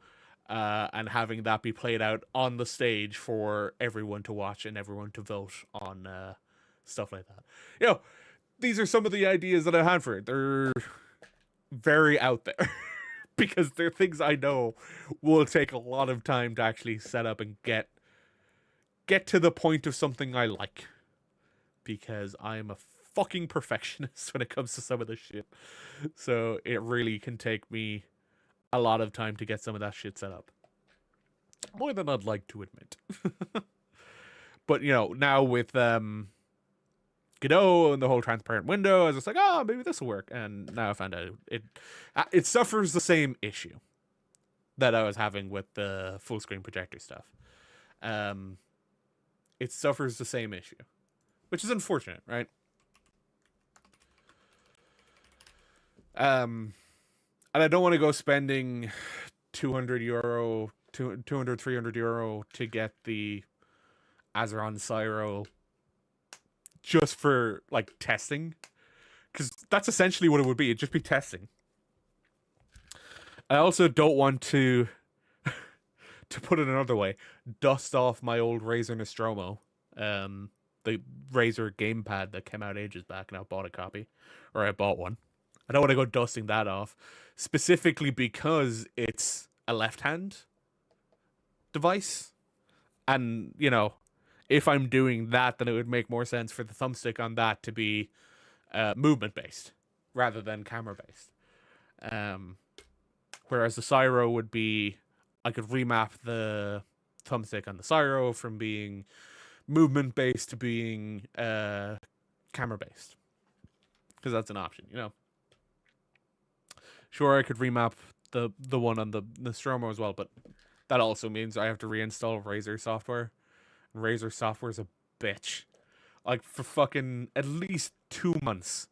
and having that be played out on the stage for everyone to watch and everyone to vote on stuff like that. These are some of the ideas that I had for it. They're very out there because they're things I know will take a lot of time to actually set up and get to the point of something I like. Because I'm a fucking perfectionist when it comes to some of this shit. So it really can take me a lot of time to get some of that shit set up. More than I'd like to admit. But, now with Godot and the whole transparent window, I was just like, maybe this will work. And now I found out it suffers the same issue that I was having with the full screen projector stuff. It suffers the same issue. Which is unfortunate, right? And I don't want to go spending €200, 200, 300 euro to get the Azeron Syro just for, testing. Because that's essentially what it would be. It'd just be testing. I also don't want to, to put it another way, dust off my old Razer Nostromo. The Razer gamepad that came out ages back, and I bought a copy. Or I bought one. I don't want to go dusting that off. Specifically because it's a left-hand device. And, if I'm doing that, then it would make more sense for the thumbstick on that to be movement based rather than camera based. Whereas the Cyro would be, I could remap the thumbstick on the Cyro from being movement based to being camera based, because that's an option, you know. Sure, I could remap the one on the Nostromo as well, but that also means I have to reinstall Razer software. Razer software is a bitch. Like, for fucking at least 2 months,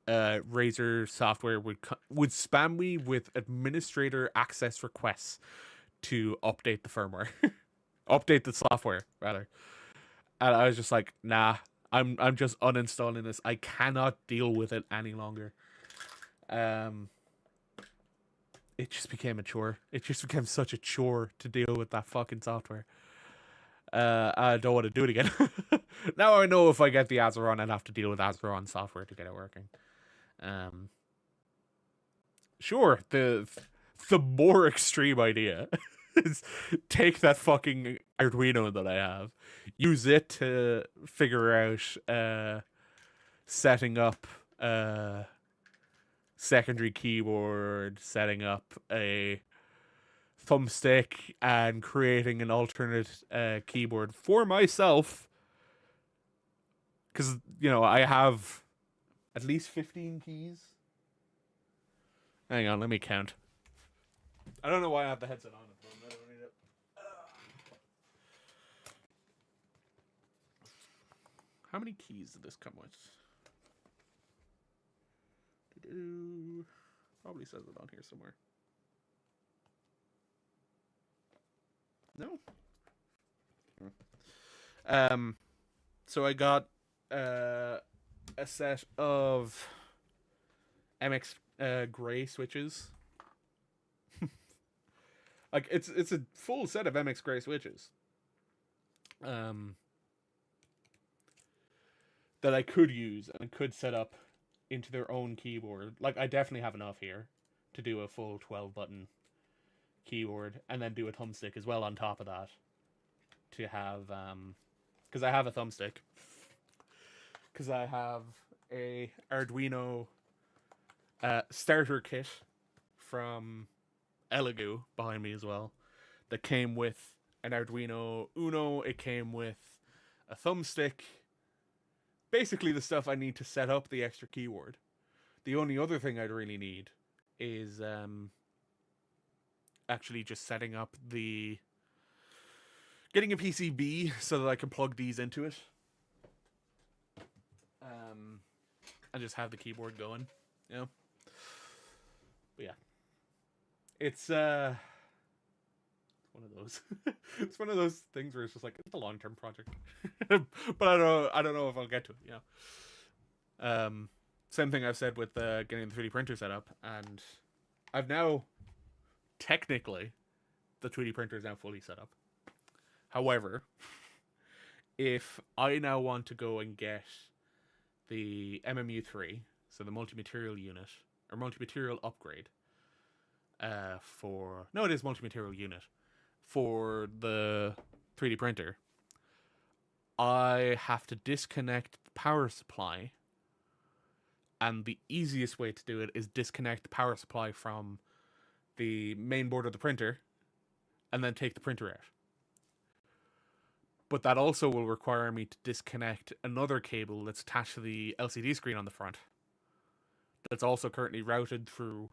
Razer software would spam me with administrator access requests to update the firmware, update the software rather. And I was just like, nah, I'm just uninstalling this. I cannot deal with it any longer. It just became a chore. It just became such a chore to deal with that fucking software. I don't want to do it again. Now I know if I get the Azeron, I'd have to deal with Azeron software to get it working. Sure, the more extreme idea is take that fucking Arduino that I have, use it to figure out setting up secondary keyboard, setting up a thumbstick, and creating an alternate keyboard for myself. Because, you know, I have at least 15 keys. Hang on, let me count. I don't know why I have the headset on at the moment. I don't need it. How many keys did this come with? Probably says it on here somewhere. No? So I got a set of MX gray switches. Like, it's a full set of MX gray switches. That I could use and could set up into their own keyboard. Like, I definitely have enough here to do a full 12-button keyboard, and then do a thumbstick as well on top of that. To have, because I have a thumbstick. Because I have a Arduino starter kit from Elegoo behind me as well, that came with an Arduino Uno. It came with a thumbstick. Basically the stuff I need to set up the extra keyboard. The only other thing I'd really need is actually just setting up getting a PCB so that I can plug these into it. And just have the keyboard going, you know. But yeah. It's one of those. It's one of those things where it's just like, it's a long-term project. But I don't know if I'll get to it, you know. Same thing I've said with getting the 3D printer set up, and I've now technically the 3D printer is now fully set up. However, if I now want to go and get the MMU3, so the multi-material unit, or multi-material upgrade, it is multi-material unit, for the 3D printer, I have to disconnect the power supply, and the easiest way to do it is disconnect the power supply from the main board of the printer, and then take the printer out. But that also will require me to disconnect another cable that's attached to the LCD screen on the front, that's also currently routed through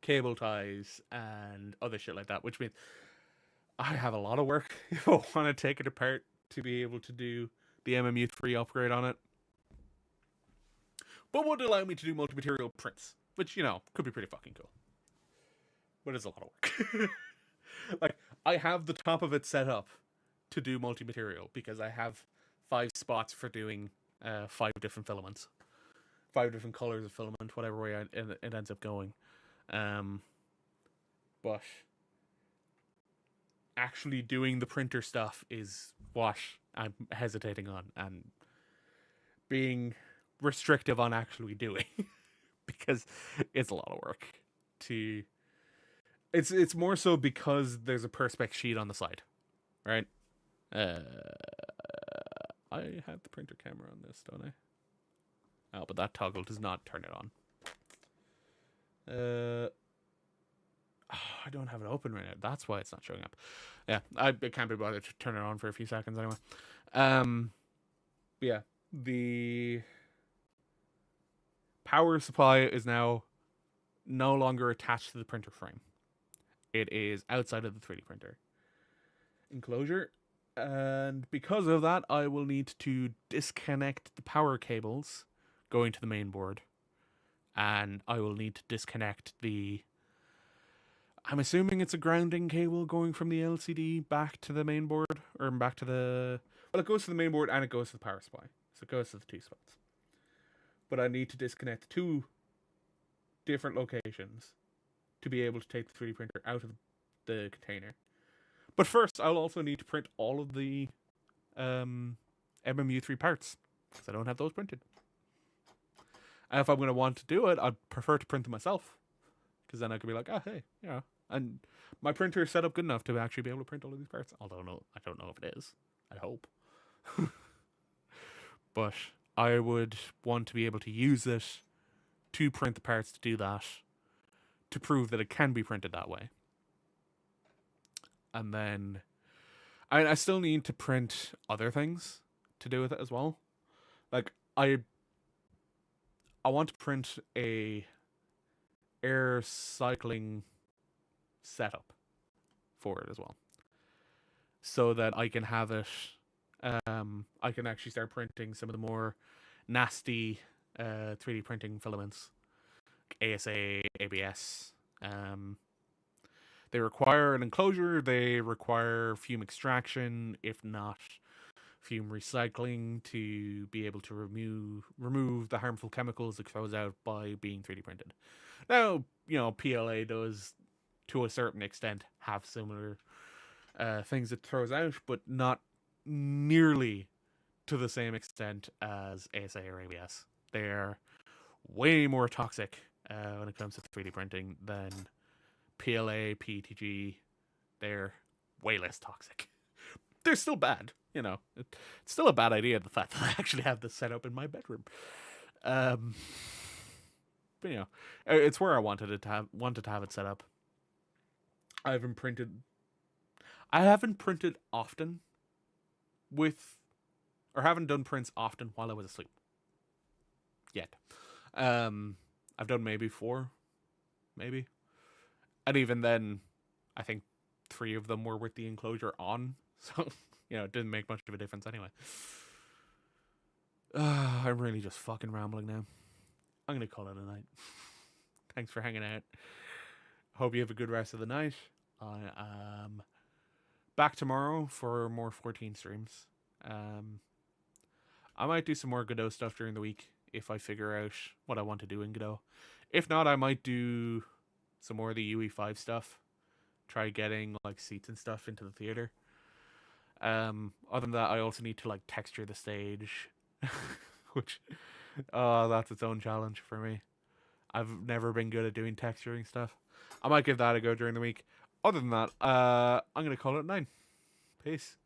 cable ties and other shit like that, which means I have a lot of work if I want to take it apart to be able to do the MMU3 upgrade on it. But would allow me to do multi-material prints, which, you know, could be pretty fucking cool. But it's a lot of work. Like, I have the top of it set up to do multi-material because I have 5 spots for doing 5 different filaments. 5 different colors of filament, whatever way it ends up going. But actually doing the printer stuff is what I'm hesitating on, and being restrictive on actually doing. Because it's a lot of work to... It's more so because there's a perspex sheet on the side, right? I have the printer camera on this, don't I? Oh, but that toggle does not turn it on. I don't have it open right now. That's why it's not showing up. Yeah, I can't be bothered to turn it on for a few seconds anyway. Yeah, the power supply is now no longer attached to the printer frame. It is outside of the 3D printer enclosure. And because of that, I will need to disconnect the power cables going to the main board. And I will need to disconnect the... I'm assuming it's a grounding cable going from the LCD back to the main board. Or back to the... Well, it goes to the main board and it goes to the power supply. So it goes to the two spots. But I need to disconnect two different locations to be able to take the 3D printer out of the container. But first, I'll also need to print all of the MMU3 parts, because I don't have those printed. And if I'm going to want to do it, I'd prefer to print them myself, because then I could be like, oh, hey, yeah. And my printer is set up good enough to actually be able to print all of these parts. Although I don't know if it is. I hope. But I would want to be able to use it to print the parts to do that, to prove that it can be printed that way. And then I still need to print other things to do with it as well. Like I want to print a air cycling setup for it as well, so that I can have it. I can actually start printing some of the more nasty 3D printing filaments, like ASA, ABS. They require an enclosure, they require fume extraction, if not fume recycling, to be able to remove the harmful chemicals it throws out by being 3D printed. Now, PLA does, to a certain extent, have similar things it throws out, but not nearly to the same extent as ASA or ABS. They're way more toxic when it comes to 3D printing than PLA, PETG. They're way less toxic. They're still bad, It's still a bad idea, the fact that I actually have this set up in my bedroom. But it's where I wanted to have it set up. I haven't printed often or haven't done prints often while I was asleep yet. I've done maybe 4, maybe. And even then, I think 3 of them were with the enclosure on. So, it didn't make much of a difference anyway. I'm really just fucking rambling now. I'm going to call it a night. Thanks for hanging out. Hope you have a good rest of the night. I am back tomorrow for more 14 streams. I might do some more Godot stuff during the week if I figure out what I want to do in Godot. If not, I might do some more of the UE5 stuff. Try getting seats and stuff into the theater. Other than that, I also need to texture the stage, which that's its own challenge for me. I've never been good at doing texturing stuff. I might give that a go during the week. Other than that, I'm gonna call it 9. Peace.